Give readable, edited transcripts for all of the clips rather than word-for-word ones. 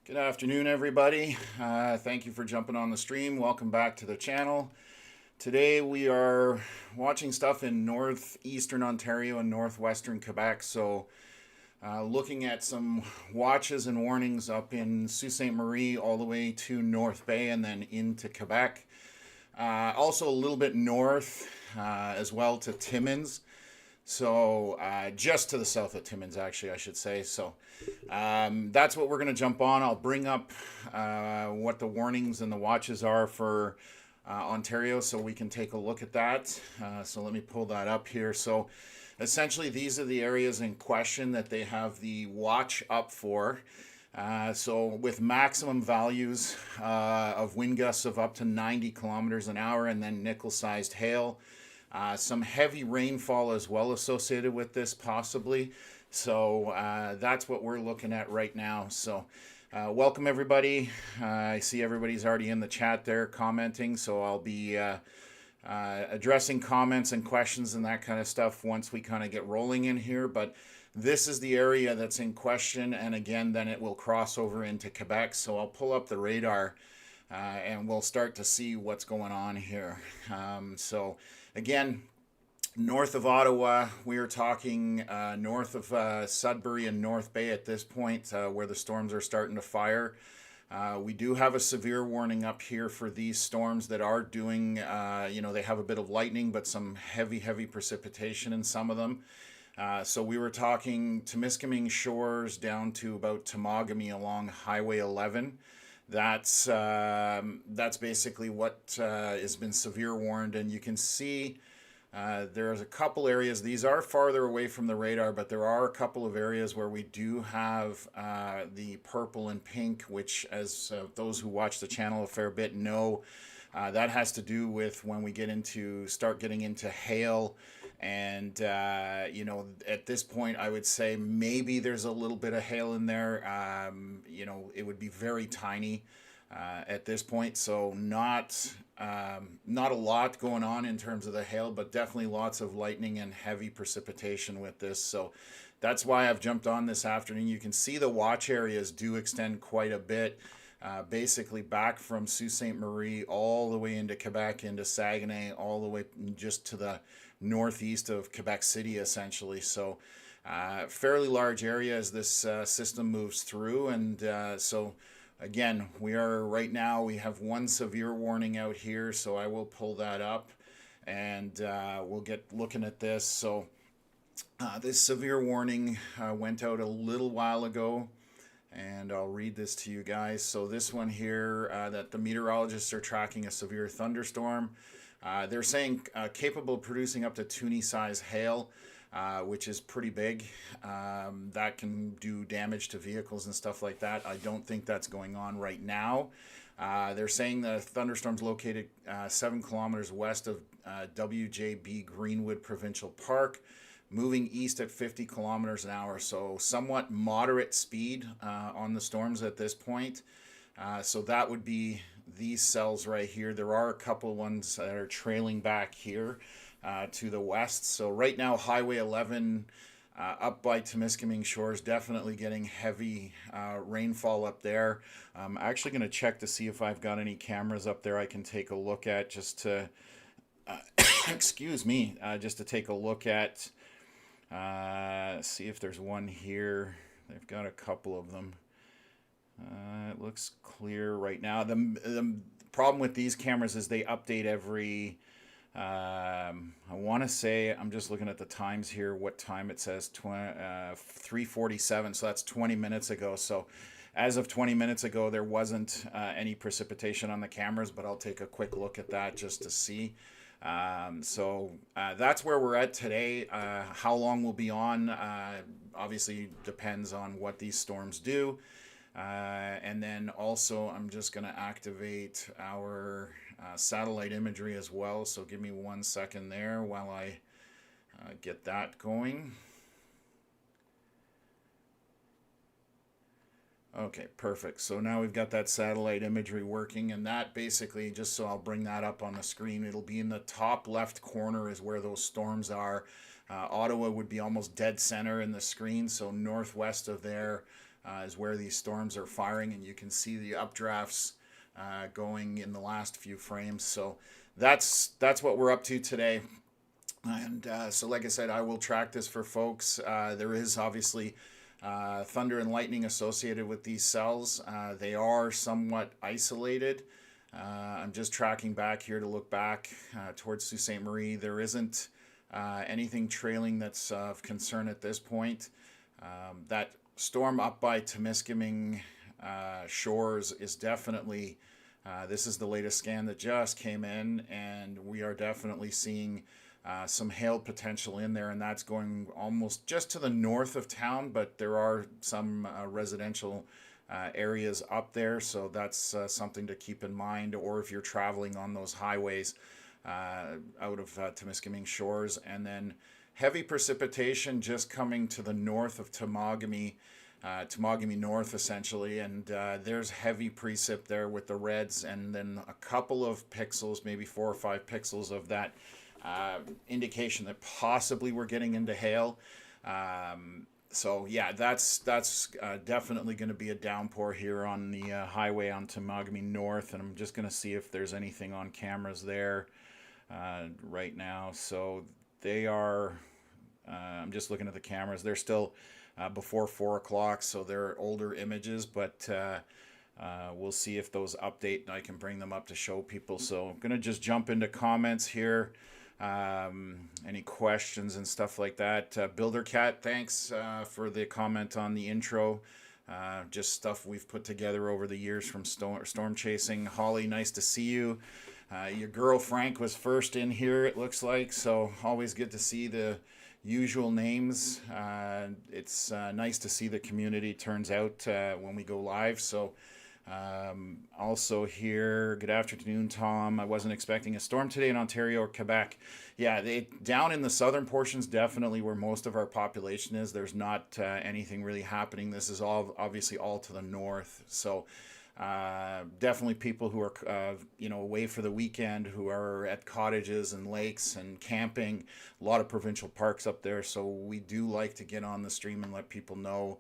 Good afternoon, everybody. Thank you for jumping on the stream. Welcome back to the channel. Today we are watching stuff in Northeastern Ontario and Northwestern Quebec. So looking at some watches and warnings up in Sault Ste. Marie all the way to North Bay and then into Quebec. Also a little bit north as well to Timmins. So just to the south of Timmins, actually, I should say. So that's what we're going to jump on. I'll bring up what the warnings and the watches are for Ontario so we can take a look at that. So let me pull that up here. So essentially, these are the areas in question that they have the watch up for. So with maximum values of wind gusts of up to 90 kilometers an hour and then nickel-sized hail. Some heavy rainfall as well associated with this possibly. So that's what we're looking at right now. So welcome everybody. I see everybody's already in the chat there commenting. So I'll be addressing comments and questions and that kind of stuff once we kind of get rolling in here. But this is the area that's in question. And again, then it will cross over into Quebec. So I'll pull up the radar and we'll start to see what's going on here. So again, north of Ottawa, we are talking north of Sudbury and North Bay at this point where the storms are starting to fire. We do have a severe warning up here for these storms that are doing, they have a bit of lightning, but some heavy precipitation in some of them. So we were talking Temiskaming Shores down to about Temagami along Highway 11. That's basically what has been severe warned, and you can see there's a couple areas. These are farther away from the radar, but there are a couple of areas where we do have the purple and pink, which, as those who watch the channel a fair bit know, that has to do with when we start getting into hail. And at this point I would say maybe there's a little bit of hail in there. It would be very tiny at this point, so not a lot going on in terms of the hail, but definitely lots of lightning and heavy precipitation with this. So that's why I've jumped on this afternoon. You can see the watch areas do extend quite a bit, basically back from Sault Ste. Marie all the way into Quebec, into Saguenay, all the way just to the northeast of Quebec City, essentially. So fairly large area as this system moves through. And so again, we have one severe warning out here, so I will pull that up and we'll get looking at this. So this severe warning went out a little while ago, and I'll read this to you guys. So this one here, that the meteorologists are tracking a severe thunderstorm. They're saying capable of producing up to toonie size hail, which is pretty big. That can do damage to vehicles and stuff like that. I don't think that's going on right now. They're saying the thunderstorm's located 7 kilometers west of WJB Greenwood Provincial Park, moving east at 50 kilometers an hour. So somewhat moderate speed on the storms at this point. So that would be these cells right here. There are a couple ones that are trailing back here to the west. So right now, Highway 11 up by Temiskaming Shores, definitely getting heavy rainfall up there. I'm actually going to check to see if I've got any cameras up there I can take a look at, just to excuse me, just to take a look at, see if there's one here. They've got a couple of them. It looks clear right now. The problem with these cameras is they update every, I want to say, I'm just looking at the times here, what time it says, 3:47, so that's 20 minutes ago. So as of 20 minutes ago, there wasn't any precipitation on the cameras, but I'll take a quick look at that just to see. So that's where we're at today. How long we'll be on obviously depends on what these storms do. And then also I'm just going to activate our satellite imagery as well. So give me 1 second there while I get that going. Okay, perfect. So now we've got that satellite imagery working, and that basically, just so I'll bring that up on the screen, it'll be in the top left corner is where those storms are. Ottawa would be almost dead center in the screen, so northwest of there is where these storms are firing, and you can see the updrafts going in the last few frames. So that's what we're up to today. And so, like I said, I will track this for folks. There is obviously thunder and lightning associated with these cells. They are somewhat isolated. I'm just tracking back here to look back towards Sault Ste. Marie. There isn't anything trailing that's of concern at this point. That storm up by Temiskaming shores is definitely, this is the latest scan that just came in, and we are definitely seeing some hail potential in there, and that's going almost just to the north of town, but there are some residential areas up there, so that's something to keep in mind. Or if you're traveling on those highways out of Temiskaming shores. And then heavy precipitation just coming to the north of Temagami North essentially, and there's heavy precip there with the reds, and then a couple of pixels, maybe 4 or 5 pixels of that indication that possibly we're getting into hail. So yeah, that's definitely going to be a downpour here on the highway on Temagami North, and I'm just going to see if there's anything on cameras there right now. So they are, I'm just looking at the cameras, they're still before 4 o'clock, so they're older images, but we'll see if those update and I can bring them up to show people. So I'm going to just jump into comments here. Any questions and stuff like that. Buildercat, thanks for the comment on the intro. Just stuff we've put together over the years from storm chasing. Holly, nice to see you. Your girl Frank was first in here, it looks like, so always good to see the usual names. It's nice to see the community turns out when we go live. So also here, good afternoon, Tom. I wasn't expecting a storm today in Ontario or Quebec. Yeah, down in the southern portions, definitely where most of our population is, there's not anything really happening. This is all obviously all to the north. So definitely people who are away for the weekend, who are at cottages and lakes and camping. A lot of provincial parks up there. So we do like to get on the stream and let people know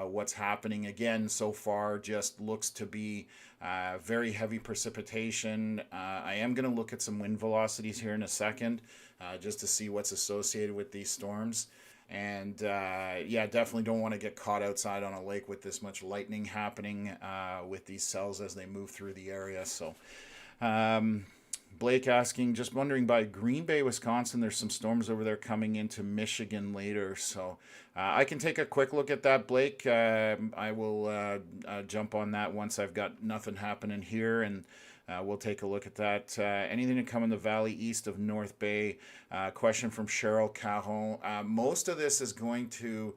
what's happening. Again, so far just looks to be very heavy precipitation. I am going to look at some wind velocities here in a second just to see what's associated with these storms. And yeah, definitely don't want to get caught outside on a lake with this much lightning happening with these cells as they move through the area. So Blake asking, just wondering, by Green Bay, Wisconsin, there's some storms over there coming into Michigan later. So I can take a quick look at that, Blake. I will jump on that once I've got nothing happening here, and we'll take a look at that. Anything to come in the valley east of North Bay? Question from Cheryl Caron. Most of this is going to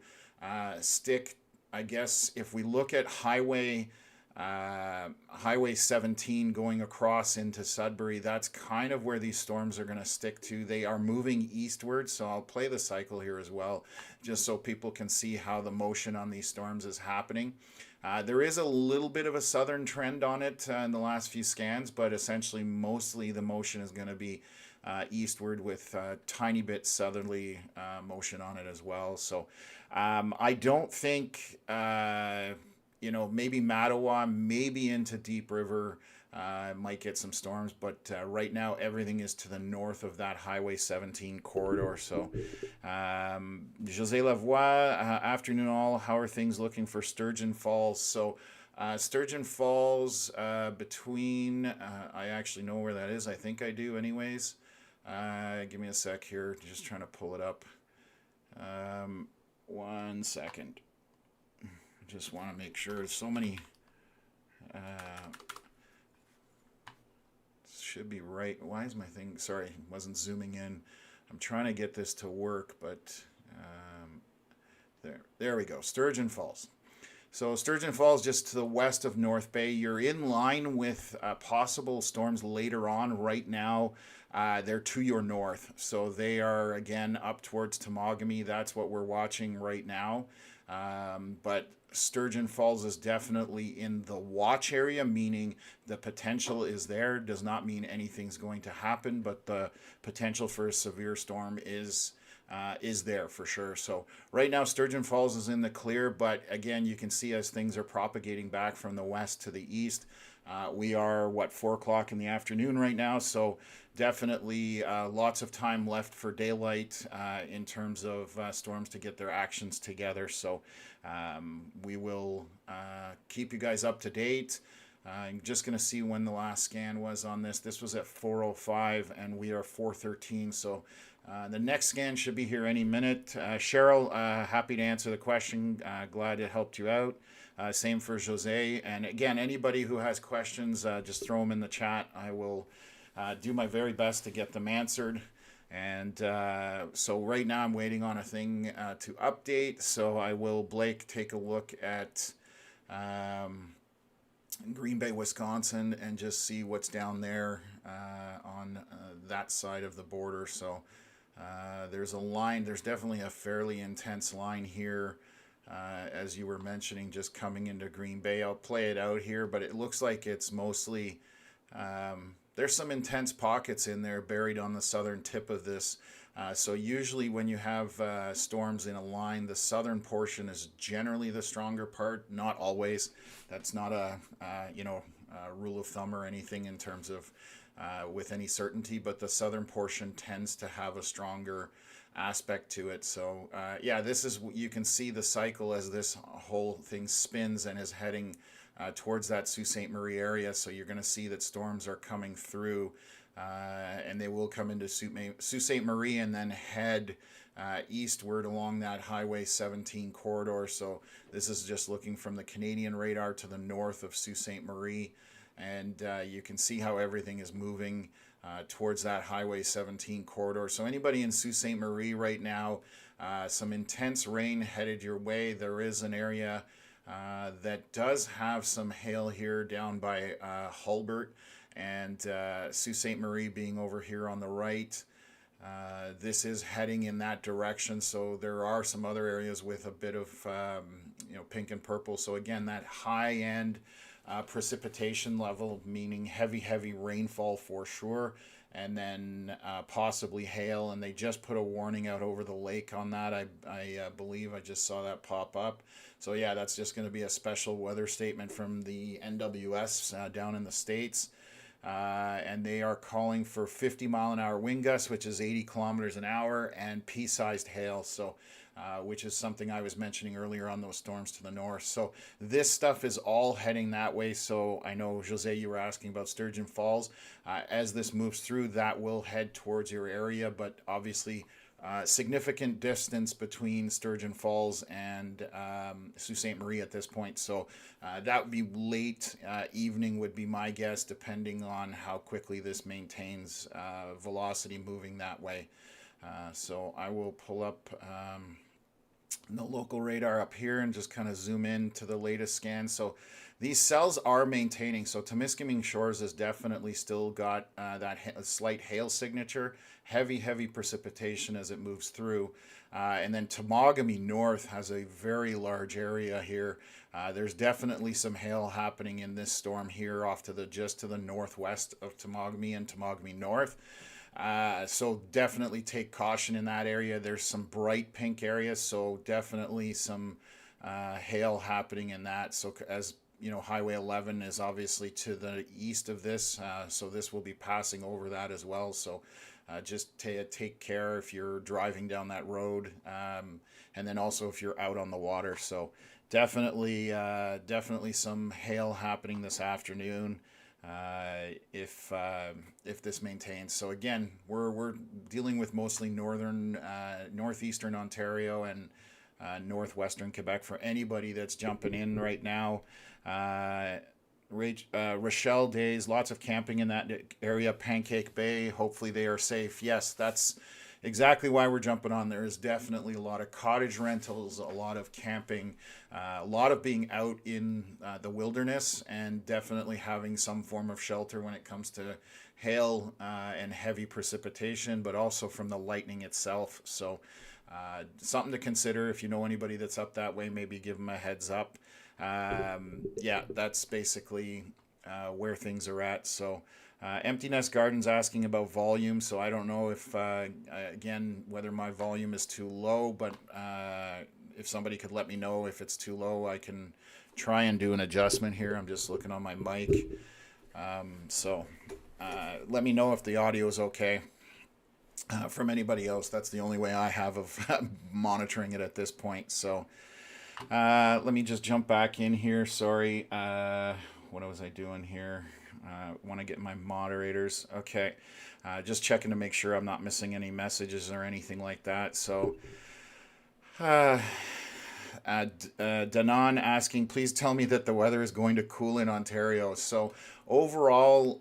stick, I guess, if we look at Highway 17 going across into Sudbury, that's kind of where these storms are going to stick to. They are moving eastward, so I'll play the cycle here as well, just so people can see how the motion on these storms is happening. There is a little bit of a southern trend on it in the last few scans, but essentially mostly the motion is going to be eastward with a tiny bit southerly motion on it as well. So I don't think... maybe Mattawa, maybe into Deep River, might get some storms, but right now everything is to the north of that Highway 17 corridor. So, José Lavoie, afternoon all. How are things looking for Sturgeon Falls? So, Sturgeon Falls between, I actually know where that is. I think I do, anyways. Give me a sec here. Just trying to pull it up. 1 second. Just want to make sure. There's so many. Should be right. Why is my thing? Sorry, wasn't zooming in. I'm trying to get this to work, but there we go. Sturgeon Falls. So Sturgeon Falls, just to the west of North Bay. You're in line with possible storms later on. Right now, they're to your north, so they are again up towards Temagami. That's what we're watching right now. But Sturgeon Falls is definitely in the watch area, meaning the potential is there. Does not mean anything's going to happen, but the potential for a severe storm is is there for sure. So right now Sturgeon Falls is in the clear, but again, you can see as things are propagating back from the west to the east. We are 4 o'clock in the afternoon right now, so definitely lots of time left for daylight in terms of storms to get their actions together. So we will keep you guys up to date. I'm just going to see when the last scan was on this. This was at 4:05 and we are 4:13. So the next scan should be here any minute. Cheryl, happy to answer the question. Glad it helped you out. Same for Jose. And again, anybody who has questions, just throw them in the chat. I will do my very best to get them answered. And so right now I'm waiting on a thing to update. So I will, Blake, take a look at Green Bay, Wisconsin, and just see what's down there on that side of the border. So there's a line, there's definitely a fairly intense line here, as you were mentioning, just coming into Green Bay. I'll play it out here, but it looks like it's mostly, there's some intense pockets in there buried on the southern tip of this. So usually when you have storms in a line, the southern portion is generally the stronger part. Not always. That's not a rule of thumb or anything in terms of with any certainty, but the southern portion tends to have a stronger aspect to it. So yeah, this is, you can see the cycle as this whole thing spins and is heading towards that Sault Ste Marie area. So you're going to see that storms are coming through. And they will come into Sault Ste Marie and then head eastward along that Highway 17 corridor. So this is just looking from the Canadian radar to the north of Sault Ste Marie. And you can see how everything is moving towards that Highway 17 corridor. So anybody in Sault Ste Marie right now, some intense rain headed your way. There is an area that does have some hail here down by Hulbert. And Sault Ste Marie being over here on the right, this is heading in that direction. So there are some other areas with a bit of pink and purple. So again, that high end precipitation level, meaning heavy rainfall for sure, and then possibly hail. And they just put a warning out over the lake on that. I believe I just saw that pop up. So yeah, that's just going to be a special weather statement from the NWS down in the States. And they are calling for 50-mile-an-hour wind gusts, which is 80 kilometers an hour, and pea-sized hail, so which is something I was mentioning earlier on those storms to the north. So this stuff is all heading that way. So I know, Jose, you were asking about Sturgeon Falls. As this moves through, that will head towards your area, but obviously significant distance between Sturgeon Falls and Sault Ste. Marie at this point. So that would be late evening would be my guess, depending on how quickly this maintains velocity moving that way. So I will pull up the local radar up here and just kind of zoom in to the latest scan. So these cells are maintaining. So Temiskaming Shores has definitely still got that slight hail signature, heavy precipitation as it moves through. And then Temagami North has a very large area here. There's definitely some hail happening in this storm here off to just to the northwest of Temagami and Temagami North. So definitely take caution in that area. There's some bright pink areas, so definitely some hail happening in that. So as you know, Highway 11 is obviously to the east of this, so this will be passing over that as well. So just take care if you're driving down that road, and then also if you're out on the water. So definitely some hail happening this afternoon. If this maintains. So again, we're dealing with mostly northeastern Ontario and northwestern Quebec. For anybody that's jumping in right now, Rochelle days, lots of camping in that area. Pancake Bay, hopefully they are safe. Yes, that's exactly why we're jumping on. There is definitely a lot of cottage rentals, a lot of camping, a lot of being out in the wilderness, and definitely having some form of shelter when it comes to hail and heavy precipitation, but also from the lightning itself. So something to consider. If you know anybody that's up that way, maybe give them a heads up. Yeah, that's basically where things are at. So Empty Nest Garden's asking about volume, so I don't know if, again, whether my volume is too low, but if somebody could let me know if it's too low, I can try and do an adjustment here. I'm just looking on my mic. So let me know if the audio is okay. From anybody else, that's the only way I have of monitoring it at this point. So let me just jump back in here. Sorry. What was I doing here? Want to get my moderators. Okay. Just checking to make sure I'm not missing any messages or anything like that. So Danon asking, please tell me that the weather is going to cool in Ontario. So overall,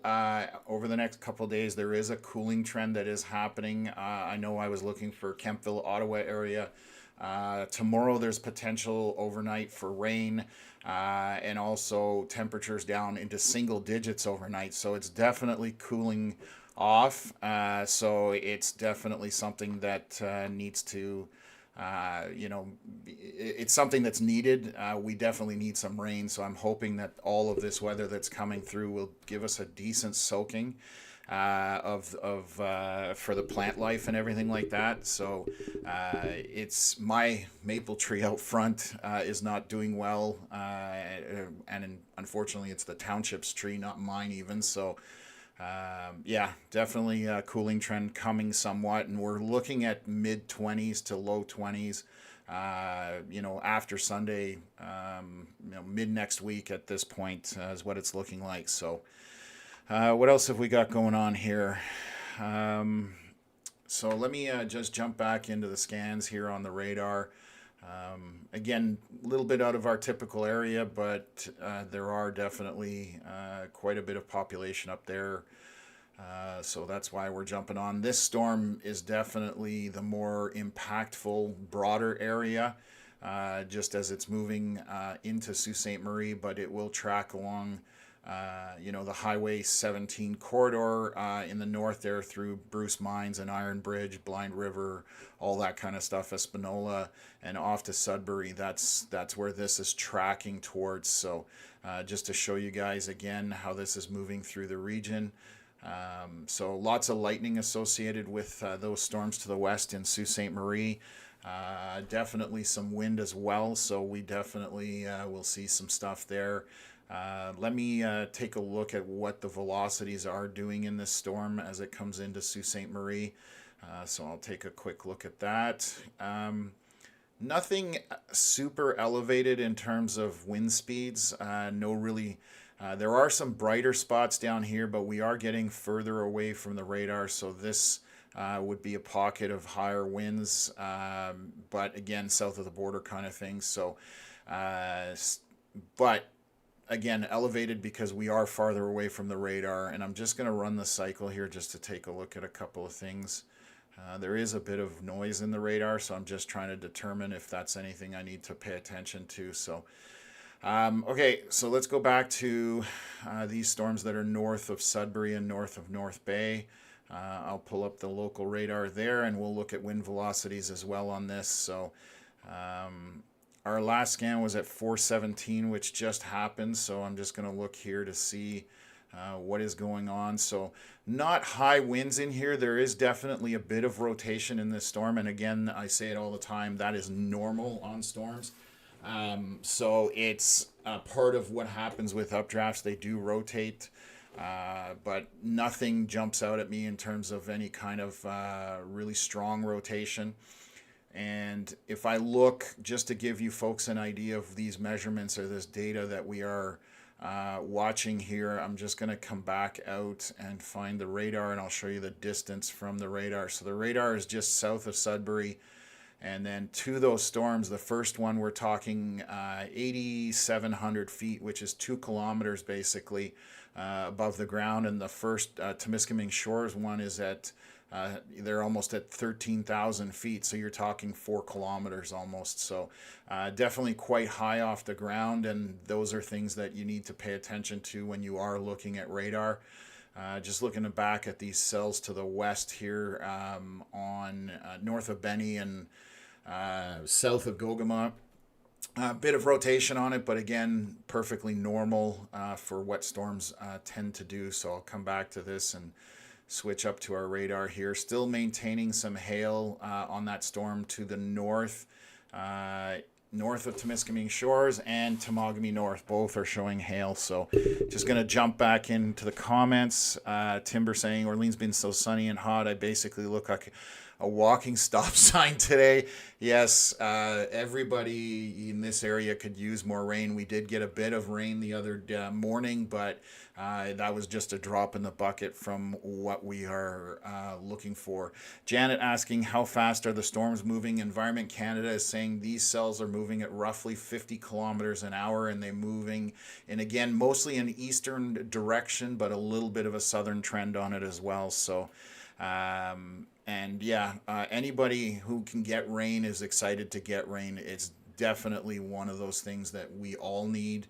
over the next couple of days, there is a cooling trend that is happening. I know I was looking for Kemptville, Ottawa area. Tomorrow there's potential overnight for rain, and also temperatures down into single digits overnight. So it's definitely cooling off. So it's definitely something that needs to, it's something that's needed. We definitely need some rain. So I'm hoping that all of this weather that's coming through will give us a decent soaking for the plant life and everything like that. So it's my maple tree out front is not doing well, and unfortunately it's the township's tree, not mine even. So yeah, definitely a cooling trend coming somewhat, and we're looking at mid 20s to low 20s. After Sunday, mid next week at this point is what it's looking like. So. What else have we got going on here? So let me just jump back into the scans here on the radar. Again, a little bit out of our typical area, but there are definitely quite a bit of population up there. So that's why we're jumping on. This storm is definitely the more impactful, broader area, just as it's moving into Sault Ste. Marie, but it will track along the Highway 17 corridor in the north there through Bruce Mines and Iron Bridge, Blind River, all that kind of stuff, Espanola, and off to Sudbury. That's where this is tracking towards. So just to show you guys again how this is moving through the region. So lots of lightning associated with those storms to the west in Sault Ste. Marie. Definitely some wind as well, so we definitely will see some stuff there. Let me take a look at what the velocities are doing in this storm as it comes into Sault Ste. Marie. So I'll take a quick look at that. Nothing super elevated in terms of wind speeds. There are some brighter spots down here, but we are getting further away from the radar. So this would be a pocket of higher winds, but again, south of the border kind of thing. So, but again, elevated because we are farther away from the radar. And I'm just going to run the cycle here just to take a look at a couple of things. There is a bit of noise in the radar, so I'm just trying to determine if that's anything I need to pay attention to. So, okay, so let's go back to these storms that are north of Sudbury and north of North Bay. I'll pull up the local radar there, and we'll look at wind velocities as well on this. So, our last scan was at 417, which just happened. So I'm just going to look here to see what is going on. So not high winds in here. There is definitely a bit of rotation in this storm. And again, I say it all the time, that is normal on storms. So it's part of what happens with updrafts. They do rotate, but nothing jumps out at me in terms of any kind of really strong rotation. And if I look, just to give you folks an idea of these measurements or this data that we are watching here, I'm just going to come back out and find the radar, and I'll show you the distance from the radar. So the radar is just south of Sudbury. And then to those storms, the first one we're talking 8,700 feet, which is 2 kilometers basically above the ground. And the first Temiskaming Shores one is at they're almost at 13,000 feet, so you're talking 4 kilometers almost. So definitely quite high off the ground, and those are things that you need to pay attention to when you are looking at radar. Just looking back at these cells to the west here on north of Benny and south of Gogama. A bit of rotation on it, but again, perfectly normal for what storms tend to do. So I'll come back to this and switch up to our radar here. Still maintaining some hail on that storm to the north, north of Temiskaming Shores and Temagami North. Both are showing hail. So just going to jump back into the comments. Timber saying, Orleans been so sunny and hot, I basically look like a walking stop sign today. Yes, everybody in this area could use more rain. We did get a bit of rain the other morning, but that was just a drop in the bucket from what we are looking for. Janet asking, how fast are the storms moving? Environment Canada is saying these cells are moving at roughly 50 kilometers an hour, and they're moving, and again, mostly in eastern direction, but a little bit of a southern trend on it as well. So and yeah, anybody who can get rain is excited to get rain. It's definitely one of those things that we all need.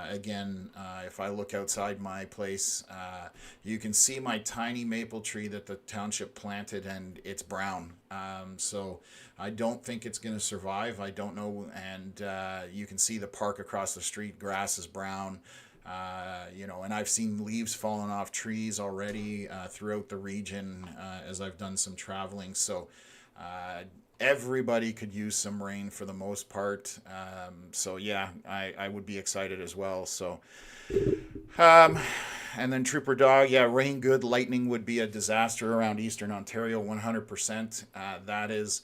Again, if I look outside my place, you can see my tiny maple tree that the township planted, and it's brown. So I don't think it's going to survive. I don't know. And you can see the park across the street, grass is brown. And I've seen leaves falling off trees already throughout the region as I've done some traveling. So everybody could use some rain for the most part. So yeah, I would be excited as well. So, and then Trooper Dog, yeah, rain good, lightning would be a disaster around Eastern Ontario, 100%. That is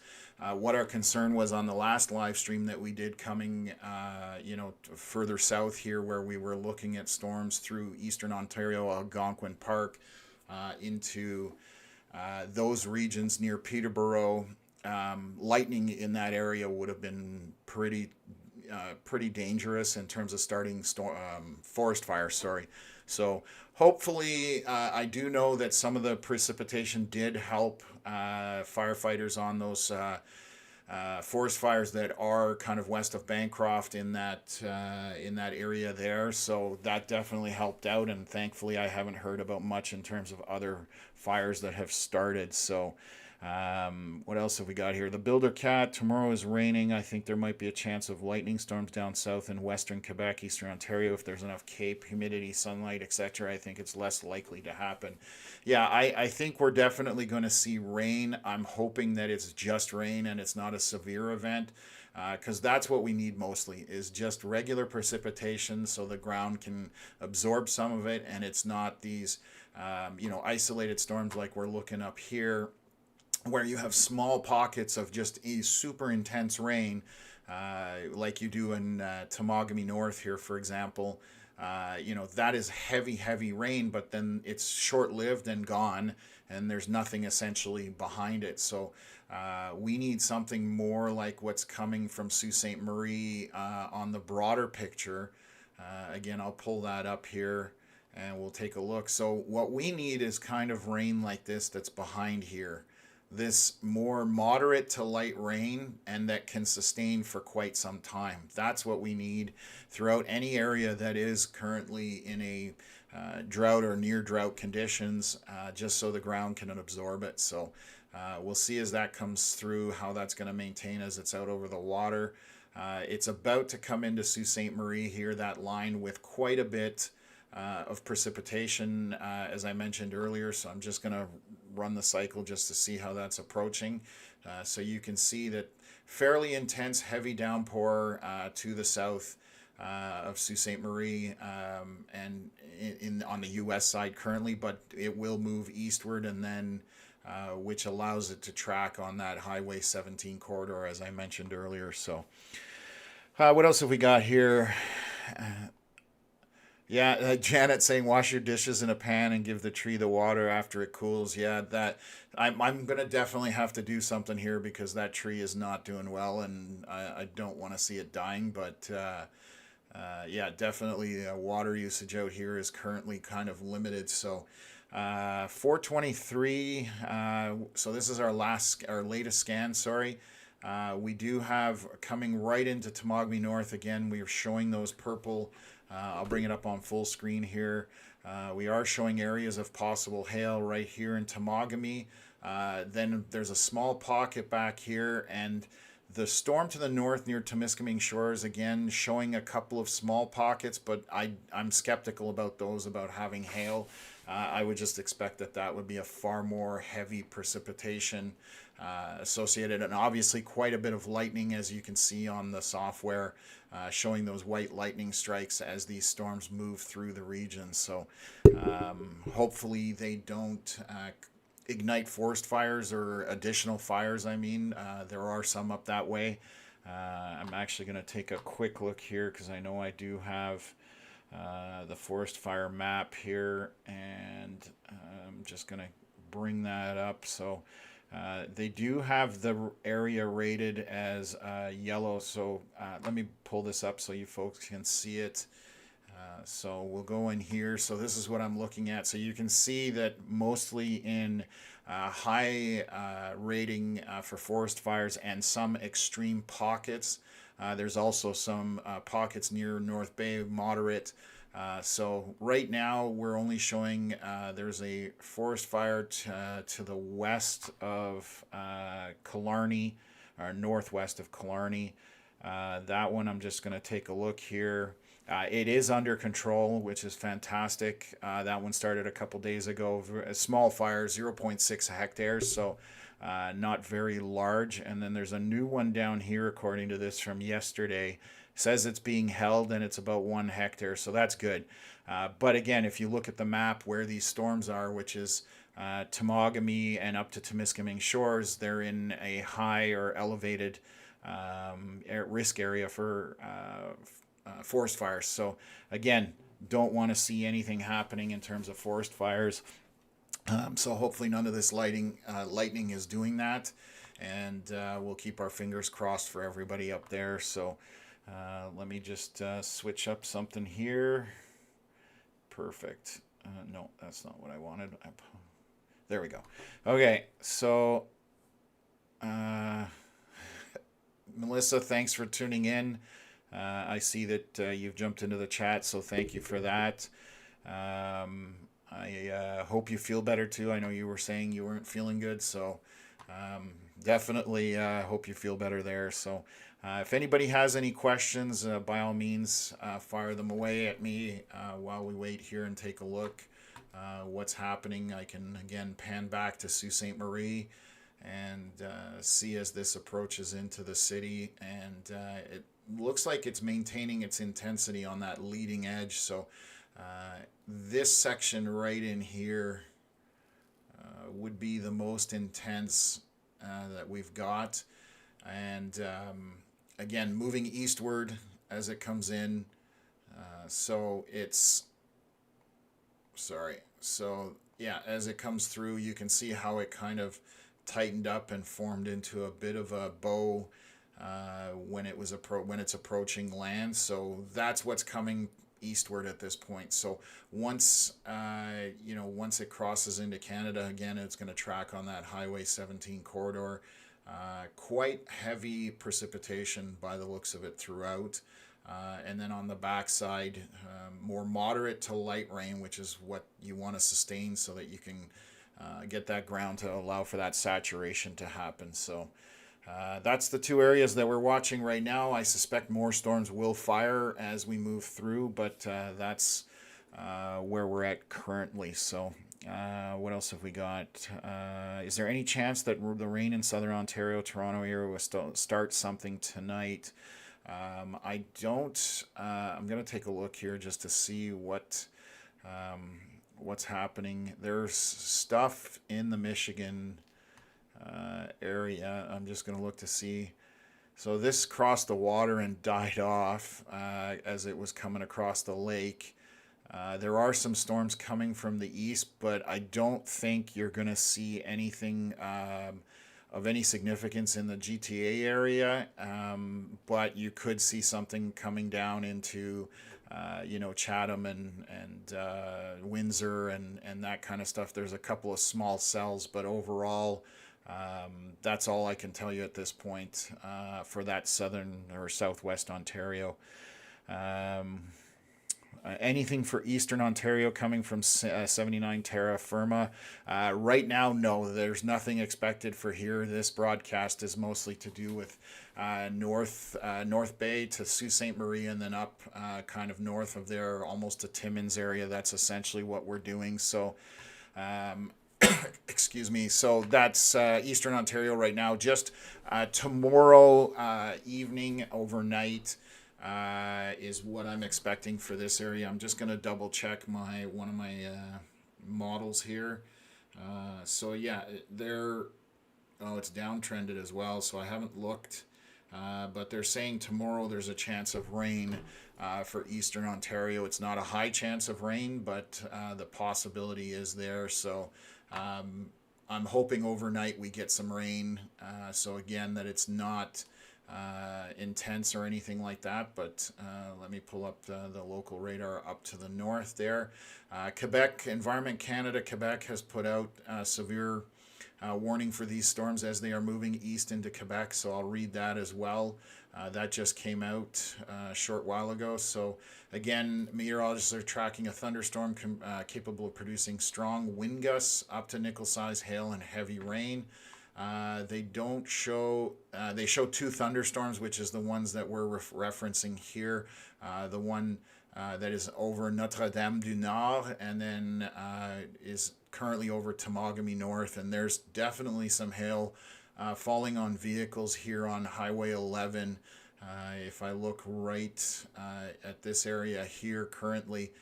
what our concern was on the last live stream that we did coming, further south here, where we were looking at storms through Eastern Ontario, Algonquin Park, into those regions near Peterborough. Lightning in that area would have been pretty dangerous in terms of starting forest fires. Sorry. So hopefully, I do know that some of the precipitation did help firefighters on those forest fires that are kind of west of Bancroft in that area there. So that definitely helped out, and thankfully I haven't heard about much in terms of other fires that have started. So what else have we got here? The Builder Cat, tomorrow is raining. I think there might be a chance of lightning storms down south in western Quebec, eastern Ontario. If there's enough CAPE, humidity, sunlight, etc., I think it's less likely to happen. Yeah, I think we're definitely going to see rain. I'm hoping that it's just rain and it's not a severe event, because that's what we need mostly, is just regular precipitation so the ground can absorb some of it, and it's not these isolated storms like we're looking up here, where you have small pockets of just a super intense rain, like you do in Temagami North here, for example. That is heavy rain, but then it's short-lived and gone, and there's nothing essentially behind it. So we need something more like what's coming from Sault Ste. Marie on the broader picture. Again, I'll pull that up here and we'll take a look. So what we need is kind of rain like this that's behind here. This more moderate to light rain, and that can sustain for quite some time. That's what we need throughout any area that is currently in a drought or near drought conditions, just so the ground can absorb it. So we'll see as that comes through how that's going to maintain as it's out over the water. It's about to come into Sault Ste. Marie here, that line with quite a bit of precipitation, as I mentioned earlier. So I'm just going to run the cycle just to see how that's approaching. So you can see that fairly intense, heavy downpour to the south of Sault Ste. Marie and on the U.S. side currently, but it will move eastward, and then which allows it to track on that Highway 17 corridor, as I mentioned earlier. So what else have we got here? Yeah, Janet saying wash your dishes in a pan and give the tree the water after it cools. Yeah, that I'm gonna definitely have to do something here, because that tree is not doing well, and I don't want to see it dying. But yeah, definitely water usage out here is currently kind of limited. So 423. So this is our latest scan. Sorry. We do have coming right into Temagami North again. We are showing those purple. I'll bring it up on full screen here. We are showing areas of possible hail right here in Temagami. Then there's a small pocket back here, and The storm to the north near Temiskaming Shores, again, showing a couple of small pockets, but I'm skeptical about those, about having hail. I would just expect that would be a far more heavy precipitation associated, and obviously quite a bit of lightning, as you can see on the software, showing those white lightning strikes as these storms move through the region. So hopefully they don't ignite forest fires or additional fires. I mean, there are some up that way. I'm actually going to take a quick look here because I know I do have the forest fire map here, and I'm just going to bring that up. So they do have the area rated as yellow, so let me pull this up so you folks can see it. So we'll go in here. So this is what I'm looking at. So you can see that mostly in high rating for forest fires and some extreme pockets. There's also some pockets near North Bay, moderate. So right now we're only showing there's a forest fire to the west of Killarney, or northwest of Killarney. That one I'm just going to take a look here. It is under control, which is fantastic. That one started a couple days ago. A small fire, 0.6 hectares, so not very large. And then there's a new one down here, according to this from yesterday. Says it's being held and it's about 1 hectare, so that's good. But again, if you look at the map where these storms are, which is Temagami and up to Temiskaming Shores, they're in a high or elevated risk area for forest fires. So again, don't want to see anything happening in terms of forest fires. So hopefully none of this lightning is doing that, and we'll keep our fingers crossed for everybody up there. So let me just switch up something here. Perfect. No, that's not what I wanted. There we go. Okay, so Melissa, thanks for tuning in. I see that you've jumped into the chat, so thank you for that. I hope you feel better too. I know you were saying you weren't feeling good, so definitely hope you feel better there. So if anybody has any questions, by all means, fire them away at me while we wait here and take a look what's happening. I can, again, pan back to Sault Ste Marie and see as this approaches into the city, and it looks like it's maintaining its intensity on that leading edge. So this section right in here would be the most intense that we've got, and again, moving eastward as it comes in. So yeah, as it comes through, you can see how it kind of tightened up and formed into a bit of a bow when it's approaching land. So that's what's coming eastward at this point. So once once it crosses into Canada again, it's going to track on that Highway 17 corridor. Quite heavy precipitation by the looks of it throughout, and then on the backside, more moderate to light rain, which is what you want to sustain so that you can get that ground to allow for that saturation to happen. So that's the two areas that we're watching right now. I suspect more storms will fire as we move through, but that's where we're at currently. So what else have we got? Is there any chance that the rain in southern Ontario, Toronto area will start something tonight? I don't. I'm going to take a look here just to see what's happening. There's stuff in the Michigan area. I'm just going to look to see. So this crossed the water and died off as it was coming across the lake. There are some storms coming from the east, but I don't think you're going to see anything of any significance in the GTA area. But you could see something coming down into Chatham and Windsor and that kind of stuff. There's a couple of small cells, but overall, that's all I can tell you at this point for that southern or southwest Ontario. anything for Eastern Ontario coming from 79 Terra Firma. Right now, no, there's nothing expected for here. This broadcast is mostly to do with North Bay to Sault Ste Marie, and then up kind of north of there, almost to Timmins area. That's essentially what we're doing. So, excuse me. So that's Eastern Ontario right now. Just tomorrow evening, overnight, is what I'm expecting for this area. I'm just going to double check one of my models here. So yeah, it's downtrended as well. So I haven't looked. But they're saying tomorrow there's a chance of rain for Eastern Ontario. It's not a high chance of rain, but the possibility is there. So I'm hoping overnight we get some rain. So again, that it's not intense or anything like that. But let me pull up the local radar up to the north there. Quebec, Environment Canada, Quebec has put out severe warning for these storms as they are moving east into Quebec, so I'll read that as well. That just came out a short while ago. So again, meteorologists are tracking a thunderstorm capable of producing strong wind gusts up to nickel-size hail and heavy rain. They show two thunderstorms, which is the ones that we're referencing here. The one that is over Notre-Dame du Nord, and then is currently over Temagami North, and there's definitely some hail falling on vehicles here on Highway 11. If I look right at this area here currently,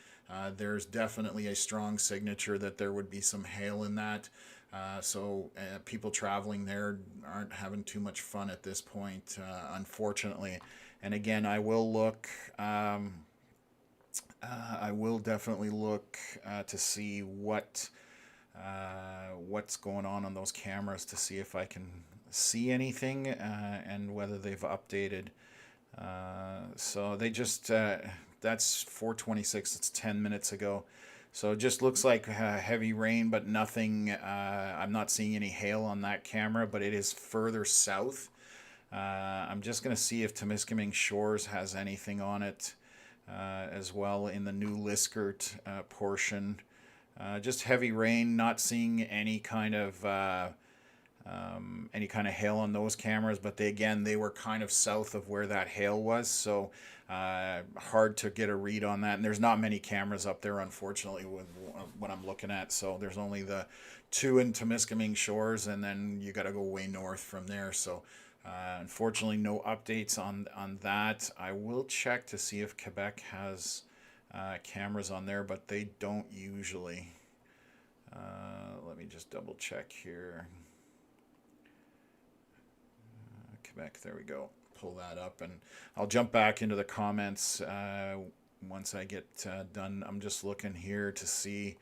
there's definitely a strong signature that there would be some hail in that. So people traveling there aren't having too much fun at this point, unfortunately. And again, I will look. I will definitely look to see what's going on those cameras to see if I can see anything and whether they've updated. So they just that's 4:26. It's 10 minutes ago. So it just looks like heavy rain, but nothing. I'm not seeing any hail on that camera, but it is further south. I'm just going to see if Temiskaming Shores has anything on it as well in the new Liskert portion. Just heavy rain, not seeing any kind of hail on those cameras, but they were kind of south of where that hail was, so hard to get a read on that. And there's not many cameras up there, unfortunately, with what I'm looking at. So there's only the two in Temiskaming Shores, and then you got to go way north from there. So unfortunately, no updates on that. I will check to see if Quebec has cameras on there, but they don't usually. Let me just double check here. Quebec, there we go. Pull that up, and I'll jump back into the comments once I get done. I'm just looking here to see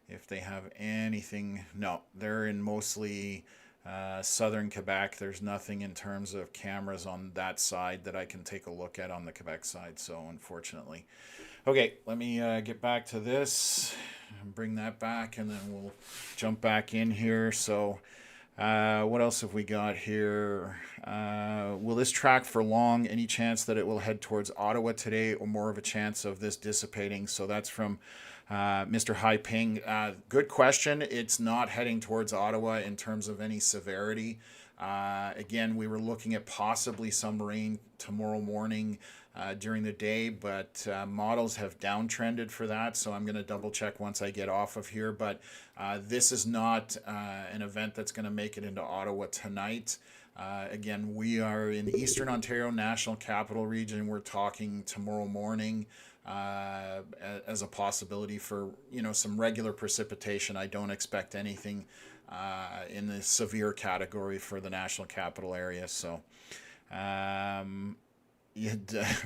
if they have anything. No, they're in mostly southern Quebec. There's nothing in terms of cameras on that side that I can take a look at on the Quebec side, so unfortunately. Okay, let me get back to this and bring that back, and then we'll jump back in here. So what else have we got here? Will this track for long? Any chance that it will head towards Ottawa today, or more of a chance of this dissipating? So that's from Mr. Hai Ping. Good question. It's not heading towards Ottawa in terms of any severity. Again, we were looking at possibly some rain tomorrow morning during the day, but models have downtrended for that, so I'm going to double check once I get off of here. But this is not an event that's going to make it into Ottawa tonight. Again, we are in the Eastern Ontario National Capital Region. We're talking tomorrow morning as a possibility for some regular precipitation. I don't expect anything in the severe category for the National Capital area. So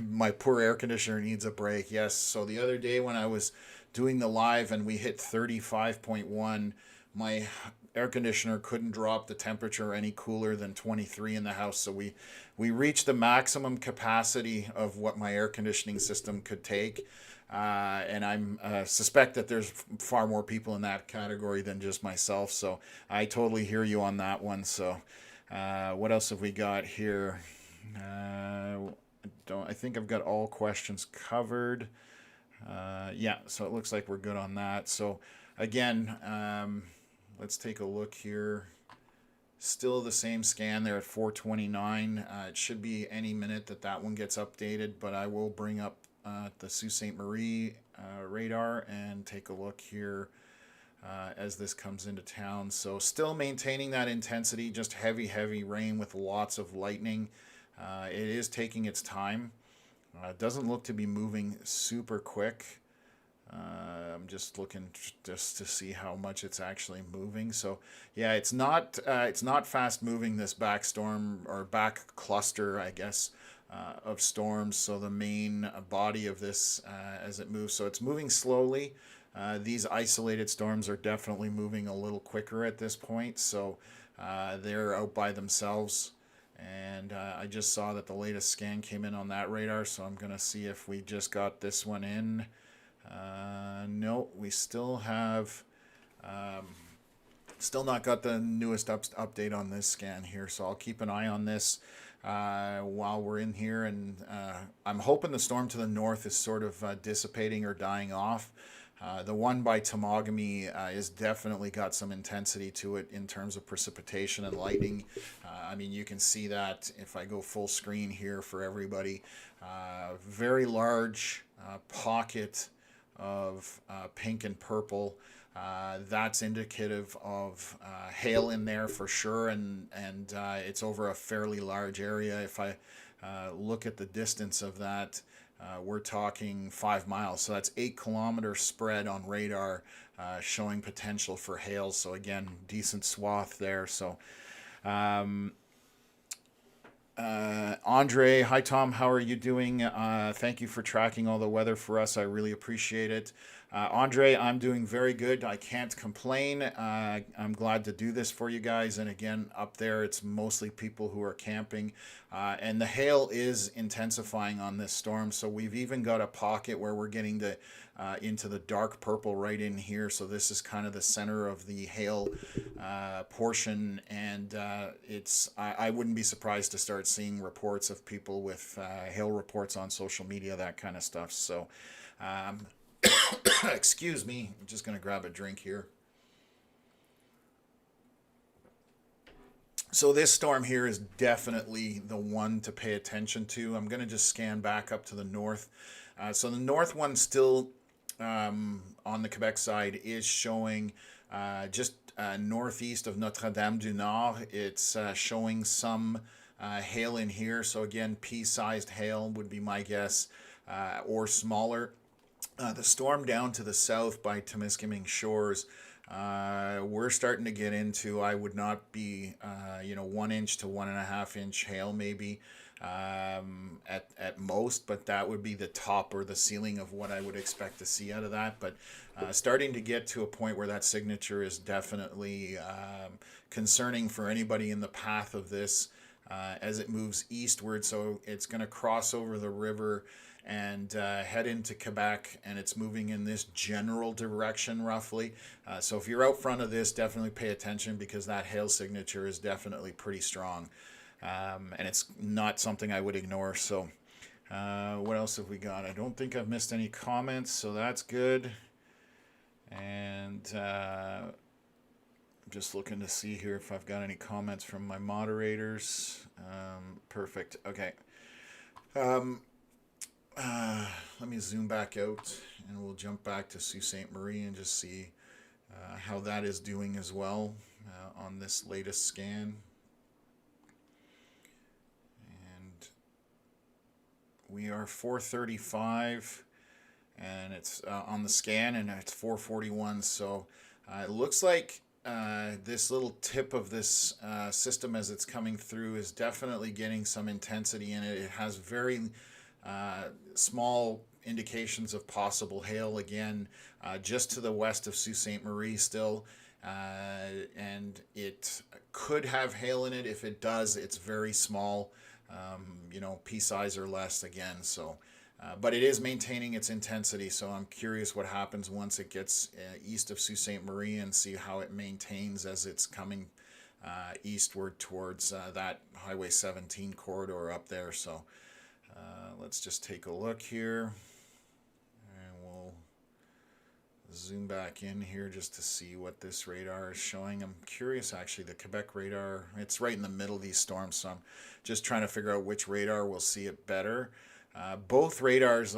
my poor air conditioner needs a break. Yes. So the other day when I was doing the live and we hit 35.1, my air conditioner couldn't drop the temperature any cooler than 23 in the house. So we reached the maximum capacity of what my air conditioning system could take. And I'm suspect that there's far more people in that category than just myself. So I totally hear you on that one. So what else have we got here? I think I've got all questions covered. Yeah, so it looks like we're good on that. So again, let's take a look here. Still the same scan there at 429. It should be any minute that that one gets updated, but I will bring up the Sault Ste. Marie radar and take a look here as this comes into town. So still maintaining that intensity, just heavy rain with lots of lightning. It is taking its time. It doesn't look to be moving super quick. I'm just looking just to see how much it's actually moving. So yeah, it's not fast moving, this back storm or back cluster, I guess, of storms. So the main body of this as it moves, so it's moving slowly. These isolated storms are definitely moving a little quicker at this point. So they're out by themselves. And I just saw that the latest scan came in on that radar, so I'm going to see if we just got this one in. No, we still have, still not got the newest update on this scan here, so I'll keep an eye on this while we're in here. And I'm hoping the storm to the north is sort of dissipating or dying off. The one by Temagami is definitely got some intensity to it in terms of precipitation and lightning. I mean, you can see that if I go full screen here for everybody. Very large pocket of pink and purple. That's indicative of hail in there for sure, and it's over a fairly large area. If I look at the distance of that, we're talking 5 miles, so that's 8 kilometer spread on radar, showing potential for hail. So again, decent swath there. So Andre, hi Tom, how are you doing? Thank you for tracking all the weather for us. I really appreciate it. Andre, I'm doing very good. I can't complain. I'm glad to do this for you guys. And again, up there, it's mostly people who are camping. And the hail is intensifying on this storm. So we've even got a pocket where we're getting into the dark purple right in here. So this is kind of the center of the hail portion. And I wouldn't be surprised to start seeing reports of people with hail reports on social media, that kind of stuff. So excuse me, I'm just going to grab a drink here. So this storm here is definitely the one to pay attention to. I'm going to just scan back up to the north. So the north one still on the Quebec side is showing just northeast of Notre-Dame-du-Nord. It's showing some hail in here. So again, pea-sized hail would be my guess, or smaller. The storm down to the south by Temiskaming Shores, we're starting to get into, I would not be, 1 inch to 1.5 inch hail maybe at most, but that would be the top or the ceiling of what I would expect to see out of that. But starting to get to a point where that signature is definitely concerning for anybody in the path of this as it moves eastward. So it's going to cross over the river and head into Quebec, and it's moving in this general direction roughly. So if you're out front of this, definitely pay attention, because that hail signature is definitely pretty strong, and it's not something I would ignore. So what else have we got? I don't think I've missed any comments, so that's good. And I'm just looking to see here if I've got any comments from my moderators. Perfect. Okay. Let me zoom back out, and we'll jump back to Sault Ste. Marie and just see how that is doing as well on this latest scan. And we are 435, and it's on the scan, and it's 441. So it looks like this little tip of this system as it's coming through is definitely getting some intensity in it. It has very small indications of possible hail again, just to the west of Sault Ste. Marie still, and it could have hail in it. If it does, it's very small, pea size or less again. So but it is maintaining its intensity, so I'm curious what happens once it gets east of Sault Ste. Marie, and see how it maintains as it's coming eastward towards that Highway 17 corridor up there. So let's just take a look here, and zoom back in here just to see what this radar is showing. I'm curious, actually, the Quebec radar, it's right in the middle of these storms, so I'm just trying to figure out which radar will see it better. Both radars,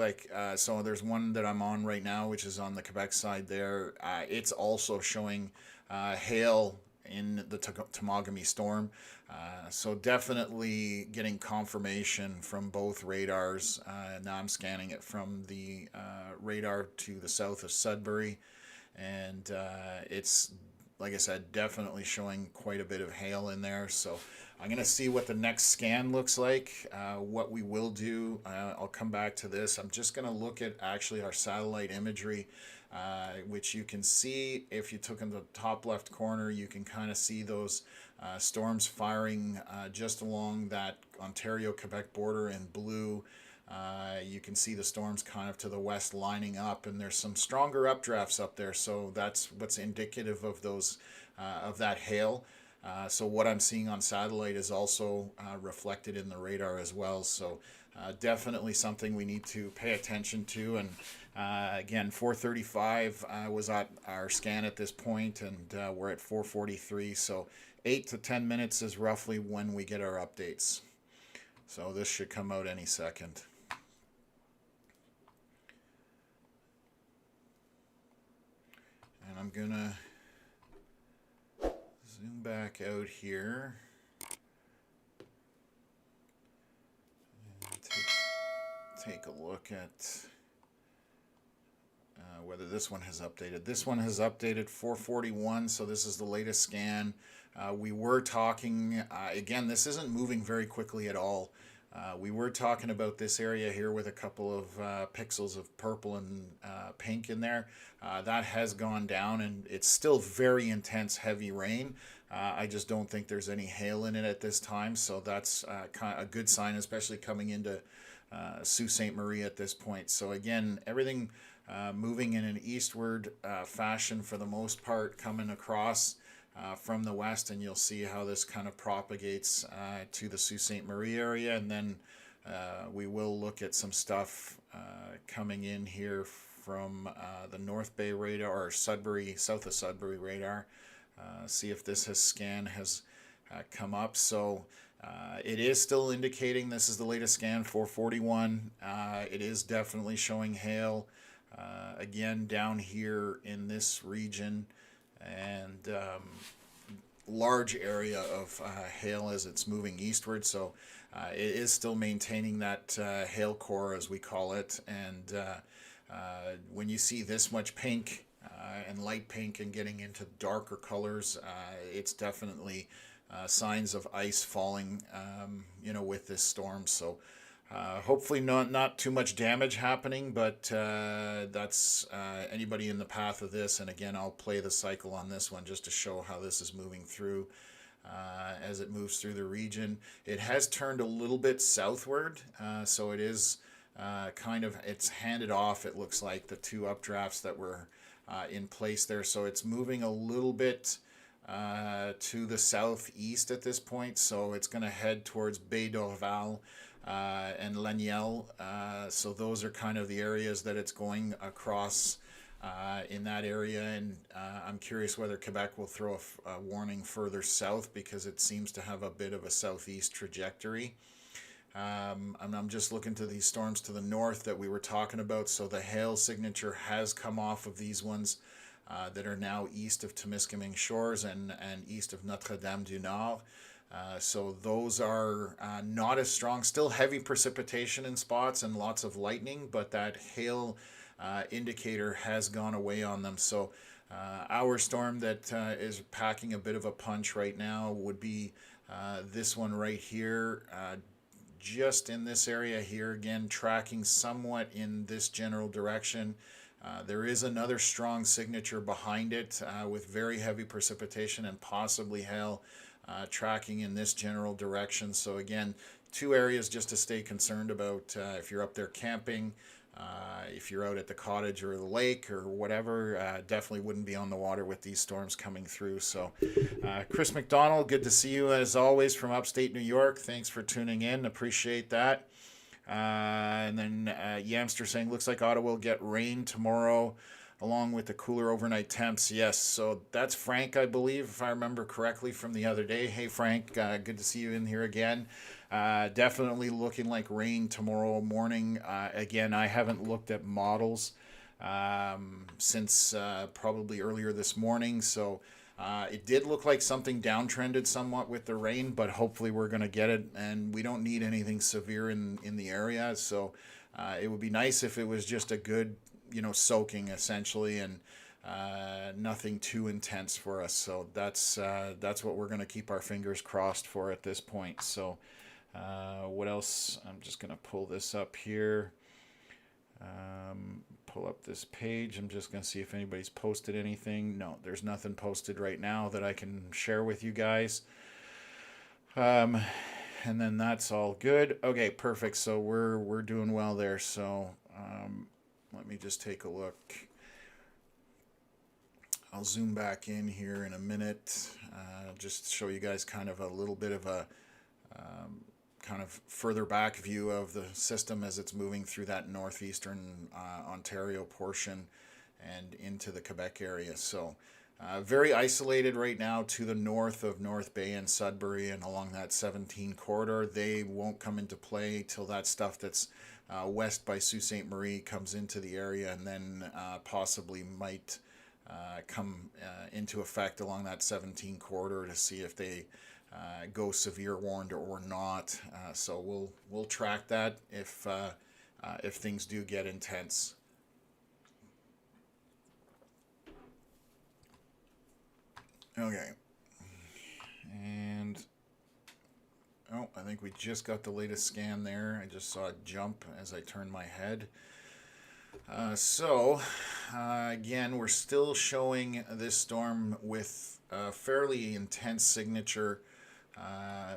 so there's one that I'm on right now, which is on the Quebec side there. It's also showing hail in the Temagami storm. So definitely getting confirmation from both radars. Now I'm scanning it from the radar to the south of Sudbury, and it's, like I said, definitely showing quite a bit of hail in there. So I'm going to see what the next scan looks like. What we will do, I'll come back to this. I'm just going to look at actually our satellite imagery, which you can see if you took in the top left corner, you can kind of see those storms firing just along that Ontario-Quebec border in blue. You can see the storms kind of to the west lining up, and there's some stronger updrafts up there, so that's what's indicative of those of that hail. So what I'm seeing on satellite is also reflected in the radar as well. So definitely something we need to pay attention to. And again, 435 was at our scan at this point, and we're at 443. So 8 to 10 minutes is roughly when we get our updates. So this should come out any second. And I'm gonna zoom back out here and take a look at whether this one has updated. This one has updated 441, so this is the latest scan. We were talking, again, this isn't moving very quickly at all. We were talking about this area here with a couple of pixels of purple and pink in there. That has gone down, and it's still very intense, heavy rain. I just don't think there's any hail in it at this time, so that's kind of a good sign, especially coming into Sault Ste Marie at this point. So again, everything moving in an eastward fashion for the most part, coming across from the west, and you'll see how this kind of propagates to the Sault Ste Marie area, and then we will look at some stuff coming in here from the North Bay radar, or Sudbury, south of Sudbury radar. See if this scan has come up. So it is still indicating, this is the latest scan, 441. It is definitely showing hail again down here in this region, and large area of hail as it's moving eastward. So it is still maintaining that hail core, as we call it. And when you see this much pink and light pink and getting into darker colors, it's definitely signs of ice falling, with this storm. So hopefully not too much damage happening, but that's anybody in the path of this. And again, I'll play the cycle on this one just to show how this is moving through as it moves through the region. It has turned a little bit southward, so it is it's handed off, it looks like, the two updrafts that were in place there. So it's moving a little bit to the southeast at this point. So it's going to head towards Baie d'Orval and Laniel. So those are kind of the areas that it's going across in that area. And I'm curious whether Quebec will throw a warning further south, because it seems to have a bit of a southeast trajectory. I'm just looking to these storms to the north that we were talking about. So the hail signature has come off of these ones that are now east of Temiskaming Shores and east of Notre-Dame-du-Nord. So those are not as strong. Still heavy precipitation in spots and lots of lightning, but that hail indicator has gone away on them. So our storm that is packing a bit of a punch right now would be this one right here. Just in this area here, again, tracking somewhat in this general direction. There is another strong signature behind it with very heavy precipitation and possibly hail tracking in this general direction. So again, two areas just to stay concerned about if you're up there camping, if you're out at the cottage or the lake or whatever. Definitely wouldn't be on the water with these storms coming through. So Chris McDonald, good to see you as always from upstate New York. Thanks for tuning in. Appreciate that. And then Yamster saying, looks like Ottawa will get rain tomorrow. along with the cooler overnight temps. Yes, so that's Frank, I believe, if I remember correctly from the other day. Hey, Frank, good to see you in here again. Definitely looking like rain tomorrow morning. Again, I haven't looked at models since probably earlier this morning, so it did look like something downtrended somewhat with the rain, but hopefully we're going to get it, and we don't need anything severe in the area. So it would be nice if it was just a good, soaking essentially, and nothing too intense for us. So that's what we're going to keep our fingers crossed for at this point. So what else? I'm just going to pull this up here. Pull up this page. I'm just going to see if anybody's posted anything. No, there's nothing posted right now that I can share with you guys. And then that's all good. Okay, perfect. So we're doing well there. So let me just take a look. I'll zoom back in here in a minute. Just show you guys kind of a little bit of a kind of further back view of the system as it's moving through that northeastern Ontario portion and into the Quebec area. So very isolated right now to the north of North Bay and Sudbury and along that 17 corridor. They won't come into play till that stuff that's west by Sault Ste Marie comes into the area, and then possibly might come into effect along that 17 corridor to see if they go severe warned or not. So we'll track that if things do get intense. Okay, and I think we just got the latest scan there. I just saw it jump as I turned my head. Again, we're still showing this storm with a fairly intense signature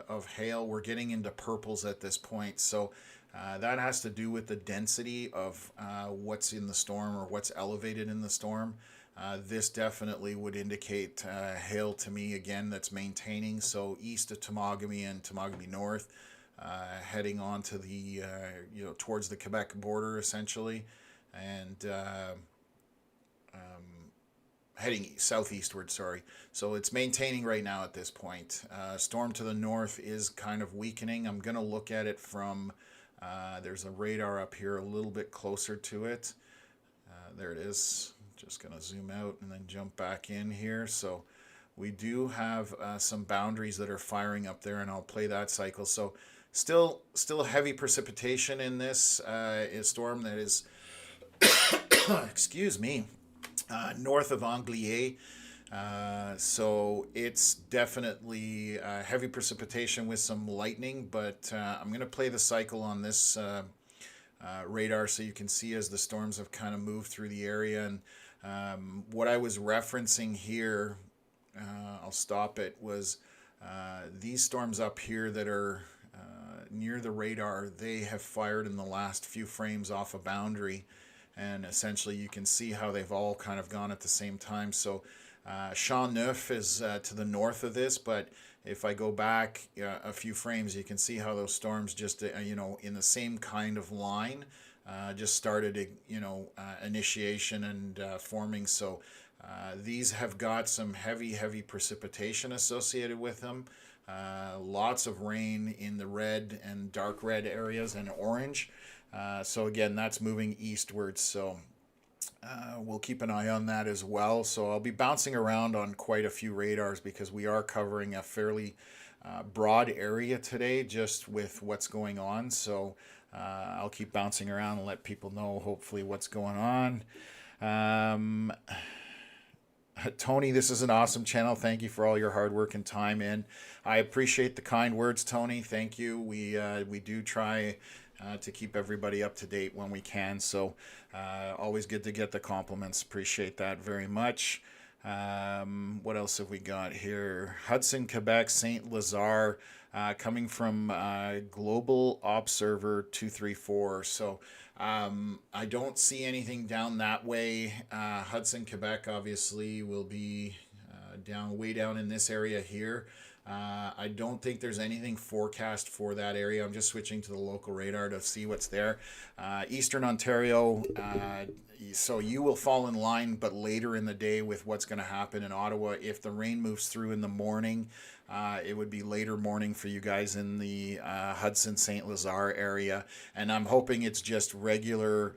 of hail. We're getting into purples at this point, so that has to do with the density of what's in the storm or what's elevated in the storm. This definitely would indicate hail to me again that's maintaining. So east of Temagami and Temagami North, heading on to the towards the Quebec border essentially, and heading southeastward, sorry. So it's maintaining right now at this point. Storm to the north is kind of weakening. I'm going to look at it from, there's a radar up here a little bit closer to it. There it is. Just going to zoom out and then jump back in here. So we do have some boundaries that are firing up there, and I'll play that cycle. So still heavy precipitation in this storm that is, excuse me, north of Anglier. So it's definitely heavy precipitation with some lightning, but I'm going to play the cycle on this radar so you can see as the storms have kind of moved through the area. And what I was referencing here, I'll stop it, was these storms up here that are near the radar, they have fired in the last few frames off a boundary. And essentially you can see how they've all kind of gone at the same time. So Champ Neuf is to the north of this, but if I go back a few frames, you can see how those storms just, in the same kind of line, just started, initiation and forming. So these have got some heavy precipitation associated with them. Lots of rain in the red and dark red areas and orange. So again, that's moving eastwards, so we'll keep an eye on that as well. So I'll be bouncing around on quite a few radars because we are covering a fairly broad area today just with what's going on. So I'll keep bouncing around and let people know hopefully what's going on. Tony, this is an awesome channel. Thank you for all your hard work and time in. I appreciate the kind words, Tony. Thank you. We do try to keep everybody up to date when we can. So always good to get the compliments. Appreciate that very much. What else have we got here? Hudson, Quebec, St. Lazare, coming from Global Observer 234. So I don't see anything down that way. Hudson, Quebec obviously will be way down in this area here. I don't think there's anything forecast for that area. I'm just switching to the local radar to see what's there. Eastern Ontario, so you will fall in line, but later in the day with what's going to happen in Ottawa. If the rain moves through in the morning, it would be later morning for you guys in the Hudson St. Lazare area. And I'm hoping it's just regular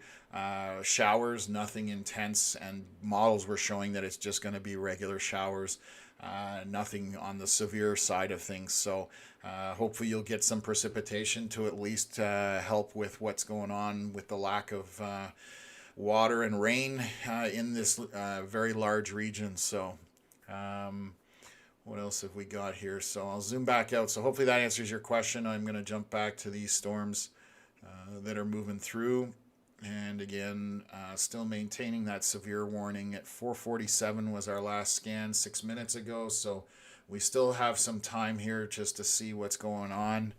showers, nothing intense. And models were showing that it's just going to be regular showers. Nothing on the severe side of things. So hopefully you'll get some precipitation to at least help with what's going on with the lack of water and rain in this very large region. So what else have we got here? So I'll zoom back out. So hopefully that answers your question. I'm going to jump back to these storms that are moving through. And again, still maintaining that severe warning at 4:47 was our last scan 6 minutes ago. So we still have some time here just to see what's going on.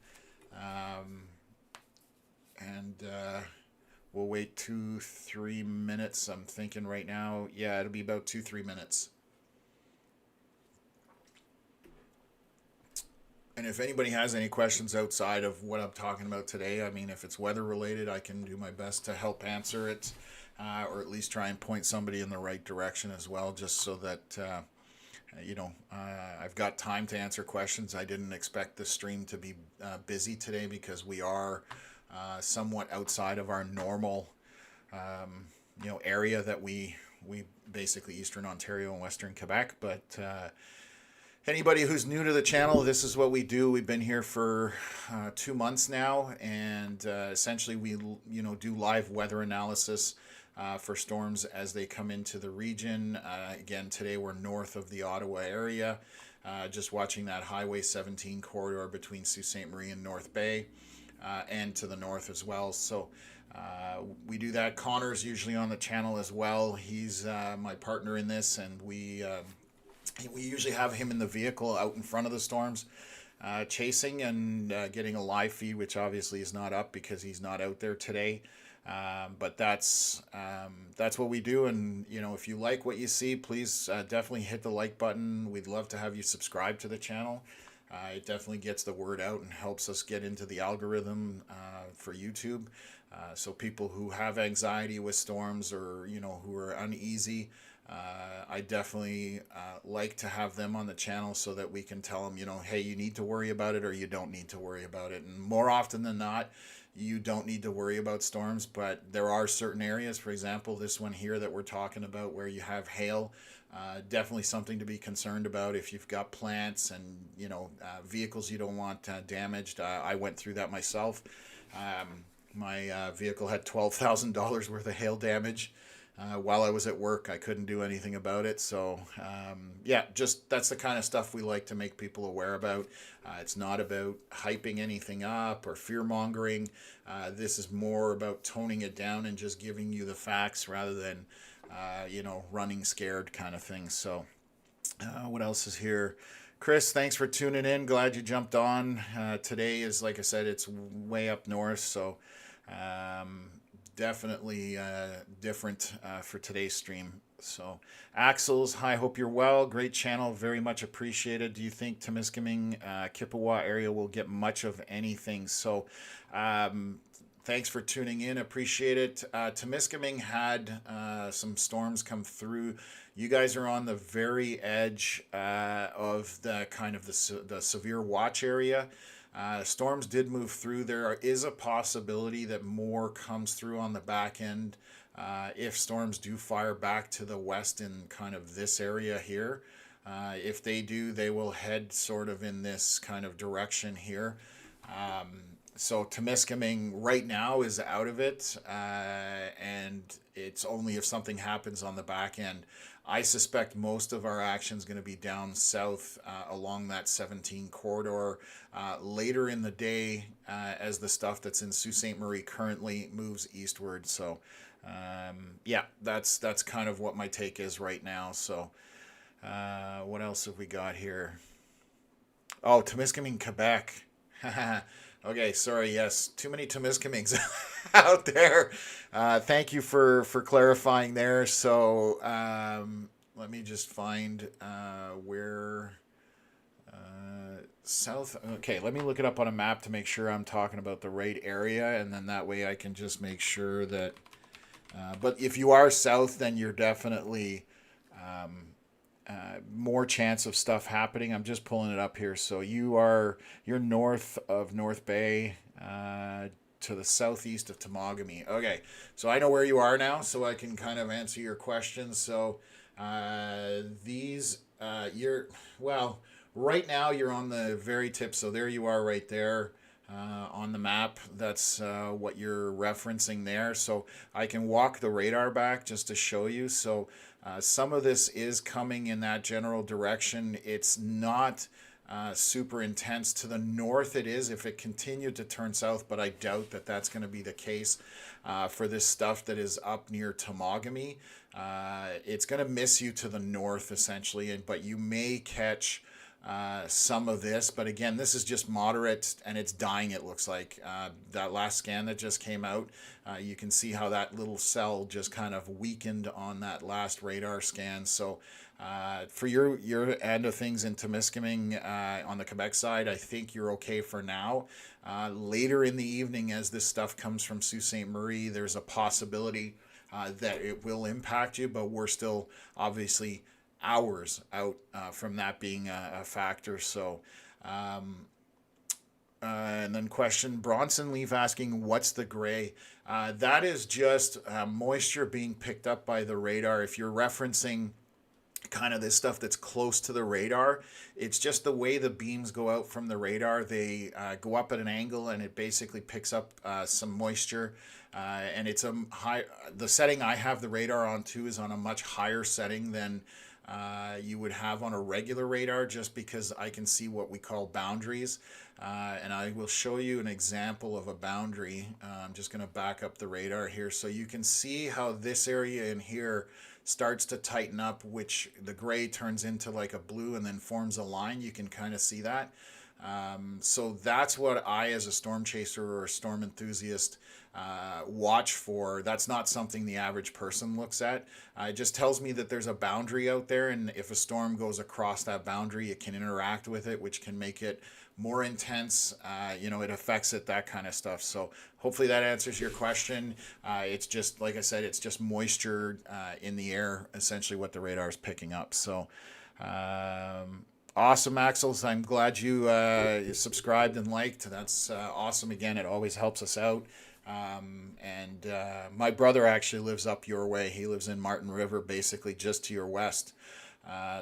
We'll wait 2-3 minutes. I'm thinking right now, yeah, it'll be about 2-3 minutes. And if anybody has any questions outside of what I'm talking about today, I mean, if it's weather related, I can do my best to help answer it, or at least try and point somebody in the right direction as well, just so that, I've got time to answer questions. I didn't expect the stream to be busy today because we are somewhat outside of our normal, area that we basically Eastern Ontario and Western Quebec, but anybody who's new to the channel, this is what we do. We've been here for 2 months now, and essentially we do live weather analysis for storms as they come into the region. Again, today we're north of the Ottawa area, just watching that Highway 17 corridor between Sault Ste. Marie and North Bay, and to the north as well. So we do that. Connor's usually on the channel as well. He's my partner in this, and we usually have him in the vehicle out in front of the storms, chasing and getting a live feed, which obviously is not up because he's not out there today. But that's what we do. And, if you like what you see, please definitely hit the like button. We'd love to have you subscribe to the channel. It definitely gets the word out and helps us get into the algorithm for YouTube. So people who have anxiety with storms or, who are uneasy, I definitely like to have them on the channel so that we can tell them, hey, you need to worry about it or you don't need to worry about it. And more often than not, you don't need to worry about storms, but there are certain areas, for example, this one here that we're talking about where you have hail, definitely something to be concerned about if you've got plants and, vehicles you don't want damaged. I went through that myself. My vehicle had $12,000 worth of hail damage. While I was at work, I couldn't do anything about it. So, that's the kind of stuff we like to make people aware about. It's not about hyping anything up or fear-mongering. This is more about toning it down and just giving you the facts rather than, running scared kind of thing. So, what else is here? Chris, thanks for tuning in. Glad you jumped on. Today is, like I said, it's way up north, so definitely different for today's stream. So Axels, hi, hope you're well. Great channel, very much appreciated. Do you think Temiskaming, Kippawa area will get much of anything? So thanks for tuning in, appreciate it. Temiskaming had some storms come through. You guys are on the very edge of the kind of the severe watch area. Storms did move through. There is a possibility that more comes through on the back end if storms do fire back to the west in kind of this area here. If they do, they will head sort of in this kind of direction here. So Temiskaming right now is out of it, and it's only if something happens on the back end. I suspect most of our action is going to be down south along that 17 corridor later in the day as the stuff that's in Sault Ste. Marie currently moves eastward. So, that's kind of what my take is right now. So, what else have we got here? Oh, Temiskaming, Quebec. Okay, sorry, yes, too many Temiskamings out there. Thank you for clarifying there. So let me just find where South. Okay, let me look it up on a map to make sure I'm talking about the right area, and then that way I can just make sure that. But if you are south, then you're definitely more chance of stuff happening. I'm just pulling it up here. So you're north of North Bay, to the southeast of Temagami. Okay, so I know where you are now, so I can kind of answer your questions. So these you're well right now you're on the very tip. So there you are right there. On the map, that's what you're referencing there. So I can walk the radar back just to show you. So some of this is coming in that general direction. It's not super intense. To the north it is if it continued to turn south, but I doubt that that's going to be the case for this stuff that is up near Temagami. It's going to miss you to the north essentially, but you may catch some of this, but again, this is just moderate and it's dying. It looks like that last scan that just came out, you can see how that little cell just kind of weakened on that last radar scan. So for your end of things in Temiskaming on the Quebec side, I think you're okay for now. Later in the evening, as this stuff comes from Sault Ste. Marie, there's a possibility that it will impact you, but we're still obviously hours out from that being a factor. So and then question Bronson Leaf asking, what's the gray? That is just moisture being picked up by the radar. If you're referencing kind of this stuff that's close to the radar, it's just the way the beams go out from the radar. They go up at an angle and it basically picks up some moisture, and it's the setting I have the radar on too is on a much higher setting than you would have on a regular radar, just because I can see what we call boundaries, and I will show you an example of a boundary. I'm just going to back up the radar here so you can see how this area in here starts to tighten up, which the gray turns into like a blue and then forms a line. You can kind of see that. So that's what I, as a storm chaser or a storm enthusiast, watch for. That's not something the average person looks at. It just tells me that there's a boundary out there, and if a storm goes across that boundary, it can interact with it, which can make it more intense. It affects it, that kind of stuff. So hopefully that answers your question. It's just, like I said, it's just moisture in the air, essentially what the radar is picking up. So awesome, Axel. I'm glad you subscribed and liked. That's awesome. Again, it always helps us out. And my brother actually lives up your way. He lives in Martin River, basically just to your west.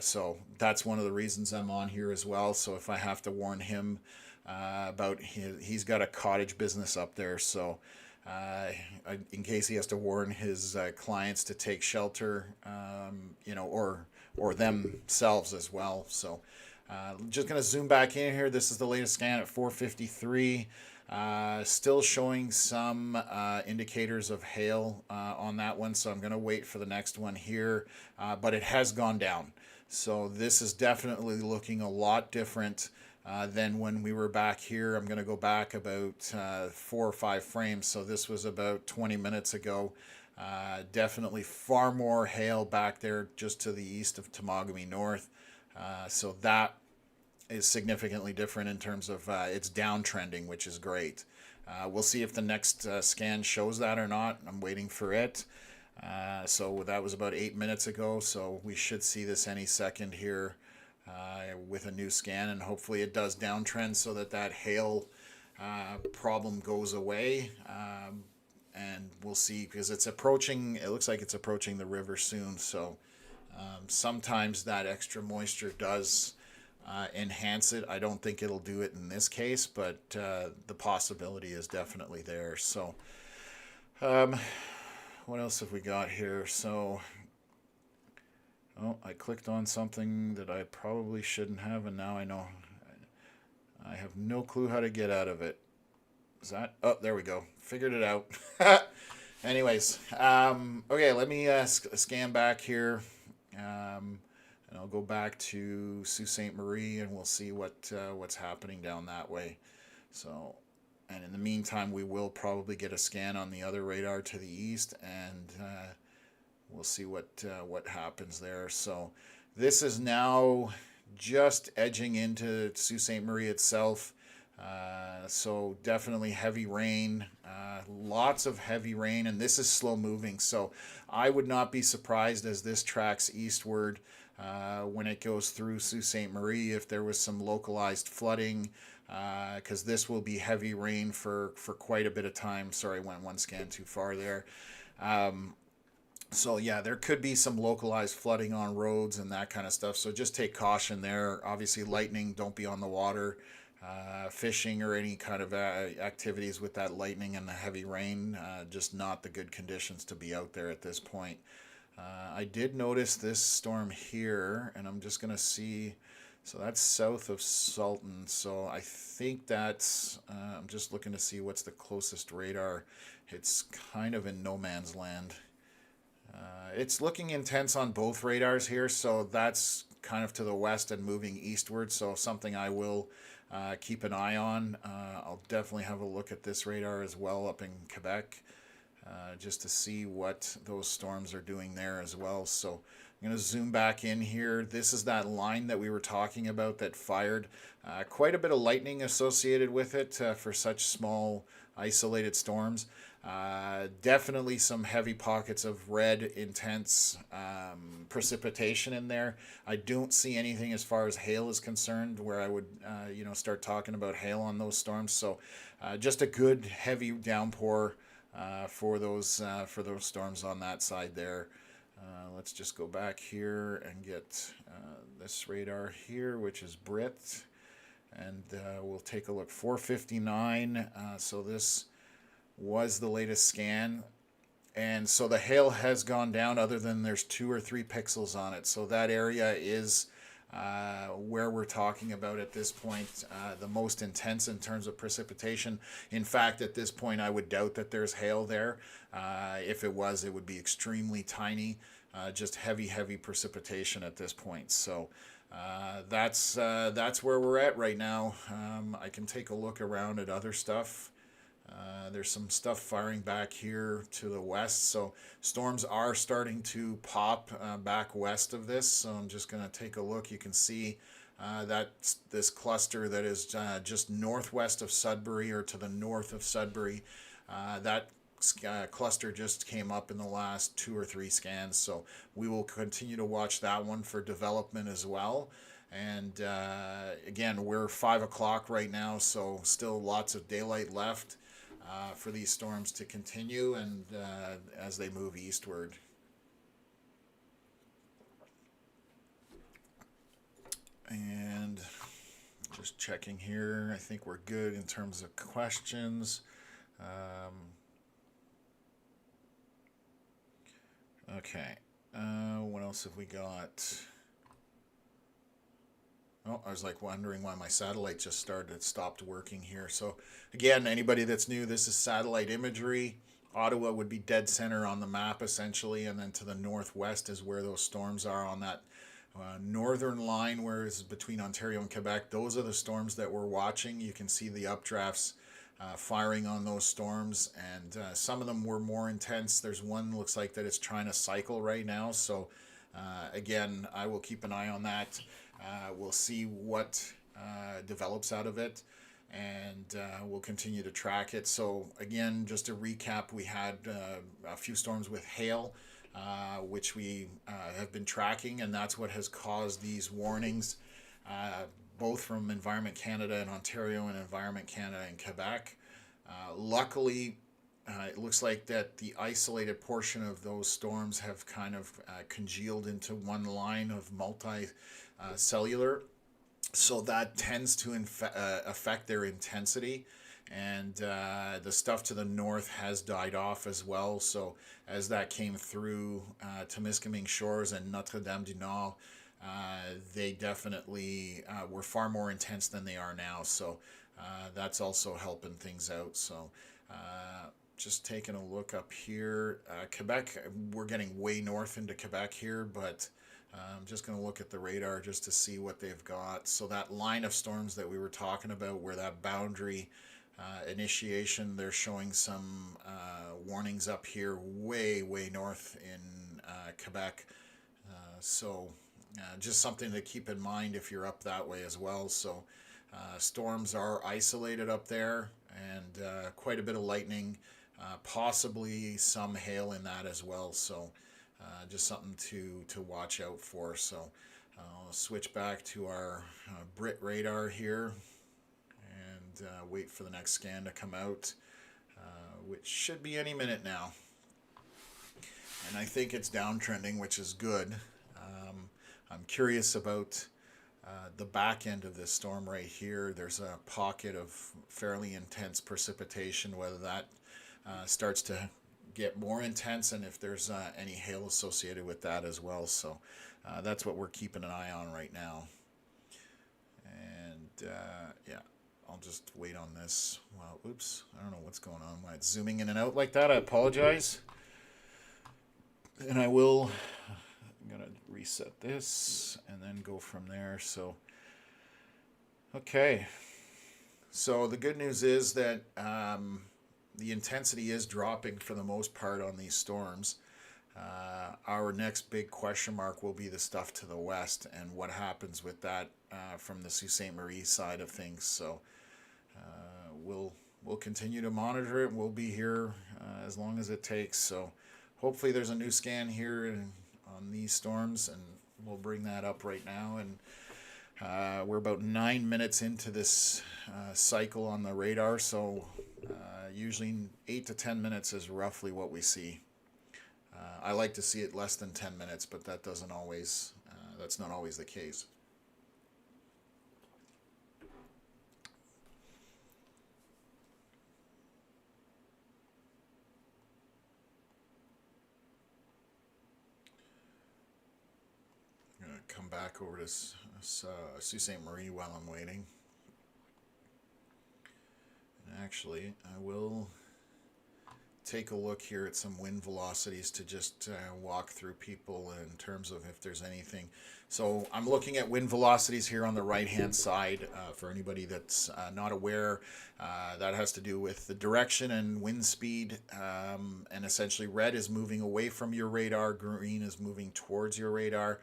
So that's one of the reasons I'm on here as well. So if I have to warn him about he's got a cottage business up there. So in case he has to warn his clients to take shelter, or themselves as well. So just going to zoom back in here. This is the latest scan at 4:53. Still showing some indicators of hail on that one, so I'm going to wait for the next one here, but it has gone down. So this is definitely looking a lot different than when we were back here. I'm going to go back about 4 or 5 frames, so this was about 20 minutes ago. Definitely far more hail back there just to the east of Temagami North, so that is significantly different in terms of it's downtrending, which is great. We'll see if the next scan shows that or not. I'm waiting for it. So that was about 8 minutes ago, so we should see this any second here with a new scan, and hopefully it does downtrend so that hail problem goes away. And we'll see, because it's approaching, it looks like it's approaching the river soon, so sometimes that extra moisture does enhance it. I don't think it'll do it in this case, but the possibility is definitely there. So what else have we got here? So I clicked on something that I probably shouldn't have, and now I know. I have no clue how to get out of it. Is that? Oh, there we go. Figured it out. Anyways, okay, let me scan back here. And I'll go back to Sault Ste. Marie, and we'll see what's happening down that way. So, and in the meantime, we will probably get a scan on the other radar to the east, and we'll see what happens there. So, this is now just edging into Sault Ste. Marie itself. So definitely heavy rain, lots of heavy rain, and this is slow moving. So I would not be surprised as this tracks eastward when it goes through Sault Ste. Marie if there was some localized flooding, because this will be heavy rain for quite a bit of time. Sorry, I went one scan too far there. So yeah, there could be some localized flooding on roads and that kind of stuff. So just take caution there. Obviously, lightning, don't be on the water. Fishing or any kind of activities with that lightning and the heavy rain, just not the good conditions to be out there at this point. I did notice this storm here, and I'm just going to see. So that's south of Sultan. So I think that's, I'm just looking to see what's the closest radar. It's kind of in no man's land. It's looking intense on both radars here, so that's kind of to the west and moving eastward, so something I will keep an eye on. I'll definitely have a look at this radar as well up in Quebec, just to see what those storms are doing there as well. So I'm going to zoom back in here. This is that line that we were talking about that fired. Quite a bit of lightning associated with it for such small isolated storms. Definitely some heavy pockets of red, intense precipitation in there. I don't see anything as far as hail is concerned where I would, start talking about hail on those storms. So just a good heavy downpour for those storms on that side there. Let's just go back here and get this radar here, which is Brit. And we'll take a look. 459. So this was the latest scan, and so the hail has gone down, other than there's 2 or 3 pixels on it. So that area is where we're talking about at this point the most intense in terms of precipitation. In fact, at this point I would doubt that there's hail there. If it was, it would be extremely tiny, just heavy precipitation at this point. So that's where we're at right now. I can take a look around at other stuff. There's some stuff firing back here to the west, so storms are starting to pop back west of this. So I'm just going to take a look. You can see that this cluster that is just northwest of Sudbury, or to the north of Sudbury, that cluster just came up in the last 2 or 3 scans. So we will continue to watch that one for development as well. And again, we're 5 o'clock right now, so still lots of daylight left for these storms to continue, and as they move eastward. And just checking here, I think we're good in terms of questions. Okay, what else have we got? Oh, I was like wondering why my satellite just stopped working here. So again, anybody that's new, this is satellite imagery. Ottawa would be dead center on the map essentially, and then to the northwest is where those storms are on that northern line, where it's between Ontario and Quebec. Those are the storms that we're watching. You can see the updrafts firing on those storms, and some of them were more intense. There's one looks like that it's trying to cycle right now. So again, I will keep an eye on that. We'll see what develops out of it, and we'll continue to track it. So again, just to recap, we had a few storms with hail, which we have been tracking, and that's what has caused these warnings, both from Environment Canada in Ontario and Environment Canada in Quebec. Luckily, it looks like that the isolated portion of those storms have kind of congealed into one line of multi-cellular, so that tends to affect their intensity, and the stuff to the north has died off as well. So as that came through Temiskaming Shores and Notre-Dame-du-Nord, they definitely were far more intense than they are now. So that's also helping things out. So just taking a look up here, Quebec, we're getting way north into Quebec here, but I'm just going to look at the radar just to see what they've got. So that line of storms that we were talking about, where that boundary initiation, they're showing some warnings up here way north in Quebec. So just something to keep in mind if you're up that way as well. So storms are isolated up there, and quite a bit of lightning, possibly some hail in that as well. So just something to watch out for. So I'll switch back to our Brit radar here and wait for the next scan to come out, which should be any minute now. And I think it's downtrending, which is good. I'm curious about the back end of this storm right here. There's a pocket of fairly intense precipitation, whether that starts to get more intense and if there's any hail associated with that as well. So that's what we're keeping an eye on right now. And yeah, I'll just wait on this. Well, oops, I don't know what's going on when it's zooming in and out like that. I apologize. And I'm gonna reset this and then go from there. So okay, so the good news is that the intensity is dropping for the most part on these storms. Our next big question mark will be the stuff to the west and what happens with that from the Sault Ste. Marie side of things. So we'll continue to monitor it. We'll be here as long as it takes. So hopefully there's a new scan here on these storms, and we'll bring that up right now. And we're about 9 minutes into this cycle on the radar, so usually 8 to 10 minutes is roughly what we see. I like to see it less than 10 minutes, but that doesn't always, that's not always the case. I'm going to come back over to Sault Ste. Marie while I'm waiting. And actually, I will take a look here at some wind velocities to just walk through people in terms of if there's anything. So I'm looking at wind velocities here on the right hand side. For anybody that's not aware, that has to do with the direction and wind speed, and essentially red is moving away from your radar, green is moving towards your radar.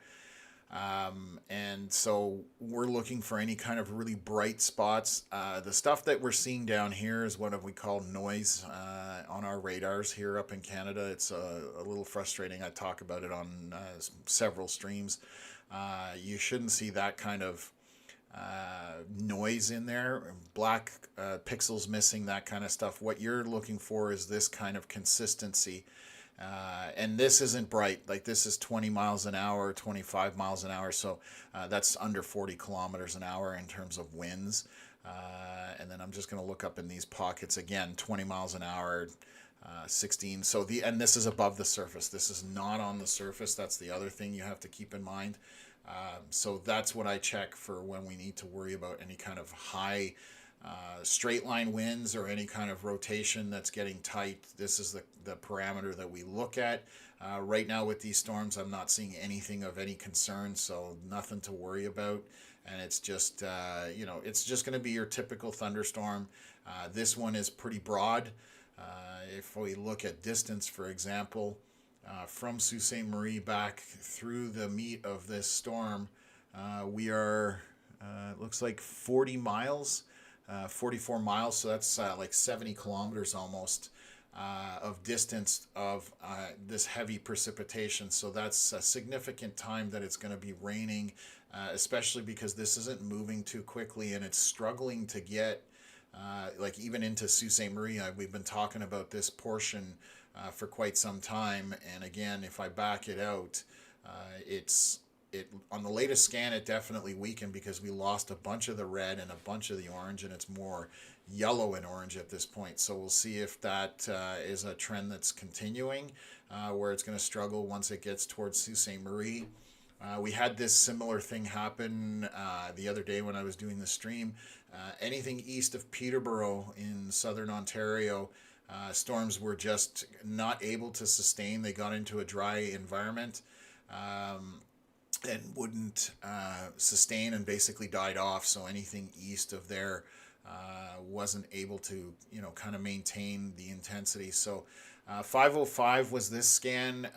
And so we're looking for any kind of really bright spots. The stuff that we're seeing down here is what we call noise on our radars here up in Canada. It's a little frustrating. I talk about it on several streams. You shouldn't see that kind of noise in there, black pixels missing, that kind of stuff. What you're looking for is this kind of consistency. And this isn't bright, like this is 20 miles an hour, 25 miles an hour, so that's under 40 kilometers an hour in terms of winds. And then I'm just going to look up in these pockets again, 20 miles an hour, 16. So and this is above the surface. This is not on the surface. That's the other thing you have to keep in mind. So that's what I check for when we need to worry about any kind of high straight line winds or any kind of rotation that's getting tight. This is the parameter that we look at. Right now with these storms, I'm not seeing anything of any concern, so nothing to worry about. And it's just, it's just going to be your typical thunderstorm. This one is pretty broad. If we look at distance, for example, from Sault Ste. Marie back through the meat of this storm, we are, it looks like 40 miles. 44 miles, so that's like 70 kilometers almost of distance of this heavy precipitation. So that's a significant time that it's going to be raining, especially because this isn't moving too quickly and it's struggling to get like even into Sault Ste. Marie. We've been talking about this portion for quite some time, and again, if I back it out, on the latest scan, it definitely weakened because we lost a bunch of the red and a bunch of the orange, and it's more yellow and orange at this point. So we'll see if that is a trend that's continuing, where it's going to struggle once it gets towards Sault Ste. Marie. We had this similar thing happen the other day when I was doing the stream. Anything east of Peterborough in southern Ontario, storms were just not able to sustain. They got into a dry environment. And wouldn't sustain and basically died off. So anything east of there wasn't able to, kind of maintain the intensity. So 505 was this scan.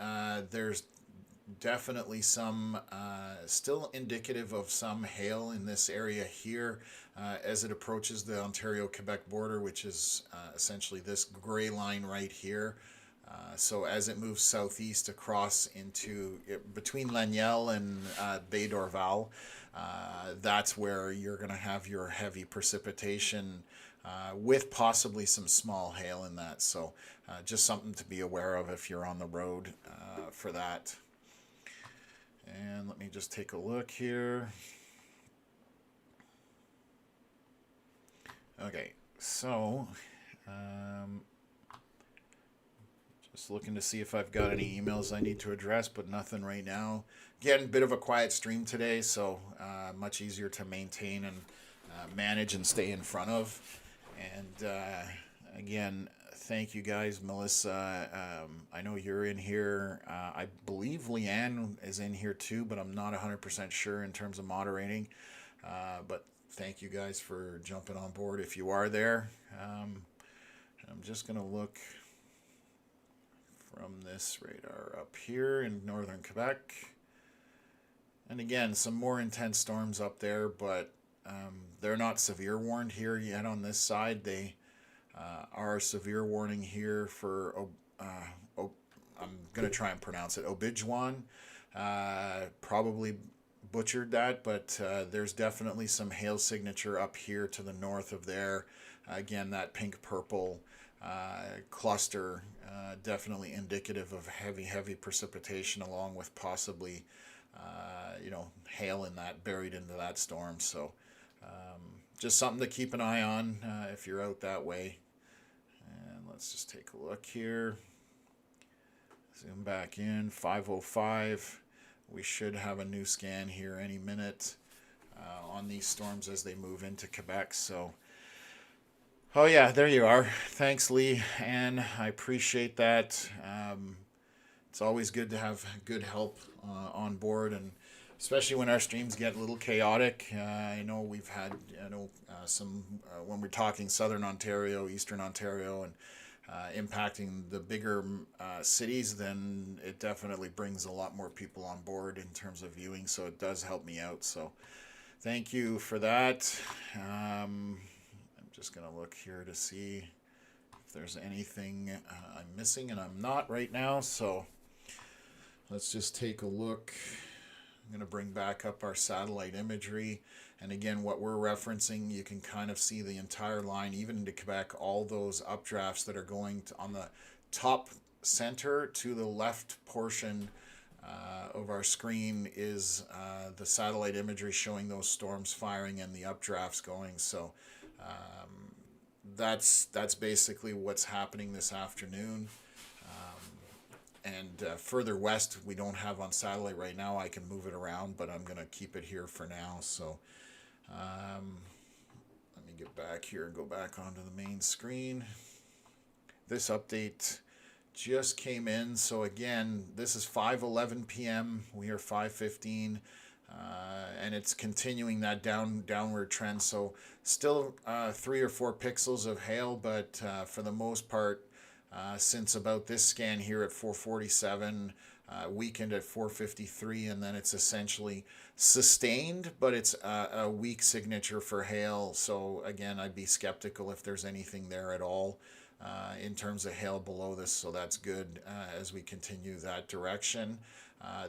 There's definitely some still indicative of some hail in this area here as it approaches the Ontario-Quebec border, which is essentially this gray line right here. So as it moves southeast across into between Laniel and Bay d'Orval, that's where you're going to have your heavy precipitation with possibly some small hail in that. So just something to be aware of if you're on the road for that. And let me just take a look here. Okay, so just looking to see if I've got any emails I need to address, but nothing right now. Again, a bit of a quiet stream today, so much easier to maintain and manage and stay in front of. And again, thank you guys. Melissa, I know you're in here. I believe Leanne is in here too, but I'm not 100% sure in terms of moderating. But thank you guys for jumping on board if you are there. I'm just going to look from this radar up here in northern Quebec. And again, some more intense storms up there, but they're not severe warned here yet on this side. They are severe warning here for, I'm going to try and pronounce it, Obidjwan. Probably butchered that, but there's definitely some hail signature up here to the north of there. Again, that pink-purple cluster, definitely indicative of heavy precipitation, along with possibly, hail in that, buried into that storm. So just something to keep an eye on if you're out that way. And let's just take a look here. Zoom back in, 5:05. We should have a new scan here any minute on these storms as they move into Quebec. So, oh yeah, there you are. Thanks, Lee, and I appreciate that. It's always good to have good help on board, and especially when our streams get a little chaotic. I know we've had some when we're talking Southern Ontario, Eastern Ontario, and impacting the bigger cities, then it definitely brings a lot more people on board in terms of viewing, so it does help me out. So thank you for that. I'm just going to look here to see if there's anything I'm missing, and I'm not right now, so let's just take a look. I'm going to bring back up our satellite imagery. And again, what we're referencing, you can kind of see the entire line, even into Quebec, all those updrafts that are going on the top center to the left portion of our screen is the satellite imagery showing those storms firing and the updrafts going. So that's basically what's happening this afternoon. And further west, we don't have on satellite right now. I can move it around, but I'm going to keep it here for now. So let me get back here and go back onto the main screen. This update just came in. So again, this is 5:11 p.m. We are 5:15, and it's continuing that downward trend. So still 3 or 4 pixels of hail, but for the most part, since about this scan here at 4:47, weakened at 4:53, and then it's essentially sustained, but it's a weak signature for hail. So again, I'd be skeptical if there's anything there at all in terms of hail below this. So that's good as we continue that direction.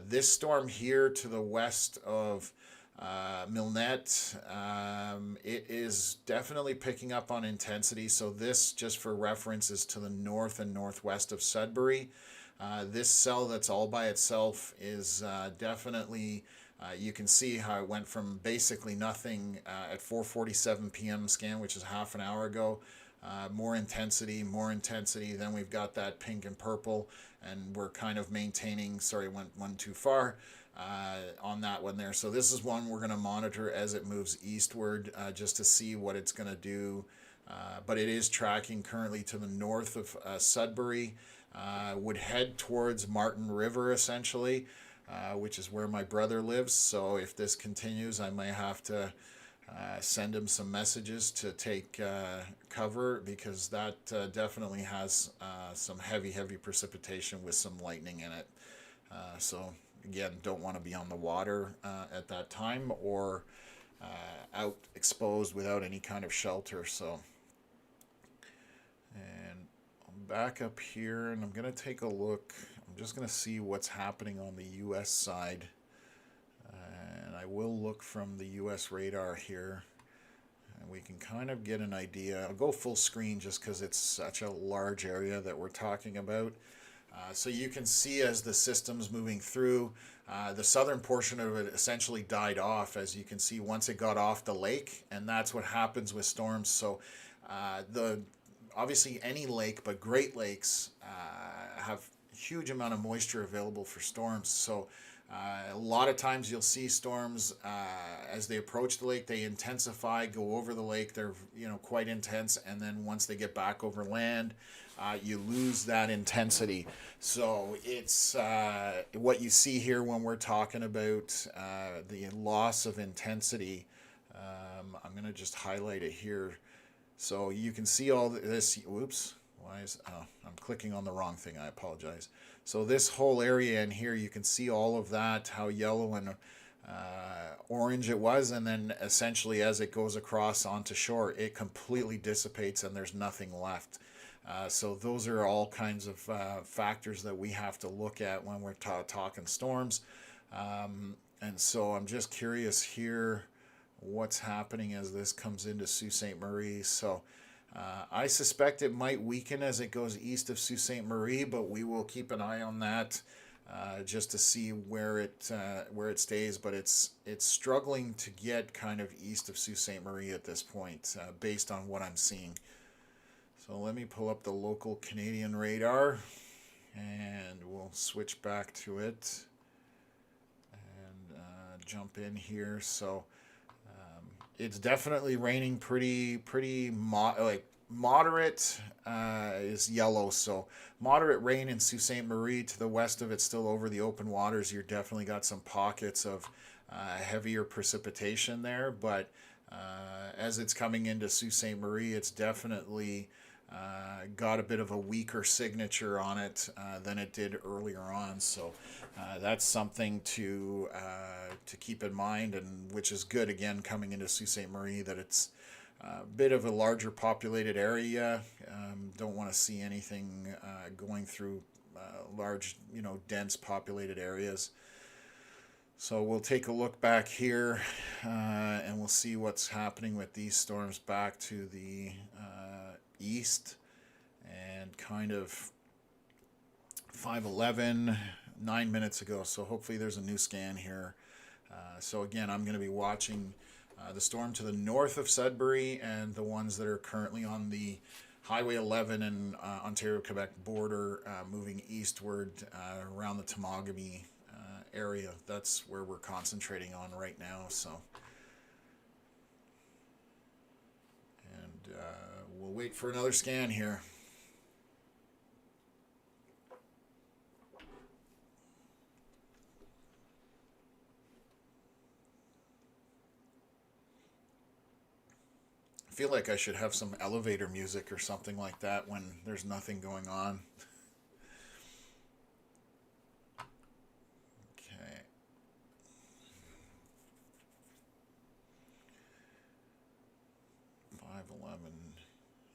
This storm here to the west of Milnet, it is definitely picking up on intensity. So this, just for reference, is to the north and northwest of Sudbury. This cell that's all by itself is definitely, you can see how it went from basically nothing at 4:47 p.m. scan, which is half an hour ago. More intensity, then we've got that pink and purple, and we're kind of maintaining, sorry, went one too far on that one there. So this is one we're going to monitor as it moves eastward just to see what it's going to do. But it is tracking currently to the north of Sudbury, would head towards Martin River essentially, which is where my brother lives. So if this continues, I may have to send him some messages to take cover, because that definitely has some heavy precipitation with some lightning in it. So again, don't want to be on the water at that time, or out exposed without any kind of shelter. So, and I'm back up here, and I'm going to take a look. I'm just going to see what's happening on the U.S. side. And I will look from the U.S. radar here, and we can kind of get an idea. I'll go full screen just because it's such a large area that we're talking about. So you can see as the system's moving through, the southern portion of it essentially died off, as you can see, once it got off the lake, and that's what happens with storms. So obviously any lake, but Great Lakes have a huge amount of moisture available for storms. So a lot of times you'll see storms as they approach the lake, they intensify, go over the lake, they're quite intense, and then once they get back over land, you lose that intensity. So it's what you see here when we're talking about the loss of intensity. I'm going to just highlight it here. So you can see all this. Whoops. I'm clicking on the wrong thing. I apologize. So this whole area in here, you can see all of that, how yellow and orange it was, and then essentially as it goes across onto shore, it completely dissipates and there's nothing left. So those are all kinds of factors that we have to look at when we're talking storms. And so I'm just curious here what's happening as this comes into Sault Ste. Marie. So I suspect it might weaken as it goes east of Sault Ste. Marie, but we will keep an eye on that just to see where it stays. But it's struggling to get kind of east of Sault Ste. Marie at this point, based on what I'm seeing. So let me pull up the local Canadian radar, and we'll switch back to it and jump in here. So it's definitely raining pretty moderate is yellow. So moderate rain in Sault Ste. Marie. To the west of it, still over the open waters, you're definitely got some pockets of heavier precipitation there. But as it's coming into Sault Ste. Marie, it's definitely got a bit of a weaker signature on it than it did earlier on. So that's something to keep in mind, and which is good, again, coming into Sault Ste. Marie, that it's a bit of a larger populated area. Don't want to see anything going through large, dense populated areas. So we'll take a look back here and we'll see what's happening with these storms back to the east, and kind of 5:11, 9 minutes ago. So hopefully there's a new scan here. So again, I'm going to be watching the storm to the north of Sudbury and the ones that are currently on the Highway 11 and Ontario-Quebec border, moving eastward around the Temagami area. That's where we're concentrating on right now. So, and we'll wait for another scan here. I feel like I should have some elevator music or something like that when there's nothing going on. Okay.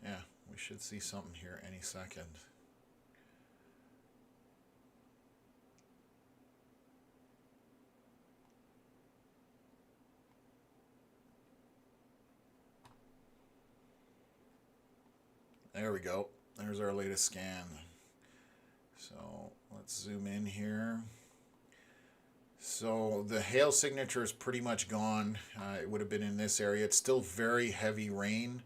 Yeah, we should see something here any second. There we go. There's our latest scan. So let's zoom in here. So the hail signature is pretty much gone. It would have been in this area. It's still very heavy rain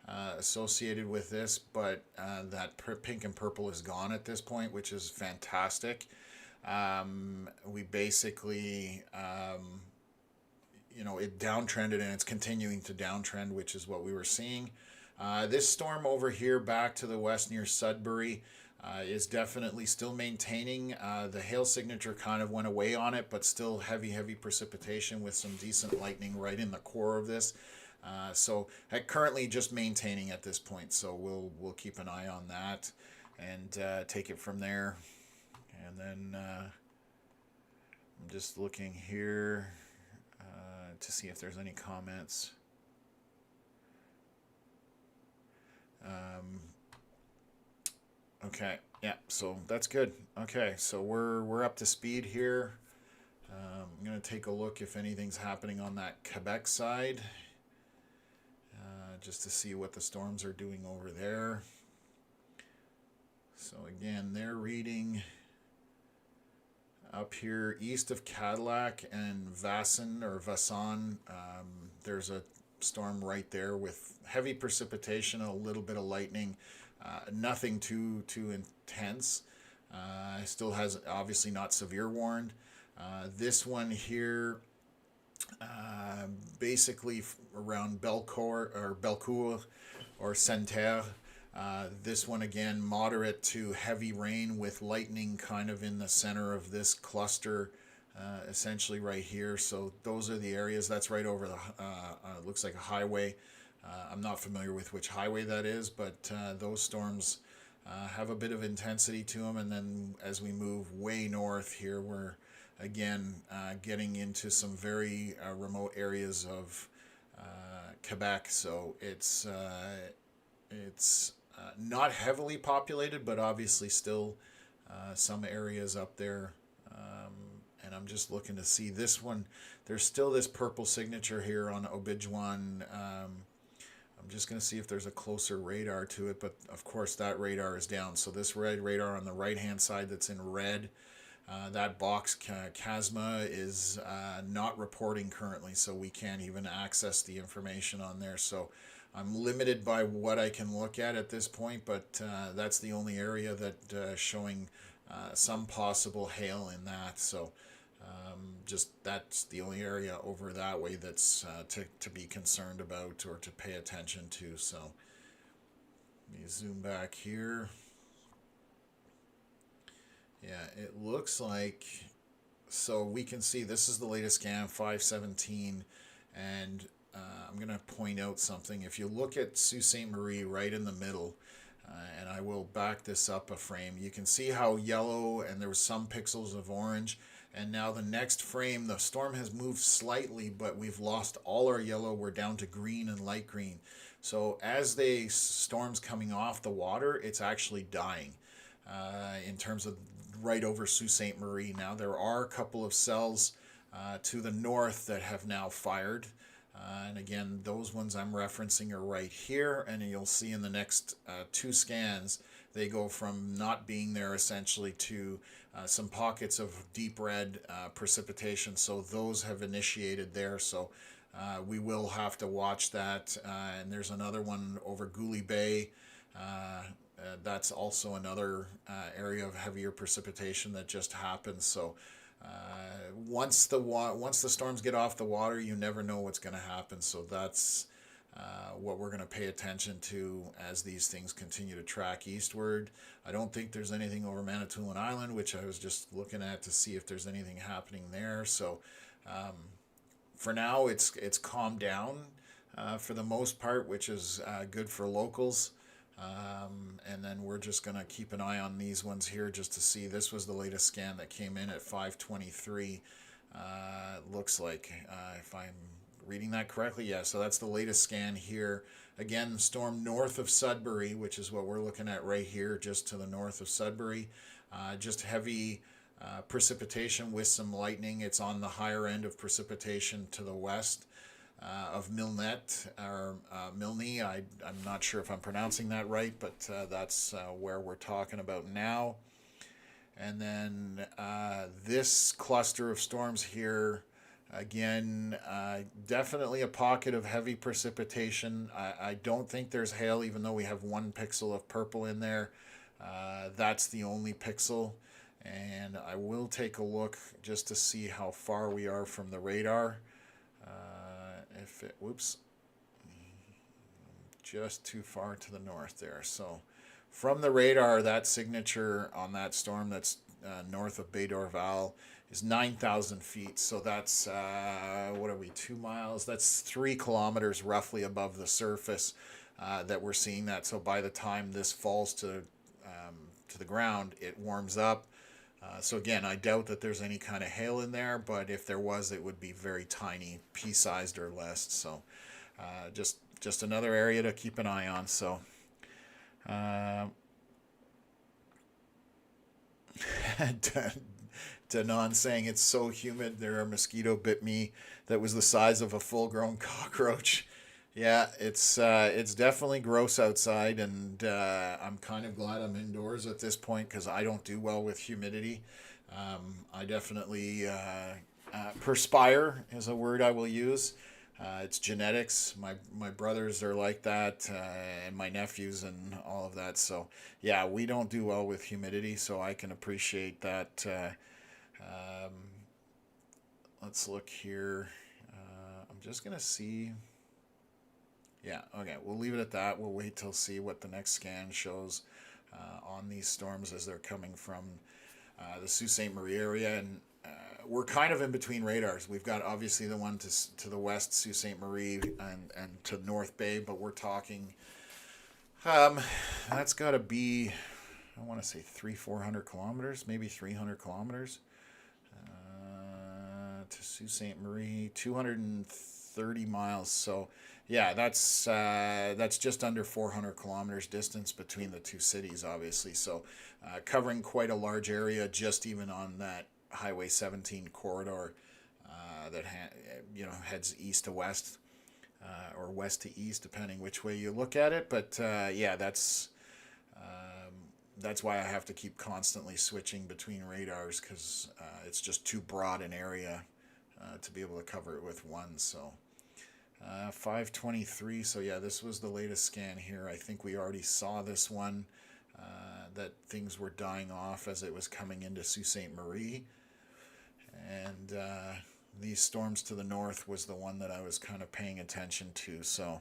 associated with this, but that pink and purple is gone at this point, which is fantastic. We basically, it downtrended, and it's continuing to downtrend, which is what we were seeing. This storm over here back to the west near Sudbury is definitely still maintaining. The hail signature kind of went away on it, but still heavy precipitation with some decent lightning right in the core of this. So currently just maintaining at this point. So we'll keep an eye on that and take it from there. And then I'm just looking here to see if there's any comments. Okay, yeah, so that's good. Okay, so we're up to speed here. I'm gonna take a look if anything's happening on that Quebec side, just to see what the storms are doing over there. So again, they're reading up here east of Cadillac and Vasson. There's a storm right there with heavy precipitation, a little bit of lightning, nothing too intense. Still has obviously not severe warned. This one here, basically around Belcourt or Santerre. This one again, moderate to heavy rain with lightning kind of in the center of this cluster, essentially right here. So those are the areas. That's right over the, looks like a highway. I'm not familiar with which highway that is, but those storms have a bit of intensity to them. And then as we move way north here, we're again getting into some very remote areas of Quebec. So it's not heavily populated, but obviously still some areas up there. And I'm just looking to see this one. There's still this purple signature here on Obidjwan. I'm just going to see if there's a closer radar to it, but of course that radar is down. So this red radar on the right-hand side that's in red, that box, CASMA, is not reporting currently, so we can't even access the information on there. So I'm limited by what I can look at this point, but that's the only area that showing some possible hail in that. So just that's the only area over that way that's to be concerned about or to pay attention to. So let me zoom back here. Yeah, it looks like, so we can see this is the latest scan, 517, and I'm going to point out something. If you look at Sault Ste. Marie right in the middle, and I will back this up a frame, you can see how yellow and there was some pixels of orange, and now the next frame, the storm has moved slightly, but we've lost all our yellow. We're down to green and light green. So as the storm's coming off the water, it's actually dying in terms of right over Sault Ste. Marie. Now there are a couple of cells to the north that have now fired. And again, those ones I'm referencing are right here, and you'll see in the next two scans, they go from not being there essentially to some pockets of deep red precipitation. So those have initiated there. So we will have to watch that. And there's another one over Goulet Bay. That's also another area of heavier precipitation that just happened. So once the storms get off the water, you never know what's going to happen. So that's what we're going to pay attention to as these things continue to track eastward. I don't think there's anything over Manitoulin Island, which I was just looking at to see if there's anything happening there. So for now, it's calmed down for the most part, which is good for locals. And then we're just going to keep an eye on these ones here just to see. This was the latest scan that came in at 5:23. Looks like, if I'm reading that correctly, yeah, so that's the latest scan here. Again, storm north of Sudbury, which is what we're looking at right here, just to the north of Sudbury. Just heavy precipitation with some lightning. It's on the higher end of precipitation to the west of Milnet, or Milne. I'm not sure if I'm pronouncing that right, but that's where we're talking about now. And then this cluster of storms here, again, definitely a pocket of heavy precipitation. I don't think there's hail, even though we have one pixel of purple in there. That's the only pixel. And I will take a look just to see how far we are from the radar. Whoops, just too far to the north there. So from the radar, that signature on that storm that's north of Bay d'Orval is 9,000 feet. So that's, what are we, 2 miles? That's 3 kilometers roughly above the surface that we're seeing that. So by the time this falls to the ground, it warms up. So again, I doubt that there's any kind of hail in there, but if there was, it would be very tiny, pea-sized or less. So just another area to keep an eye on. So Danon saying it's so humid. There a mosquito bit me that was the size of a full-grown cockroach. Yeah, it's definitely gross outside, and I'm kind of glad I'm indoors at this point because I don't do well with humidity. I definitely perspire is a word I will use. It's genetics. My brothers are like that, and my nephews and all of that. So yeah, we don't do well with humidity, so I can appreciate that. Um, let's look here. I'm just gonna see. Yeah, okay, we'll leave it at that. We'll wait till see what the next scan shows on these storms as they're coming from the Sault Ste. Marie area. And we're kind of in between radars. We've got obviously the one to the west, Sault Ste. Marie, and to North Bay, but we're talking, that's got to be, I want to say 400 kilometers, maybe 300 kilometers to Sault Ste. Marie, 230 miles. So yeah, that's just under 400 kilometers distance between the two cities, obviously. So covering quite a large area, just even on that Highway 17 corridor that heads east to west or west to east, depending which way you look at it. But yeah, that's why I have to keep constantly switching between radars because it's just too broad an area to be able to cover it with one. So 523. So yeah, this was the latest scan here. I think we already saw this one that things were dying off as it was coming into Sault Ste. Marie. And these storms to the north was the one that I was kind of paying attention to. So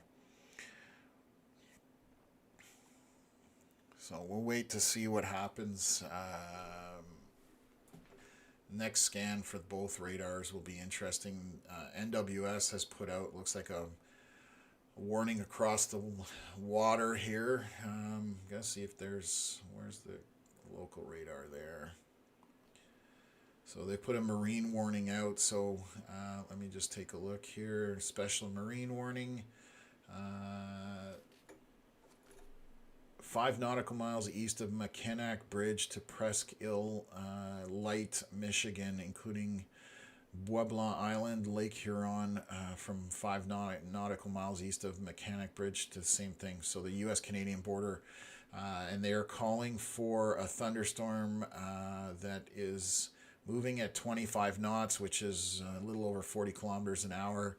we'll wait to see what happens. Next scan for both radars will be interesting. NWS has put out, looks like a warning across the water here. Gotta see if where's the local radar there. So they put a marine warning out. So let me just take a look here. Special marine warning. 5 nautical miles east of Mackinac Bridge to Presque Isle Light, Michigan, including Bois Blanc Island, Lake Huron, from 5 nautical miles east of Mackinac Bridge to the same thing. So the U.S.-Canadian border. And they are calling for a thunderstorm that is moving at 25 knots, which is a little over 40 kilometers an hour.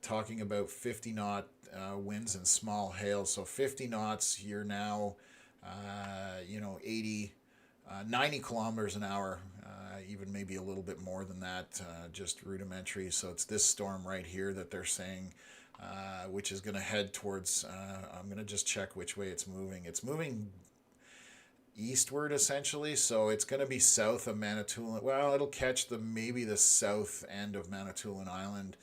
Talking about 50 knot winds and small hail. So 50 knots, you're now, 80, 90 kilometers an hour, even maybe a little bit more than that, just rudimentary. So it's this storm right here that they're saying, which is going to head towards, I'm going to just check which way it's moving. It's moving eastward essentially, so it's going to be south of Manitoulin. Well, it'll catch maybe the south end of Manitoulin Island.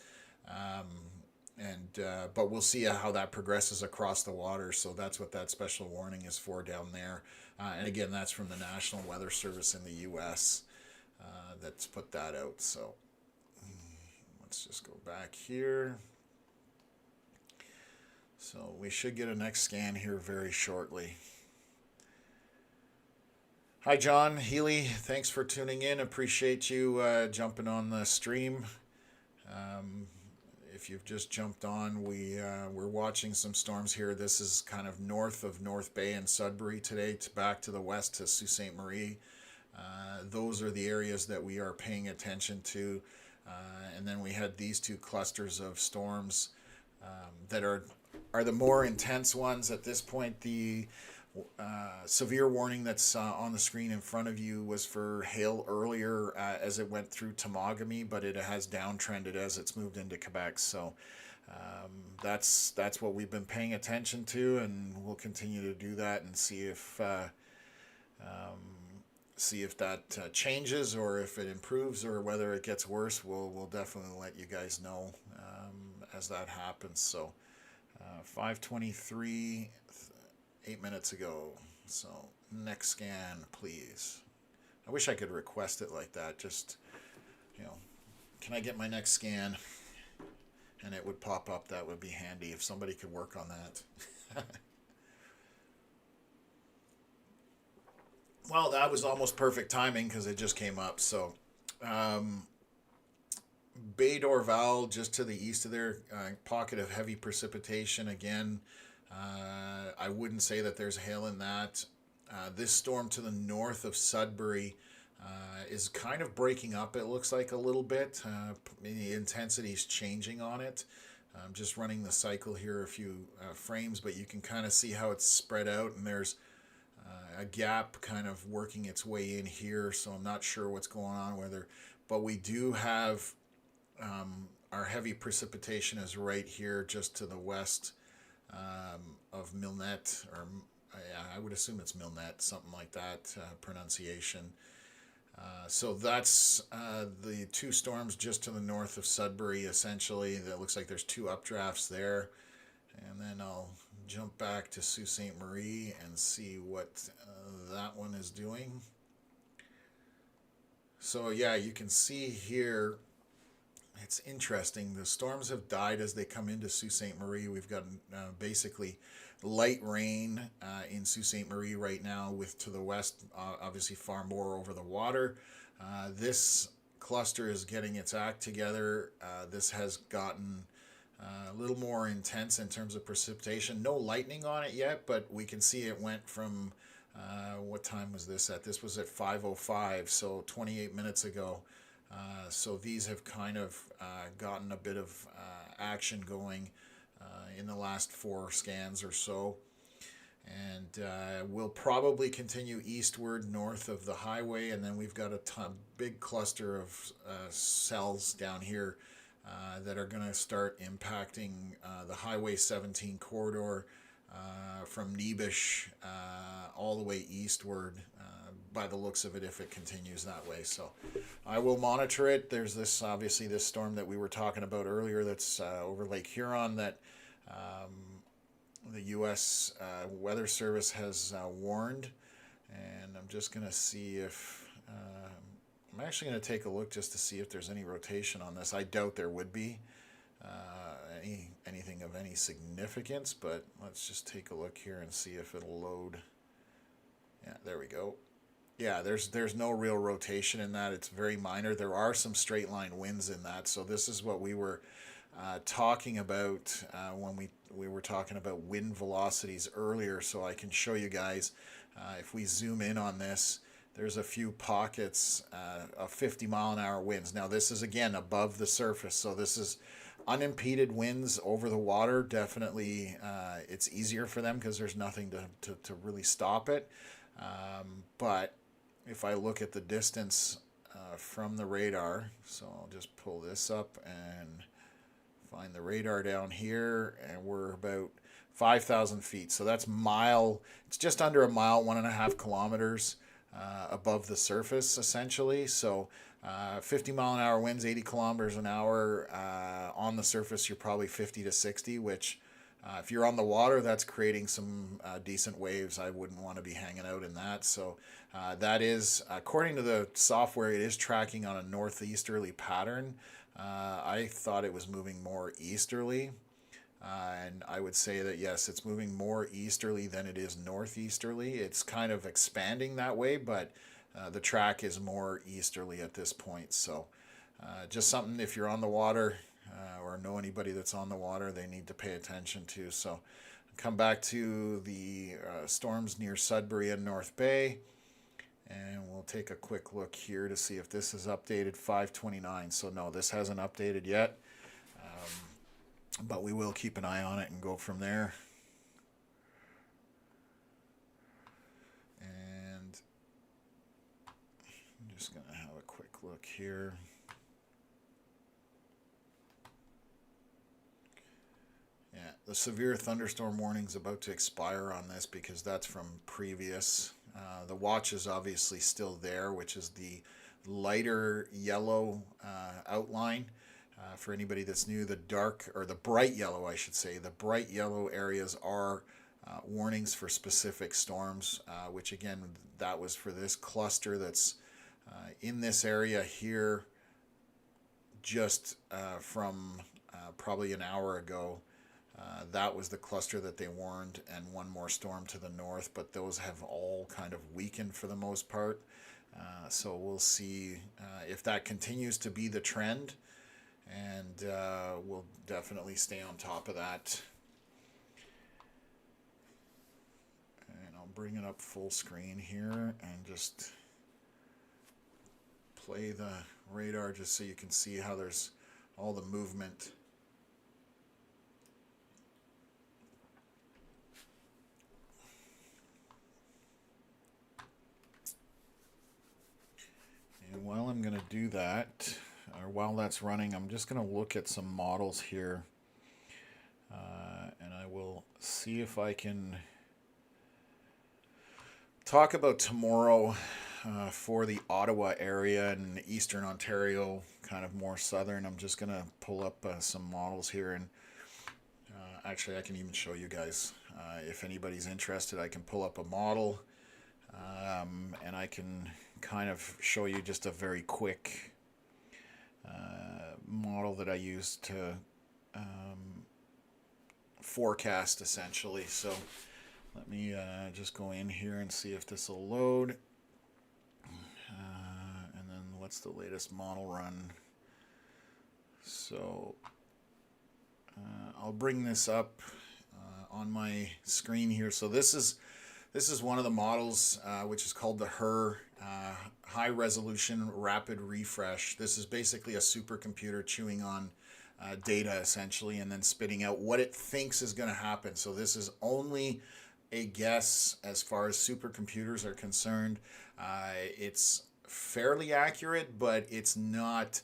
But we'll see how that progresses across the water. So that's what that special warning is for down there. And again, that's from the National Weather Service in the U.S. That's put that out. So let's just go back here. So we should get a next scan here very shortly. Hi, John Healy. Thanks for tuning in. Appreciate you jumping on the stream. If you've just jumped on, we're watching some storms here. This is kind of north of North Bay and Sudbury today, back to the west to Sault Ste. Marie. Those are the areas that we are paying attention to. And then we had these two clusters of storms that are the more intense ones at this point. The severe warning that's on the screen in front of you was for hail earlier as it went through Temagami, but it has downtrended as it's moved into Quebec. So that's what we've been paying attention to, and we'll continue to do that and see if that changes or if it improves or whether it gets worse. We'll definitely let you guys know as that happens. So 5:23. 8 minutes ago. So next scan, please. I wish I could request it like that. Just, you know, can I get my next scan? And it would pop up. That would be handy if somebody could work on that. Well, that was almost perfect timing because it just came up. So, Bay d'Orval, just to the east of there, pocket of heavy precipitation again. I wouldn't say that there's hail in that. This storm to the north of Sudbury is kind of breaking up, it looks like, a little bit. The intensity is changing on it. I'm just running the cycle here a few frames, but you can kind of see how it's spread out, and there's a gap kind of working its way in here, so I'm not sure what's going on but we do have our heavy precipitation is right here just to the west of Milnet, or I would assume it's Milnet, something like that pronunciation. So that's the two storms just to the north of Sudbury, essentially. That looks like there's two updrafts there. And then I'll jump back to Sault Ste. Marie and see what that one is doing. So yeah, you can see here, it's interesting. The storms have died as they come into Sault Ste. Marie. We've got basically light rain in Sault Ste. Marie right now, with to the west, obviously far more over the water. This cluster is getting its act together. This has gotten a little more intense in terms of precipitation. No lightning on it yet, but we can see it went from, what time was this at? This was at 5:05, so 28 minutes ago. So these have kind of gotten a bit of action going in the last 4 scans or so. And we'll probably continue eastward north of the highway, and then we've got a big cluster of cells down here that are going to start impacting the Highway 17 corridor from Nebish all the way eastward, by the looks of it, if it continues that way. So I will monitor it. There's this, obviously, this storm that we were talking about earlier that's over Lake Huron that the U.S. Weather Service has warned. And I'm just going to see if... I'm actually going to take a look just to see if there's any rotation on this. I doubt there would be anything of any significance, but let's just take a look here and see if it'll load. Yeah, there we go. Yeah, there's no real rotation in that. It's very minor. There are some straight line winds in that. So this is what we were talking about when we were talking about wind velocities earlier. So I can show you guys, if we zoom in on this, there's a few pockets of 50-mile-an-hour winds. Now this is, again, above the surface, so this is unimpeded winds over the water. Definitely it's easier for them because there's nothing to really stop it. But if I look at the distance from the radar, so I'll just pull this up and find the radar down here, and we're about 5,000 feet. So that's it's just under a mile, 1.5 kilometers above the surface, essentially. So 50-mile-an-hour winds, 80 kilometers an hour. On the surface, you're probably 50 to 60, which if you're on the water, that's creating some decent waves. I wouldn't want to be hanging out in that. So that is, according to the software, it is tracking on a northeasterly pattern. I thought it was moving more easterly. And I would say that, yes, it's moving more easterly than it is northeasterly. It's kind of expanding that way, but the track is more easterly at this point. So just something, if you're on the water or know anybody that's on the water, they need to pay attention to. So come back to the storms near Sudbury and North Bay, and we'll take a quick look here to see if this is updated. 5:29. So no, this hasn't updated yet. But we will keep an eye on it and go from there. And I'm just going to have a quick look here. Yeah, the severe thunderstorm warning is about to expire on this because that's from previous. The watch is obviously still there, which is the lighter yellow outline. For anybody that's new, the bright yellow, I should say, the bright yellow areas are warnings for specific storms, which again, that was for this cluster that's in this area here, just from probably an hour ago, that was the cluster that they warned, and one more storm to the north, but those have all kind of weakened for the most part. So we'll see if that continues to be the trend, and we'll definitely stay on top of that. And I'll bring it up full screen here and just play the radar just so you can see how there's all the movement. And while I'm going to do that, or while that's running, I'm just going to look at some models here, and I will see if I can talk about tomorrow for the Ottawa area and Eastern Ontario, kind of more southern. I'm just going to pull up some models here, and actually I can even show you guys. If anybody's interested, I can pull up a model, and I can kind of show you just a very quick model that I use to forecast, essentially. So let me just go in here and see if this will load. And then what's the latest model run? So I'll bring this up on my screen here. So this is one of the models, which is called the HER, High Resolution Rapid Refresh. This is basically a supercomputer chewing on data, essentially, and then spitting out what it thinks is going to happen. So this is only a guess as far as supercomputers are concerned. It's fairly accurate, but it's not,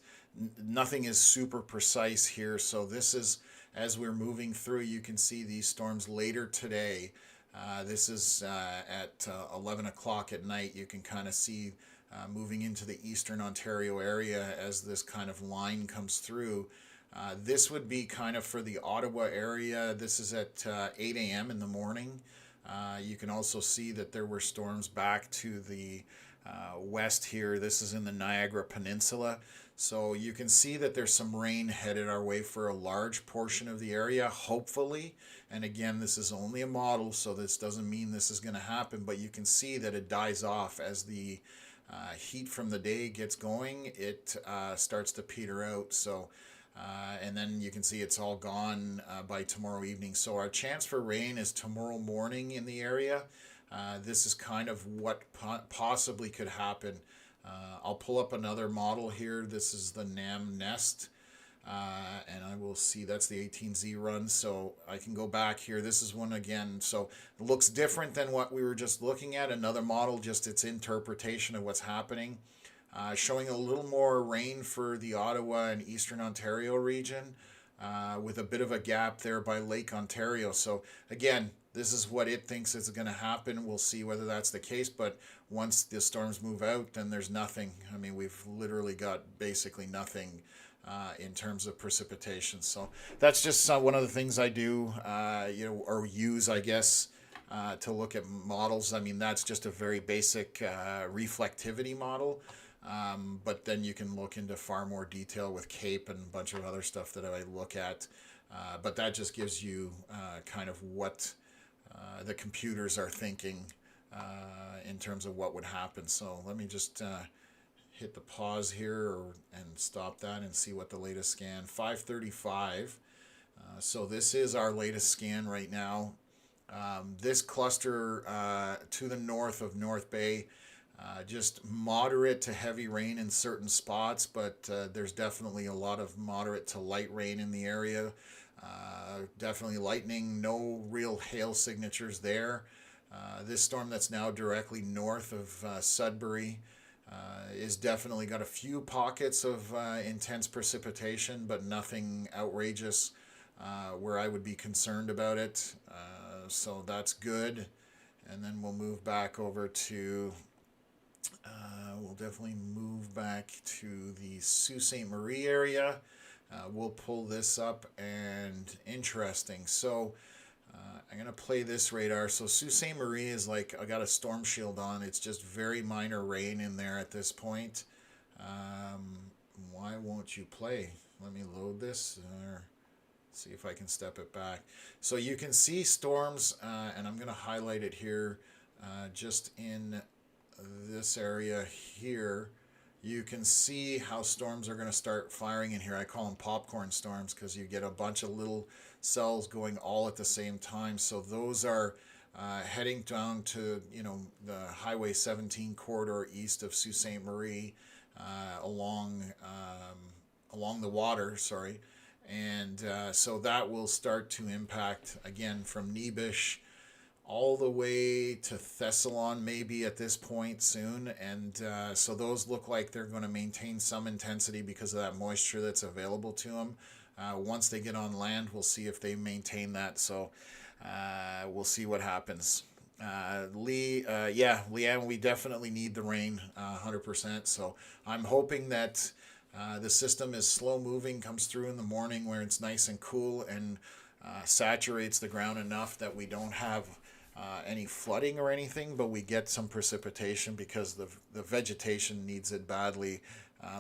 nothing is super precise here. So this is, as we're moving through, you can see these storms later today. This is at 11 o'clock at night. You can kind of see moving into the Eastern Ontario area as this kind of line comes through. This would be kind of for the Ottawa area. This is at 8 a.m. in the morning. You can also see that there were storms back to the west here. This is in the Niagara Peninsula. So you can see that there's some rain headed our way for a large portion of the area, hopefully. And again, this is only a model, so this doesn't mean this is going to happen, but you can see that it dies off as the heat from the day gets going. It starts to peter out. So and then you can see it's all gone by tomorrow evening. So our chance for rain is tomorrow morning in the area. This is kind of what possibly could happen. I'll pull up another model here. This is the NAM Nest, and I will see that's the 18Z run. So I can go back here. This is one again. So it looks different than what we were just looking at. Another model, just its interpretation of what's happening. Showing a little more rain for the Ottawa and Eastern Ontario region, with a bit of a gap there by Lake Ontario. So again, this is what it thinks is going to happen. We'll see whether that's the case, but once the storms move out, then there's nothing. I mean, we've literally got basically nothing in terms of precipitation. So that's just one of the things I do, or use, I guess, to look at models. I mean, that's just a very basic reflectivity model. But then you can look into far more detail with CAPE and a bunch of other stuff that I look at. But that just gives you kind of what the computers are thinking in terms of what would happen. So let me just hit the pause here and stop that and see what the latest scan, 535. So this is our latest scan right now. This cluster to the north of North Bay, just moderate to heavy rain in certain spots, but there's definitely a lot of moderate to light rain in the area. Definitely lightning, no real hail signatures there. This storm that's now directly north of Sudbury is definitely got a few pockets of intense precipitation, but nothing outrageous where I would be concerned about it. So that's good. And then we'll move back over to we'll definitely move back to the Sault Ste Marie area. We'll pull this up, and interesting. So I'm going to play this radar. So Sault Ste. Marie is like, I got a storm shield on. It's just very minor rain in there at this point. Why won't you play? Let me load this. See if I can step it back. So you can see storms, and I'm going to highlight it here just in this area here. You can see how storms are going to start firing in here. I call them popcorn storms because you get a bunch of little cells going all at the same time. So those are heading down to, the Highway 17 corridor east of Sault Ste. Marie, along the water, sorry. And so that will start to impact, again, from Nebish all the way to Thessalon maybe at this point soon. And so those look like they're going to maintain some intensity because of that moisture that's available to them. Once they get on land, we'll see if they maintain that. So we'll see what happens. Leanne, we definitely need the rain, 100%. So I'm hoping that the system is slow moving, comes through in the morning where it's nice and cool and saturates the ground enough that we don't have any flooding or anything, but we get some precipitation because the vegetation needs it badly,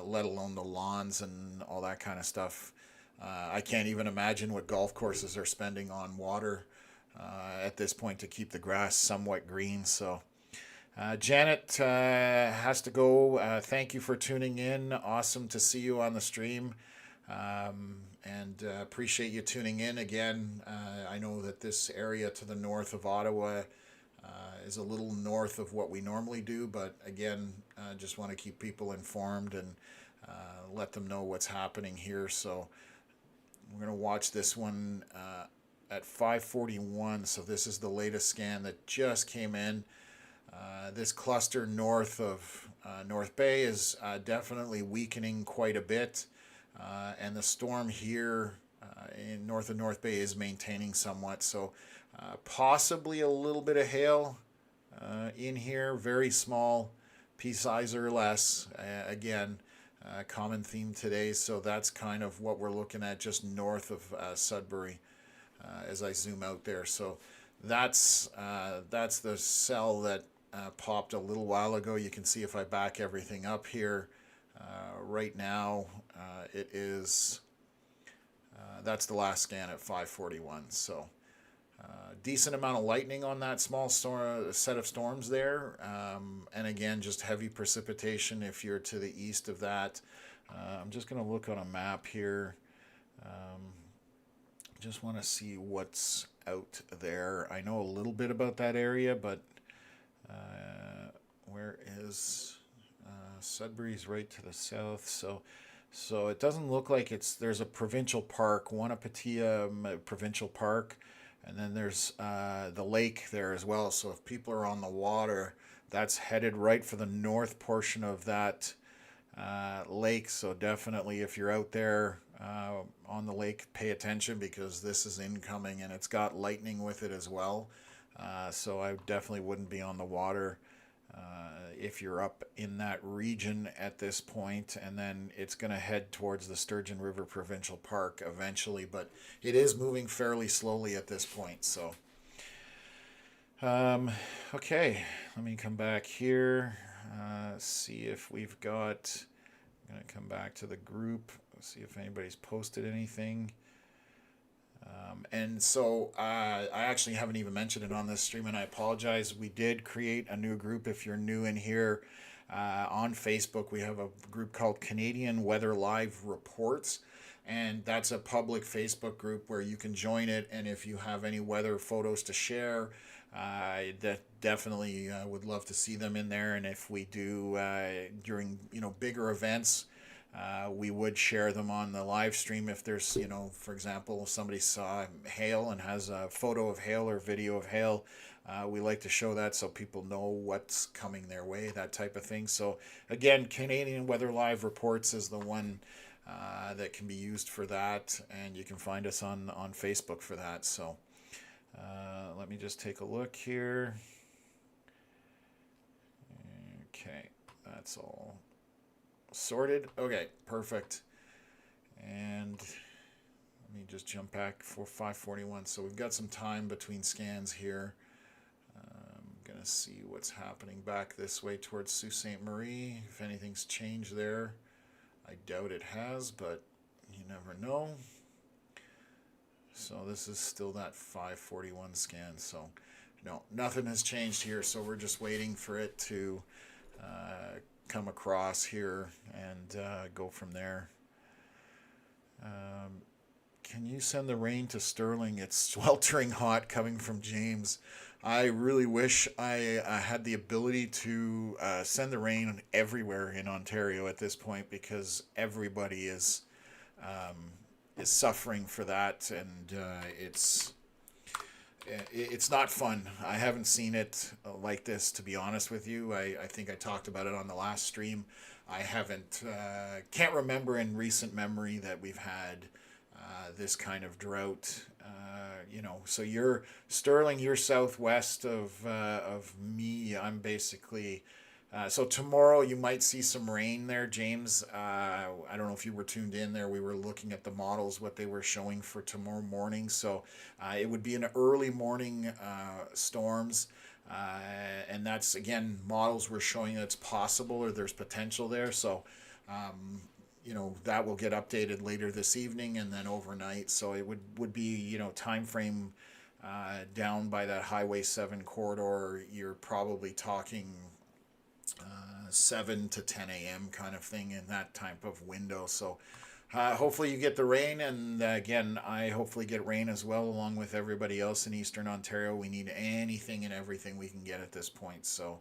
let alone the lawns and all that kind of stuff. I can't even imagine what golf courses are spending on water at this point to keep the grass somewhat green. So Janet has to go. Thank you for tuning in. Awesome to see you on the stream. And appreciate you tuning in again. I know that this area to the north of Ottawa is a little north of what we normally do, but again, just want to keep people informed and let them know what's happening here. So we're going to watch this one at 5:41. So this is the latest scan that just came in. This cluster north of North Bay is definitely weakening quite a bit. And the storm here in north of North Bay is maintaining somewhat. So possibly a little bit of hail in here, very small, pea size or less. Again, common theme today. So that's kind of what we're looking at just north of Sudbury as I zoom out there. So that's the cell that popped a little while ago. You can see if I back everything up here. Right now, it is, that's the last scan at 5:41. So decent amount of lightning on that small set of storms there. And again, just heavy precipitation if you're to the east of that. I'm just going to look on a map here. Just want to see what's out there. I know a little bit about that area, but where is... Sudbury's right to the south, so it doesn't look like there's a provincial park, Wanapatia Provincial Park, and then there's the lake there as well. So if people are on the water, that's headed right for the north portion of that lake. So definitely if you're out there on the lake, pay attention because this is incoming and it's got lightning with it as well. So I definitely wouldn't be on the water if you're up in that region at this point, and then it's going to head towards the Sturgeon River Provincial Park eventually, but it is moving fairly slowly at this point. So okay, let me come back here, see if we've got, I'm going to come back to the group, see if anybody's posted anything. And so I actually haven't even mentioned it on this stream, and I apologize. We did create a new group. If you're new in here on Facebook, we have a group called Canadian Weather Live Reports, and that's a public Facebook group where you can join it. And if you have any weather photos to share, that definitely would love to see them in there. And if we do during bigger events, we would share them on the live stream. If there's, for example, somebody saw hail and has a photo of hail or video of hail, we like to show that so people know what's coming their way, that type of thing. So again, Canadian Weather Live Reports is the one that can be used for that, and you can find us on Facebook for that. So let me just take a look here. Okay, that's all sorted. Okay, perfect. And let me just jump back for 5:41. So we've got some time between scans here. I'm gonna see what's happening back this way towards Sault Ste Marie. If anything's changed there, I doubt it has, but you never know. So this is still that 5:41 scan. So no, nothing has changed here. So we're just waiting for it to come across here and go from there. Can you send the rain to Sterling? It's sweltering hot coming from James. I really wish I had the ability to send the rain everywhere in Ontario at this point, because everybody is suffering for that, and it's not fun. I haven't seen it like this, to be honest with you. I think I talked about it on the last stream. I can't remember in recent memory that we've had this kind of drought. So you're Sterling, you're southwest of me. I'm basically so tomorrow you might see some rain there, James. I don't know if you were tuned in there. We were looking at the models, what they were showing for tomorrow morning. So it would be an early morning storms. And that's, again, models were showing that it's possible or there's potential there. So, that will get updated later this evening and then overnight. So it would be, time frame down by that Highway 7 corridor. You're probably talking 7 to 10 a.m. kind of thing in that type of window. So hopefully you get the rain, and again, I hopefully get rain as well, along with everybody else in Eastern Ontario. We need anything and everything we can get at this point. So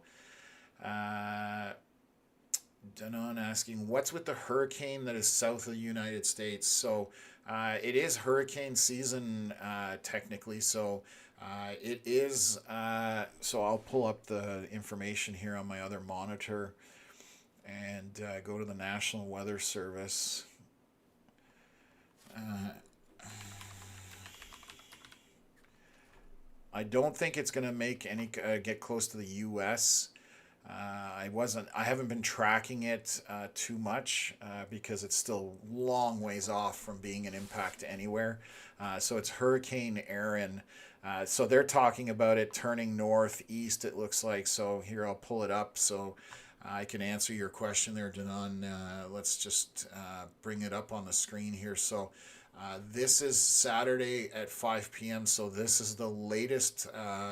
Danon asking, what's with the hurricane that is south of the United States? So it is hurricane season technically. So it is, so I'll pull up the information here on my other monitor and go to the National Weather Service. I don't think it's going to make any get close to the U.S. I haven't been tracking it too much because it's still long ways off from being an impact anywhere. So it's Hurricane Erin. So they're talking about it turning northeast, it looks like. So here, I'll pull it up so I can answer your question there, Danon. Let's just bring it up on the screen here. So this is Saturday at 5 p.m. So this is the latest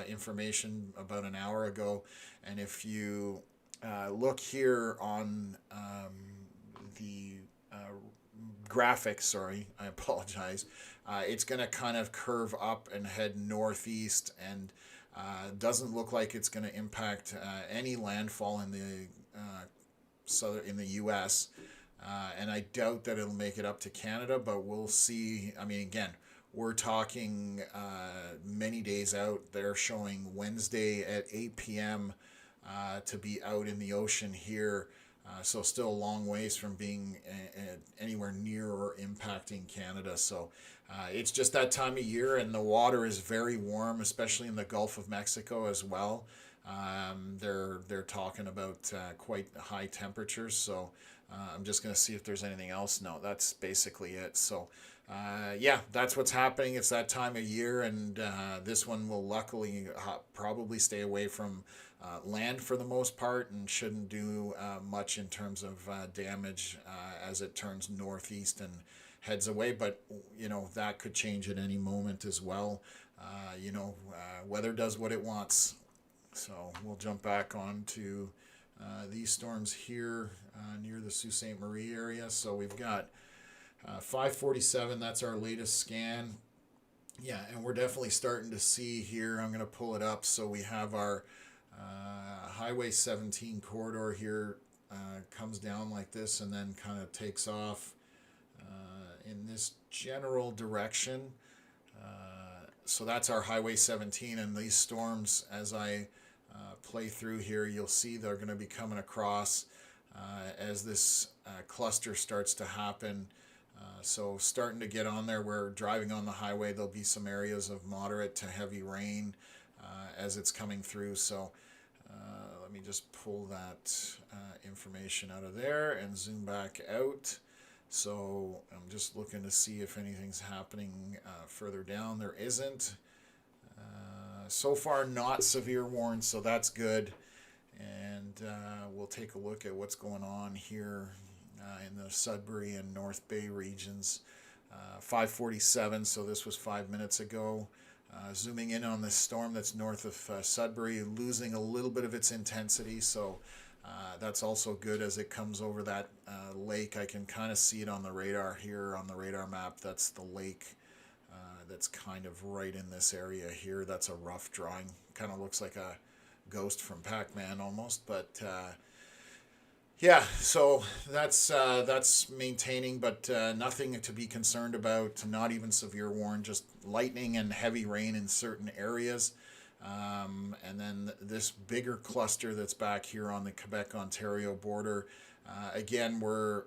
information about an hour ago. And if you look here on the graphic, sorry, I apologize, it's going to kind of curve up and head northeast, and doesn't look like it's going to impact any landfall in the U.S. And I doubt that it'll make it up to Canada, but we'll see. I mean, again, we're talking many days out. They're showing Wednesday at 8 p.m. To be out in the ocean here. So still a long ways from being anywhere near or impacting Canada. So it's just that time of year, and the water is very warm, especially in the Gulf of Mexico as well. They're talking about quite high temperatures. So I'm just going to see if there's anything else. No, that's basically it. So yeah, that's what's happening. It's that time of year, and this one will luckily probably stay away from land for the most part, and shouldn't do much in terms of damage as it turns northeast and heads away. But that could change at any moment as well. Weather does what it wants. So we'll jump back on to these storms here near the Sault Ste. Marie area. So we've got 5:47. That's our latest scan. Yeah, and we're definitely starting to see here. I'm going to pull it up. So we have our Highway 17 corridor here, comes down like this and then kind of takes off in this general direction. So that's our Highway 17, and these storms, as I play through here, you'll see they're going to be coming across as this cluster starts to happen. So starting to get on there. We're driving on the highway. There'll be some areas of moderate to heavy rain as it's coming through. So let me just pull that information out of there and zoom back out. So I'm just looking to see if anything's happening further down. There isn't. So far, not severe warned, so that's good. And we'll take a look at what's going on here in the Sudbury and North Bay regions. 5:47, so this was 5 minutes ago. Zooming in on this storm that's north of Sudbury, losing a little bit of its intensity, so that's also good as it comes over that lake. I can kind of see it on the radar here, on the radar map. That's the lake that's kind of right in this area here. That's a rough drawing. Kind of looks like a ghost from Pac-Man almost, but yeah, so that's maintaining, but nothing to be concerned about. Not even severe warn, just lightning and heavy rain in certain areas. And then this bigger cluster that's back here on the Quebec-Ontario border. Again, we're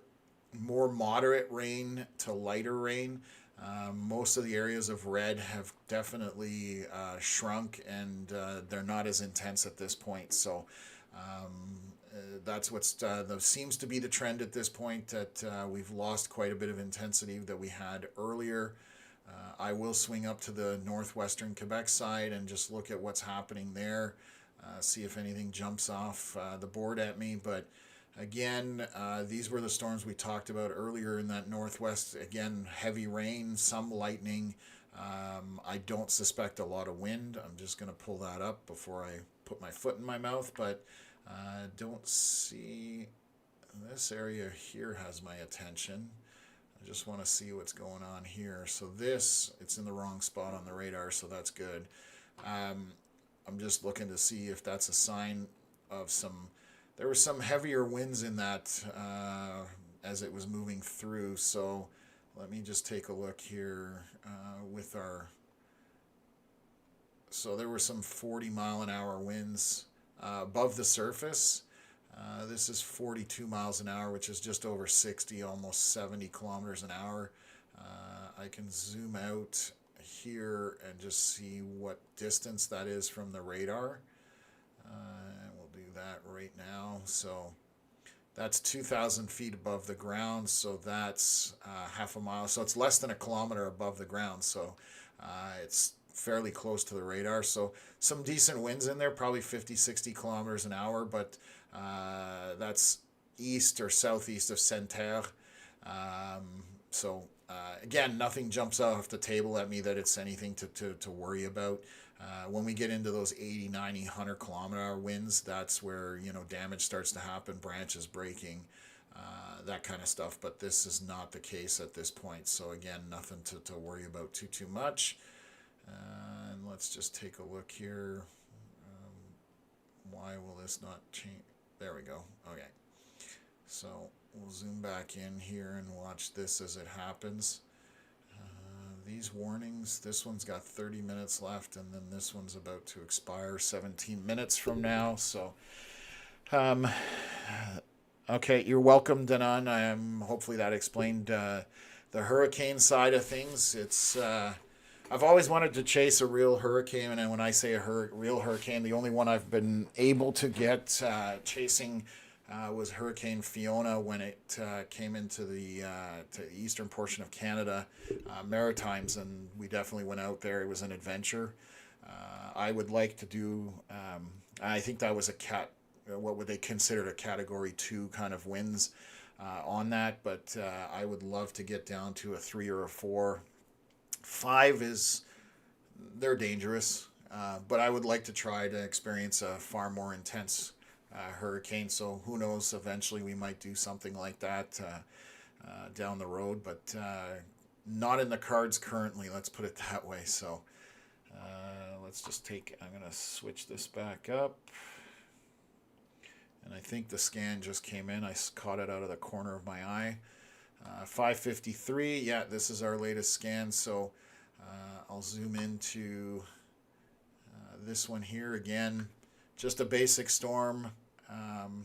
more moderate rain to lighter rain. Most of the areas of red have definitely shrunk, and they're not as intense at this point. So that's what's seems to be the trend at this point, that we've lost quite a bit of intensity that we had earlier. I will swing up to the northwestern Quebec side and just look at what's happening there, see if anything jumps off the board at me. But again, these were the storms we talked about earlier in that northwest. Again, heavy rain, some lightning. I don't suspect a lot of wind. I'm just going to pull that up before I put my foot in my mouth, but don't see this area here has my attention. I just want to see what's going on here. So it's in the wrong spot on the radar, so that's good. I'm just looking to see if that's a sign of there were some heavier winds in that as it was moving through. So let me just take a look here with so there were some 40-mile-an-hour winds above the surface. This is 42 miles an hour, which is just over 60, almost 70 kilometers an hour. I can zoom out here and just see what distance that is from the radar. We'll do that right now. So that's 2,000 feet above the ground, so that's half a mile. So it's less than a kilometer above the ground, so it's fairly close to the radar. So some decent winds in there, probably 50, 60 kilometers an hour, but that's east or southeast of Saint-Terre. So again, nothing jumps off the table at me that it's anything to worry about. When we get into those 80, 90, 100 kilometer hour winds, that's where damage starts to happen, branches breaking, that kind of stuff. But this is not the case at this point. So again, nothing to worry about too much. And let's just take a look here. Why will this not change? There we go. Okay. So we'll zoom back in here and watch this as it happens. These warnings, this one's got 30 minutes left, and then this one's about to expire 17 minutes from now. So, okay, you're welcome, Danan. Hopefully that explained the hurricane side of things. It's I've always wanted to chase a real hurricane, and when I say real hurricane, the only one I've been able to get chasing was Hurricane Fiona when it came into the to the eastern portion of Canada, Maritimes, and we definitely went out there. It was an adventure. I would like to do, I think that was what would they consider a Category 2 kind of winds on that, but I would love to get down to a 3 or a 4. 5 they're dangerous, but I would like to try to experience a far more intense hurricane. So who knows, eventually we might do something like that down the road, but not in the cards currently, let's put it that way. So let's just I'm going to switch this back up, and I think the scan just came in. I caught it out of the corner of my eye. 5:53, yeah, this is our latest scan. So I'll zoom into this one here. Again, just a basic storm,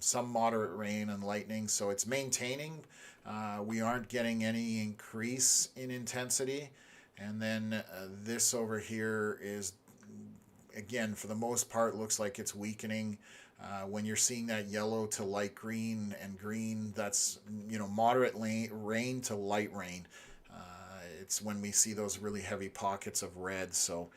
some moderate rain and lightning, so it's maintaining. We aren't getting any increase in intensity. And then this over here is, again, for the most part, looks like it's weakening. When you're seeing that yellow to light green and green, that's, moderate rain to light rain. It's when we see those really heavy pockets of red. So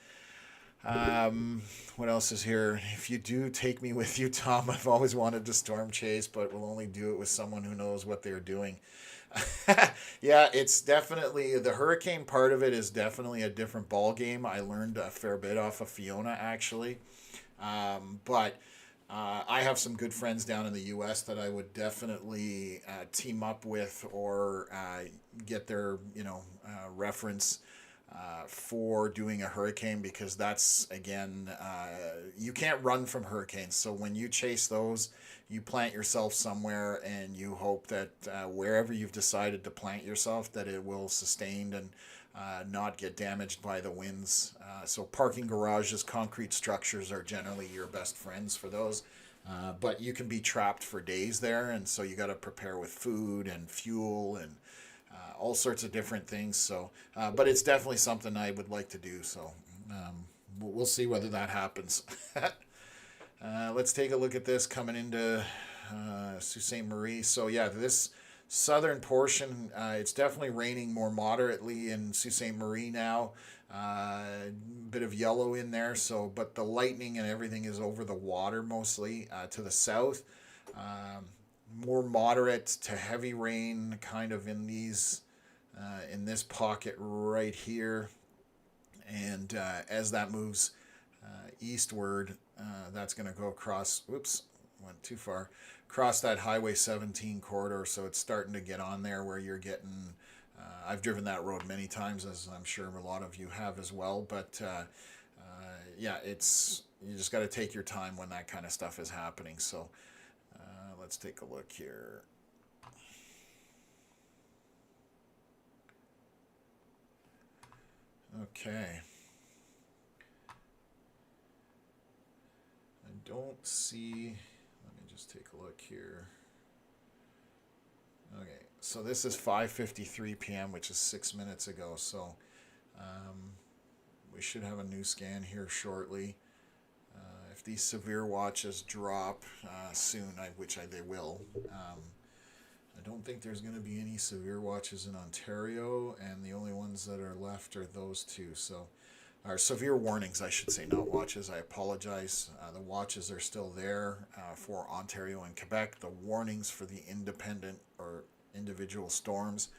what else is here? If you do take me with you, Tom, I've always wanted to storm chase, but we'll only do it with someone who knows what they're doing. Yeah, it's definitely the hurricane part of it is definitely a different ball game. I learned a fair bit off of Fiona actually, but I have some good friends down in the U.S. that I would definitely team up with or get their reference for doing a hurricane, because that's again you can't run from hurricanes. So when you chase those, you plant yourself somewhere and you hope that wherever you've decided to plant yourself, that it will sustain and not get damaged by the winds. So parking garages, concrete structures are generally your best friends for those. But you can be trapped for days there, and so you got to prepare with food and fuel and all sorts of different things. So, but it's definitely something I would like to do. So we'll see whether that happens. Let's take a look at this coming into Sault Ste. Marie. So yeah, this southern portion, it's definitely raining more moderately in Sault Ste. Marie now. Bit of yellow in there. So, but the lightning and everything is over the water mostly to the south. More moderate to heavy rain, kind of in these in this pocket right here, and as that moves eastward, that's going to go across. Whoops, went too far. Across that Highway 17 corridor, so it's starting to get on there where you're getting. I've driven that road many times, as I'm sure a lot of you have as well. But yeah, it's you just got to take your time when that kind of stuff is happening. So let's take a look here. Okay. I don't see. Let me just take a look here. Okay, so this is 5:53 p.m., which is 6 minutes ago. So we should have a new scan here shortly. If these severe watches drop soon, they will. I don't think there's going to be any severe watches in Ontario, and the only ones that are left are those two. So, or severe warnings, I should say, not watches. I apologize. The watches are still there for Ontario and Quebec. The warnings for the independent or individual storms,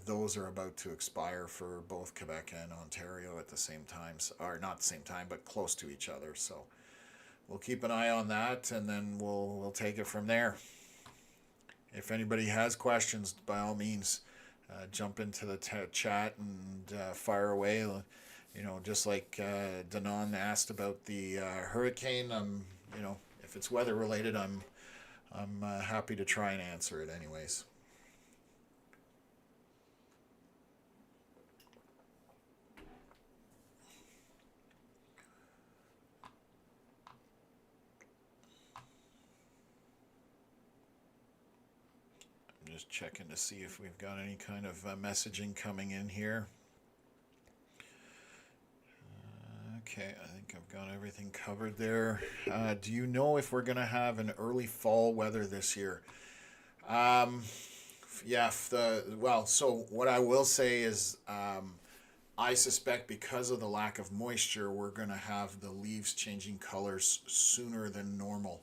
those are about to expire for both Quebec and Ontario at the same time, or not the same time, but close to each other. So we'll keep an eye on that, and then we'll take it from there. If anybody has questions, by all means, jump into the chat and fire away. Just like Danon asked about the hurricane. If it's weather related, I'm happy to try and answer it anyways. Just checking to see if we've got any kind of messaging coming in here. Okay, I think I've got everything covered there. Do you know if we're going to have an early fall weather this year? Yeah, so what I will say is I suspect because of the lack of moisture, we're going to have the leaves changing colors sooner than normal.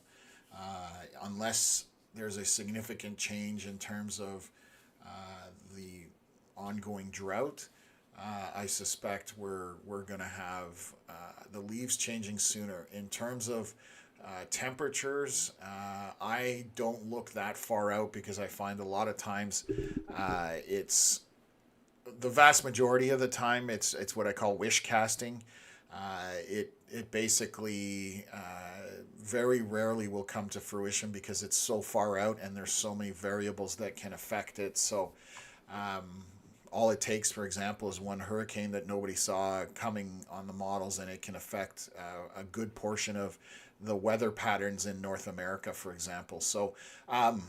Unless there's a significant change in terms of the ongoing drought, I suspect we're going to have the leaves changing sooner. In terms of temperatures, I don't look that far out, because I find a lot of times it's the vast majority of the time it's what I call wish casting. It basically very rarely will come to fruition because it's so far out and there's so many variables that can affect it. So all it takes, for example, is one hurricane that nobody saw coming on the models, and it can affect a good portion of the weather patterns in North America, for example. So I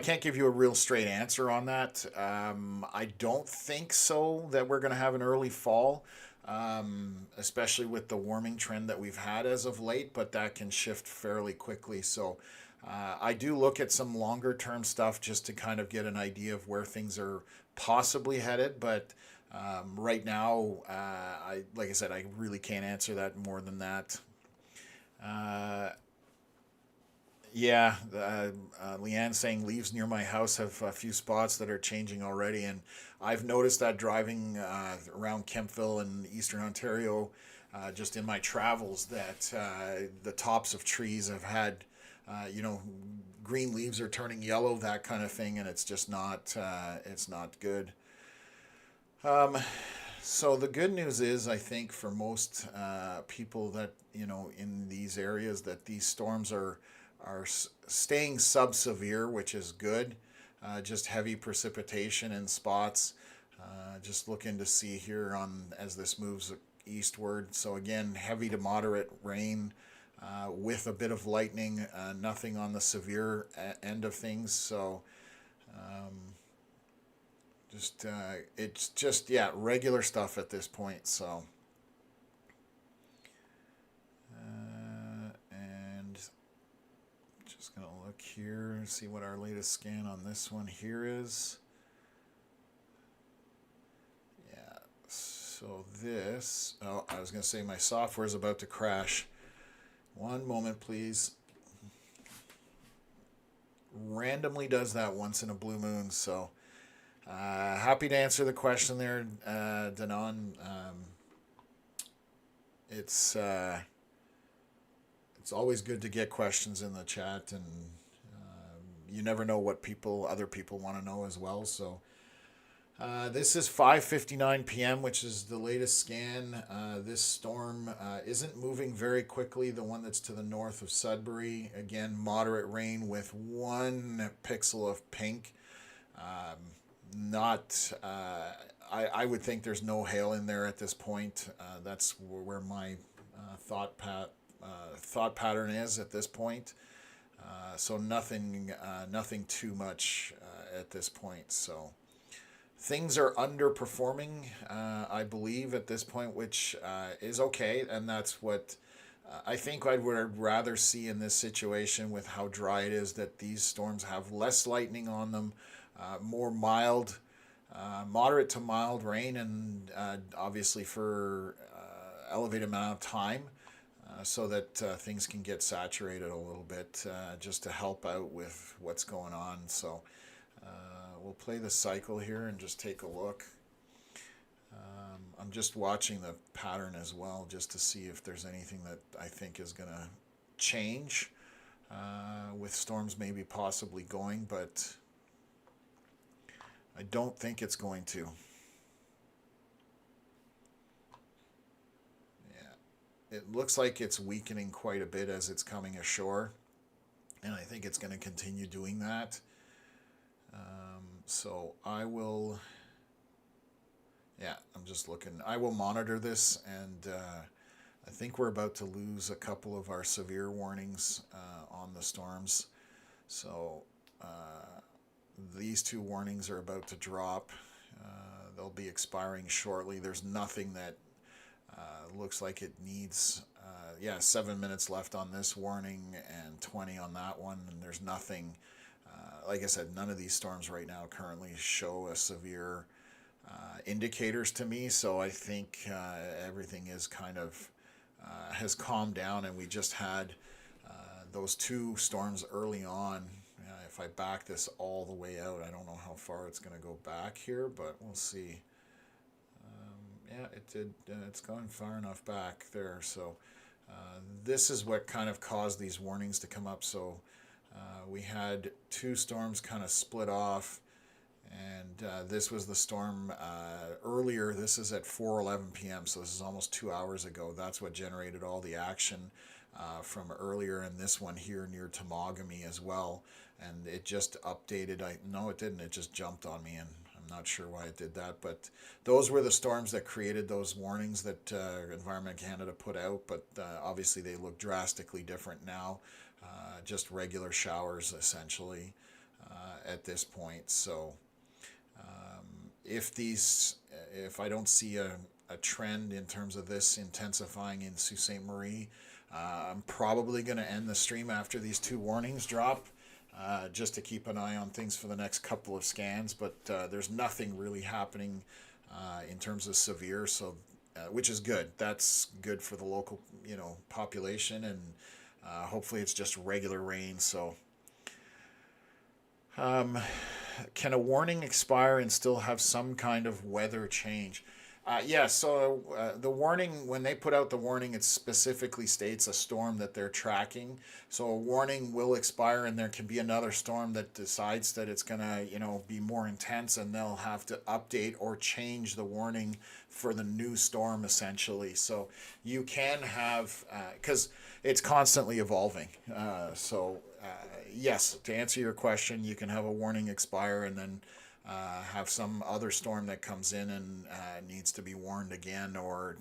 can't give you a real straight answer on that. I don't think so that we're going to have an early fall. especially with the warming trend that we've had as of late, but that can shift fairly quickly. So I do look at some longer term stuff just to kind of get an idea of where things are possibly headed. But right now, like I said, I really can't answer that more than that. Uh, Yeah, Leanne saying leaves near my house have a few spots that are changing already, and I've noticed that driving around Kempville and Eastern Ontario, just in my travels, that the tops of trees have had, you know, green leaves are turning yellow, that kind of thing, and it's just not, it's not good. Um, so the good news is, I think for most people that in these areas, that these storms are staying sub-severe, which is good. Just heavy precipitation in spots. Just looking to see here on as this moves eastward. So again, heavy to moderate rain with a bit of lightning. Nothing on the severe end of things. So um, just it's just yeah, regular stuff at this point. So and just gonna look here and see what our latest scan on this one here is. Yeah, so this, oh, I was gonna say my software is about to crash. One moment, please. Randomly does that once in a blue moon, so happy to answer the question there, Danon. It's it's always good to get questions in the chat, and you never know what other people want to know as well. So this is 5:59 p.m., which is the latest scan. This storm isn't moving very quickly. The one that's to the north of Sudbury, again, moderate rain with 1 pixel of pink. Not, I would think there's no hail in there at this point. That's where my thought pattern is at this point. So nothing too much at this point. So things are underperforming, I believe, at this point, which is okay, and that's what I think I would rather see in this situation with how dry it is, that these storms have less lightning on them, more mild, moderate to mild rain, and obviously for elevated amount of time, so that things can get saturated a little bit, just to help out with what's going on. So we'll play the cycle here and just take a look. I'm just watching the pattern as well, just to see if there's anything that I think is going to change with storms maybe possibly going, but I don't think it's going to. Yeah, it looks like it's weakening quite a bit as it's coming ashore, and I think it's going to continue doing that. So I will, yeah, I'm just looking. I will monitor this, and I think we're about to lose a couple of our severe warnings on the storms. So these two warnings are about to drop. They'll be expiring shortly. There's nothing that looks like it needs, yeah, 7 minutes left on this warning and 20 on that one, and there's nothing. Like I said, none of these storms right now currently show a severe indicators to me, so I think everything is kind of has calmed down, and we just had those two storms early on. If I back this all the way out, I don't know how far it's going to go back here, but we'll see. Yeah, it did. It's gone far enough back there, so this is what kind of caused these warnings to come up. So we had two storms kind of split off, and this was the storm earlier. This is at 4:11 p.m., so this is almost 2 hours ago. That's what generated all the action from earlier, and this one here near Temagami as well. And it just updated. No, it didn't. It just jumped on me, and I'm not sure why it did that. But those were the storms that created those warnings that Environment Canada put out. But obviously they look drastically different now. Just regular showers essentially at this point. So if I don't see a trend in terms of this intensifying in Sault Ste. Marie. I'm probably going to end the stream after these 2 warnings drop, just to keep an eye on things for the next couple of scans. But there's nothing really happening in terms of severe, so which is good. That's good for the local, population, and hopefully it's just regular rain. So, can a warning expire and still have some kind of weather change? Yeah, so the warning, when they put out the warning, it specifically states a storm that they're tracking. So a warning will expire, and there can be another storm that decides that it's going to, be more intense, and they'll have to update or change the warning for the new storm, essentially. So you can have, because it's constantly evolving. Yes, to answer your question, you can have a warning expire and then have some other storm that comes in and needs to be warned again, or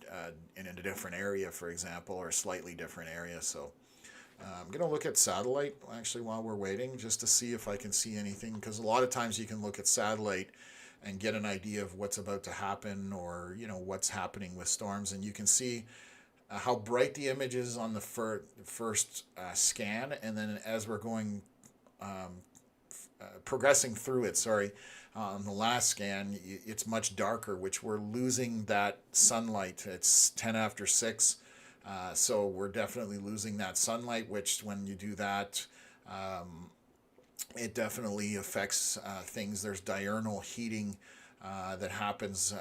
in a different area, for example, or a slightly different area. So I'm going to look at satellite actually while we're waiting, just to see if I can see anything, because a lot of times you can look at satellite and get an idea of what's about to happen, or what's happening with storms, and you can see how bright the image is on the first scan, and then as we're going progressing through it, on the last scan, it's much darker, which we're losing that sunlight. It's 10 after 6, so we're definitely losing that sunlight, which when you do that, it definitely affects things. There's diurnal heating that happens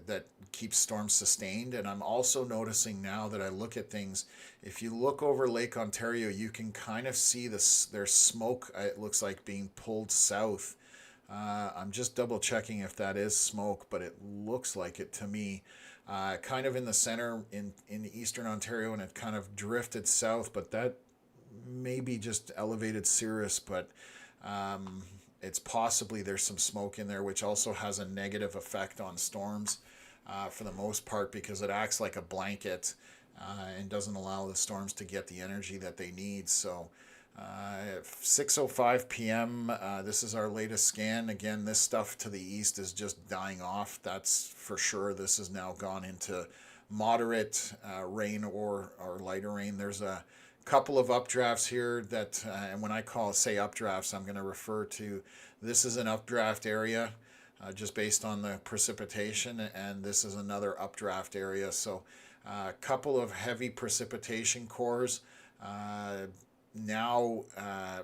that keeps storms sustained. And I'm also noticing now that I look at things, if you look over Lake Ontario, you can kind of see this. There's smoke, it looks like, being pulled south. I'm just double checking if that is smoke, but it looks like it to me. Kind of in the center in Eastern Ontario, and it kind of drifted south, but that may be just elevated cirrus, but it's possibly there's some smoke in there, which also has a negative effect on storms for the most part, because it acts like a blanket and doesn't allow the storms to get the energy that they need. So 6:05 p.m. This is our latest scan. Again, this stuff to the east is just dying off. That's for sure. This has now gone into moderate rain or lighter rain. There's a couple of updrafts here that, and when I say updrafts, I'm going to refer to, this is an updraft area just based on the precipitation, and this is another updraft area. So a couple of heavy precipitation cores now,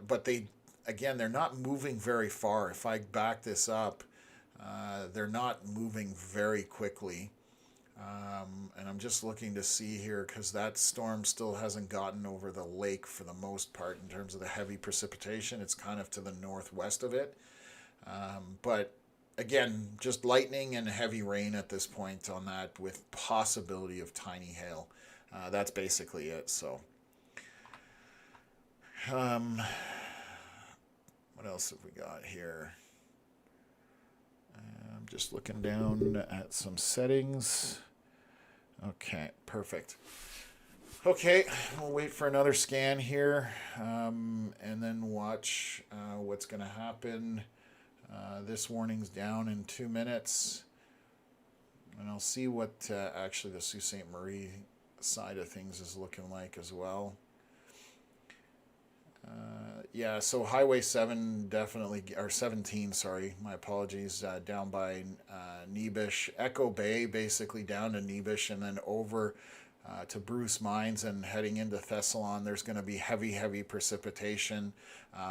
but they're not moving very far. If I back this up, they're not moving very quickly. And I'm just looking to see here, because that storm still hasn't gotten over the lake for the most part in terms of the heavy precipitation. It's kind of to the northwest of it. But again, just lightning and heavy rain at this point on that, with possibility of tiny hail. That's basically it. So what else have we got here? I'm just looking down at some settings. Okay, perfect. Okay, we'll wait for another scan here, and then watch what's going to happen. This warning's down in 2 minutes, and I'll see what actually the Sault Ste. Marie side of things is looking like as well. Yeah, so Highway 7 definitely, or 17, sorry, my apologies, down by Nebish, Echo Bay, basically down to Nebish, and then over to Bruce Mines and heading into Thessalon. There's going to be heavy precipitation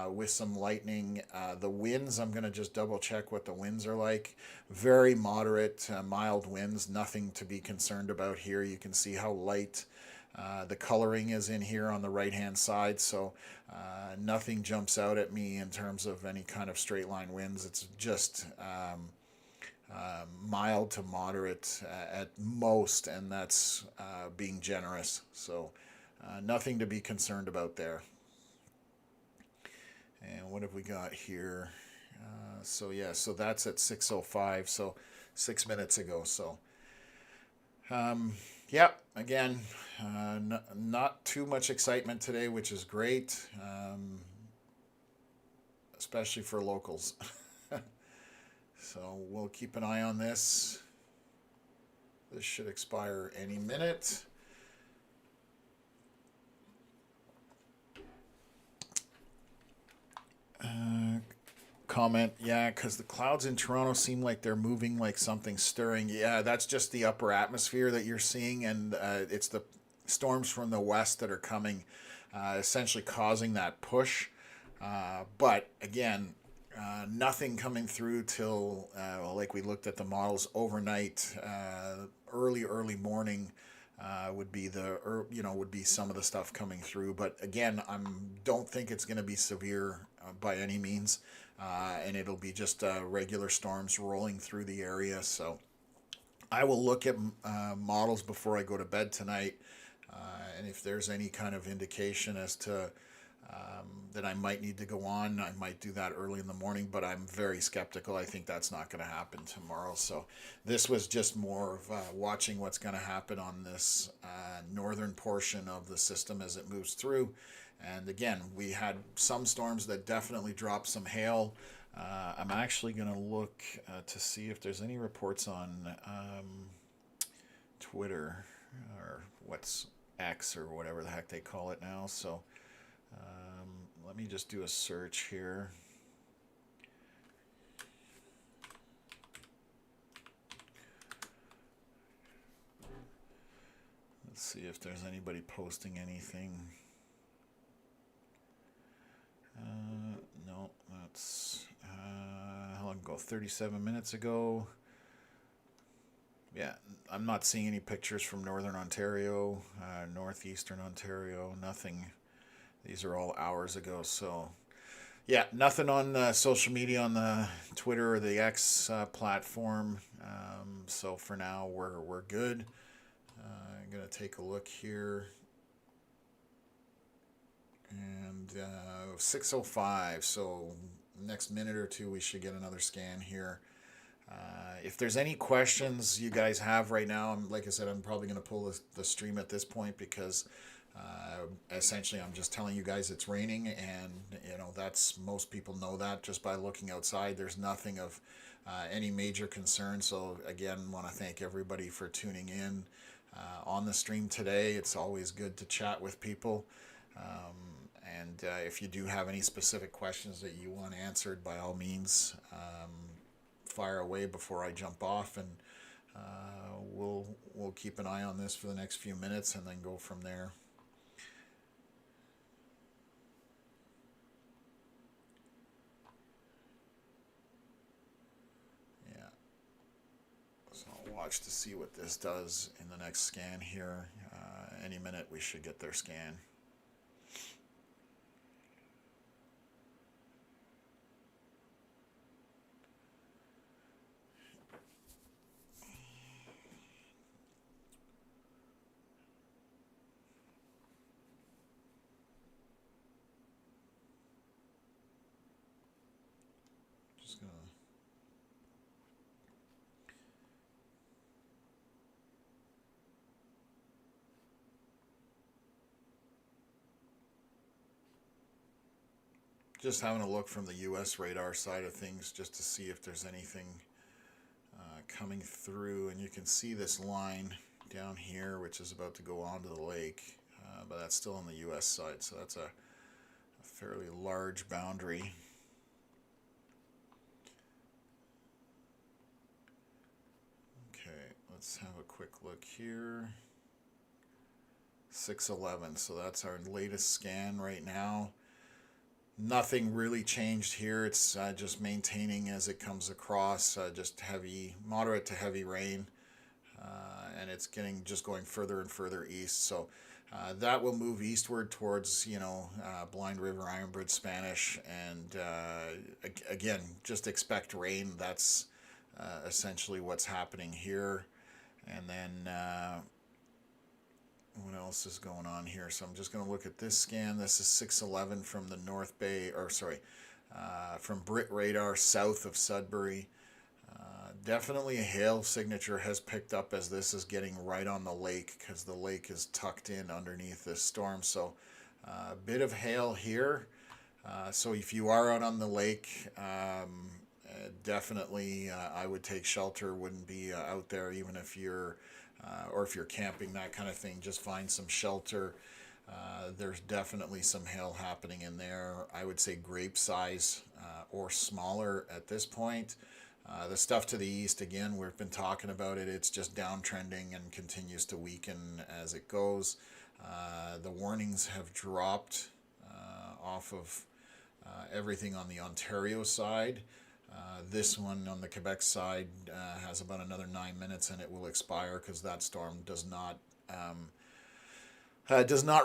with some lightning. The winds, I'm going to just double check what the winds are like. Very moderate, mild winds, nothing to be concerned about here. You can see how light the coloring is in here on the right hand side, so nothing jumps out at me in terms of any kind of straight line winds. It's just mild to moderate at most, and that's being generous, so nothing to be concerned about there. And what have we got here? So that's at 6:05, so 6 minutes ago. So yeah, again, not too much excitement today, which is great, especially for locals. So we'll keep an eye on this. This should expire any minute. Comment, yeah, because the clouds in Toronto seem like they're moving like something stirring. Yeah, that's just the upper atmosphere that you're seeing, and it's the storms from the west that are coming, essentially causing that push. But again, nothing coming through till, well, like we looked at the models overnight, early morning. Would be would be some of the stuff coming through, but again, don't think it's going to be severe by any means, and it'll be just regular storms rolling through the area. So I will look at models before I go to bed tonight, and if there's any kind of indication as to that I might need to go on, I might do that early in the morning, but I'm very skeptical. I think that's not going to happen tomorrow. So this was just more of watching what's going to happen on this northern portion of the system as it moves through. And again, we had some storms that definitely dropped some hail. I'm actually going to look to see if there's any reports on Twitter, or what's X, or whatever the heck they call it now. So let me just do a search here. Let's see if there's anybody posting anything. No, that's how long ago? 37 minutes ago. Yeah, I'm not seeing any pictures from Northern Ontario, Northeastern Ontario, nothing. These are all hours ago, so yeah, nothing on social media, on the Twitter or the X platform. So for now, we're good. I'm gonna take a look here, and 6:05. So next minute or two, we should get another scan here. If there's any questions you guys have right now, like I said, I'm probably going to pull the stream at this point, because essentially I'm just telling you guys it's raining, and that's, most people know that just by looking outside. There's nothing of any major concern. So again, want to thank everybody for tuning in on the stream today. It's always good to chat with people. And if you do have any specific questions that you want answered, by all means, fire away before I jump off, and we'll keep an eye on this for the next few minutes and then go from there. Yeah. So I'll watch to see what this does in the next scan here. Any minute we should get their scan. Just having a look from the U.S. radar side of things, just to see if there's anything coming through. And you can see this line down here, which is about to go onto the lake, but that's still on the U.S. side, so that's a fairly large boundary. Okay, let's have a quick look here. 6:11, so that's our latest scan right now. Nothing really changed here. It's just maintaining as it comes across, just moderate to heavy rain, and it's just going further and further east. So that will move eastward towards Blind River, Ironbridge, Spanish, and again, just expect rain. That's essentially what's happening here. And then what else is going on here? So I'm just going to look at this scan. This is 6:11 from the North Bay, from Brit radar south of Sudbury. Definitely a hail signature has picked up as this is getting right on the lake, because the lake is tucked in underneath this storm. So a bit of hail here. So if you are out on the lake, definitely, I would take shelter. Wouldn't be out there even if you're, or if you're camping, that kind of thing. Just find some shelter. There's definitely some hail happening in there. I would say grape size or smaller at this point. The stuff to the east, again, we've been talking about it. It's just downtrending and continues to weaken as it goes. The warnings have dropped off of everything on the Ontario side. This one on the Quebec side has about another 9 minutes and it will expire because that storm does not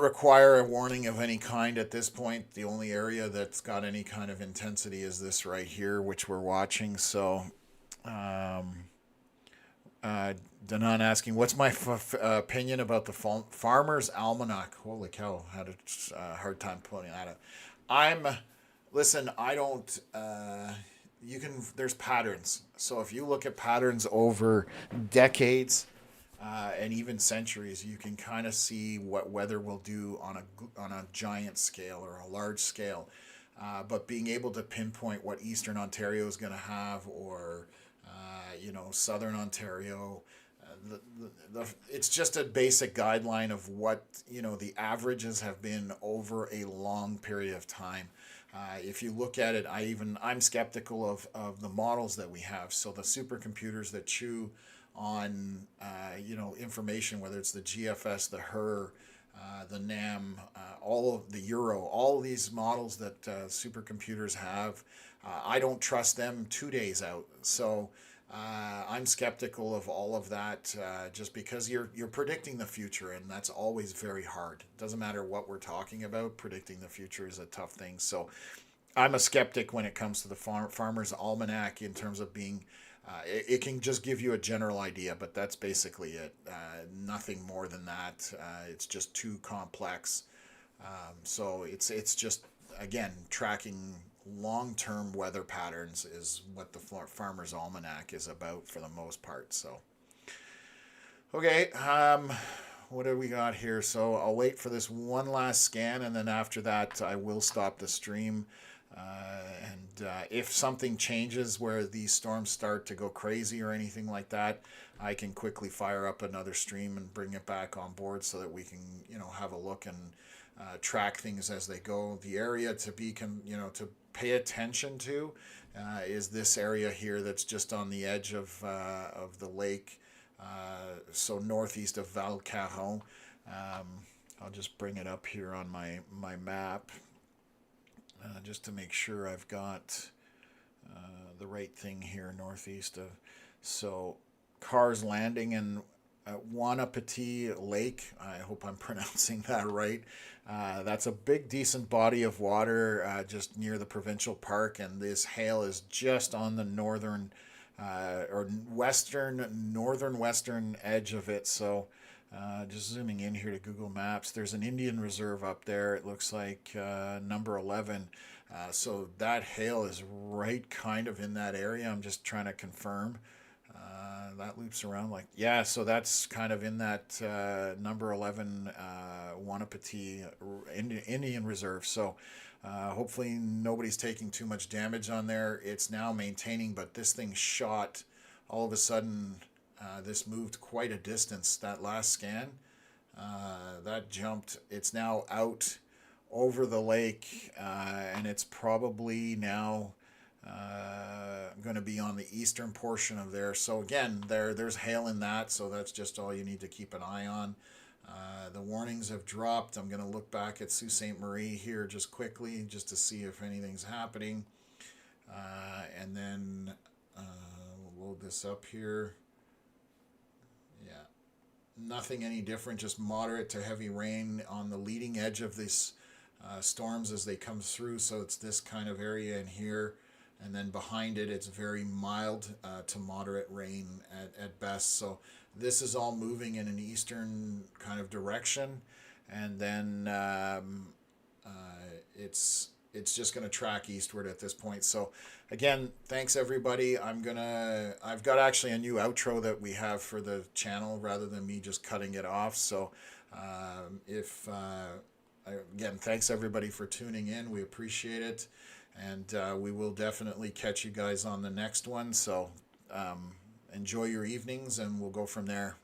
require a warning of any kind at this point. The only area that's got any kind of intensity is this right here, which we're watching. So, Danon asking, what's my opinion about the Farmer's Almanac? Holy cow, had a hard time putting that up. Listen, I don't, there's patterns. So if you look at patterns over decades, and even centuries, you can kind of see what weather will do on a giant scale or a large scale. But being able to pinpoint what Eastern Ontario is going to have, or Southern Ontario, it's just a basic guideline of what the averages have been over a long period of time. If you look at it, I'm skeptical of the models that we have. So the supercomputers that chew on information, whether it's the GFS, the HER, the NAM, all of the Euro, all of these models that supercomputers have, I don't trust them 2 days out. So I'm skeptical of all of that, just because you're predicting the future, and that's always very hard. It doesn't matter what we're talking about, predicting the future is a tough thing. So I'm a skeptic when it comes to the Farmer's Almanac in terms of being, it can just give you a general idea, but that's basically it. Nothing more than that. It's just too complex. So it's just, again, tracking long-term weather patterns is what the Farmer's Almanac is about for the most part. So, okay, what do we got here? So I'll wait for this one last scan, and then after that I will stop the stream. And if something changes where these storms start to go crazy or anything like that, I can quickly fire up another stream and bring it back on board so that we can, have a look and track things as they go. The area to to pay attention to is this area here that's just on the edge of the lake, so northeast of Val-Caron. I'll just bring it up here on my map. Just to make sure I've got the right thing here, northeast of. So, Cars Landing in Wanapati Lake. I hope I'm pronouncing that right. That's a big, decent body of water just near the provincial park, and this hail is just on the northern or northern-western edge of it. So, just zooming in here to Google Maps, there's an Indian reserve up there. It looks like number 11. So that hail is right kind of in that area. I'm just trying to confirm. That loops around so that's kind of in that number 11 Wanapati Indian reserve. So hopefully nobody's taking too much damage on there. It's now maintaining, but this thing shot all of a sudden. This moved quite a distance. That last scan, that jumped. It's now out over the lake, and it's probably now going to be on the eastern portion of there. So again, there's hail in that, so that's just all you need to keep an eye on. The warnings have dropped. I'm going to look back at Sault Ste Marie here just quickly, just to see if anything's happening. And then we'll load this up here. Nothing any different, just moderate to heavy rain on the leading edge of these storms as they come through. So it's this kind of area in here, and then behind it it's very mild to moderate rain at best. So this is all moving in an eastern kind of direction, and then it's just going to track eastward at this point. So again, thanks everybody. I've got actually a new outro that we have for the channel rather than me just cutting it off. So again, thanks everybody for tuning in. We appreciate it. And we will definitely catch you guys on the next one. So enjoy your evenings, and we'll go from there.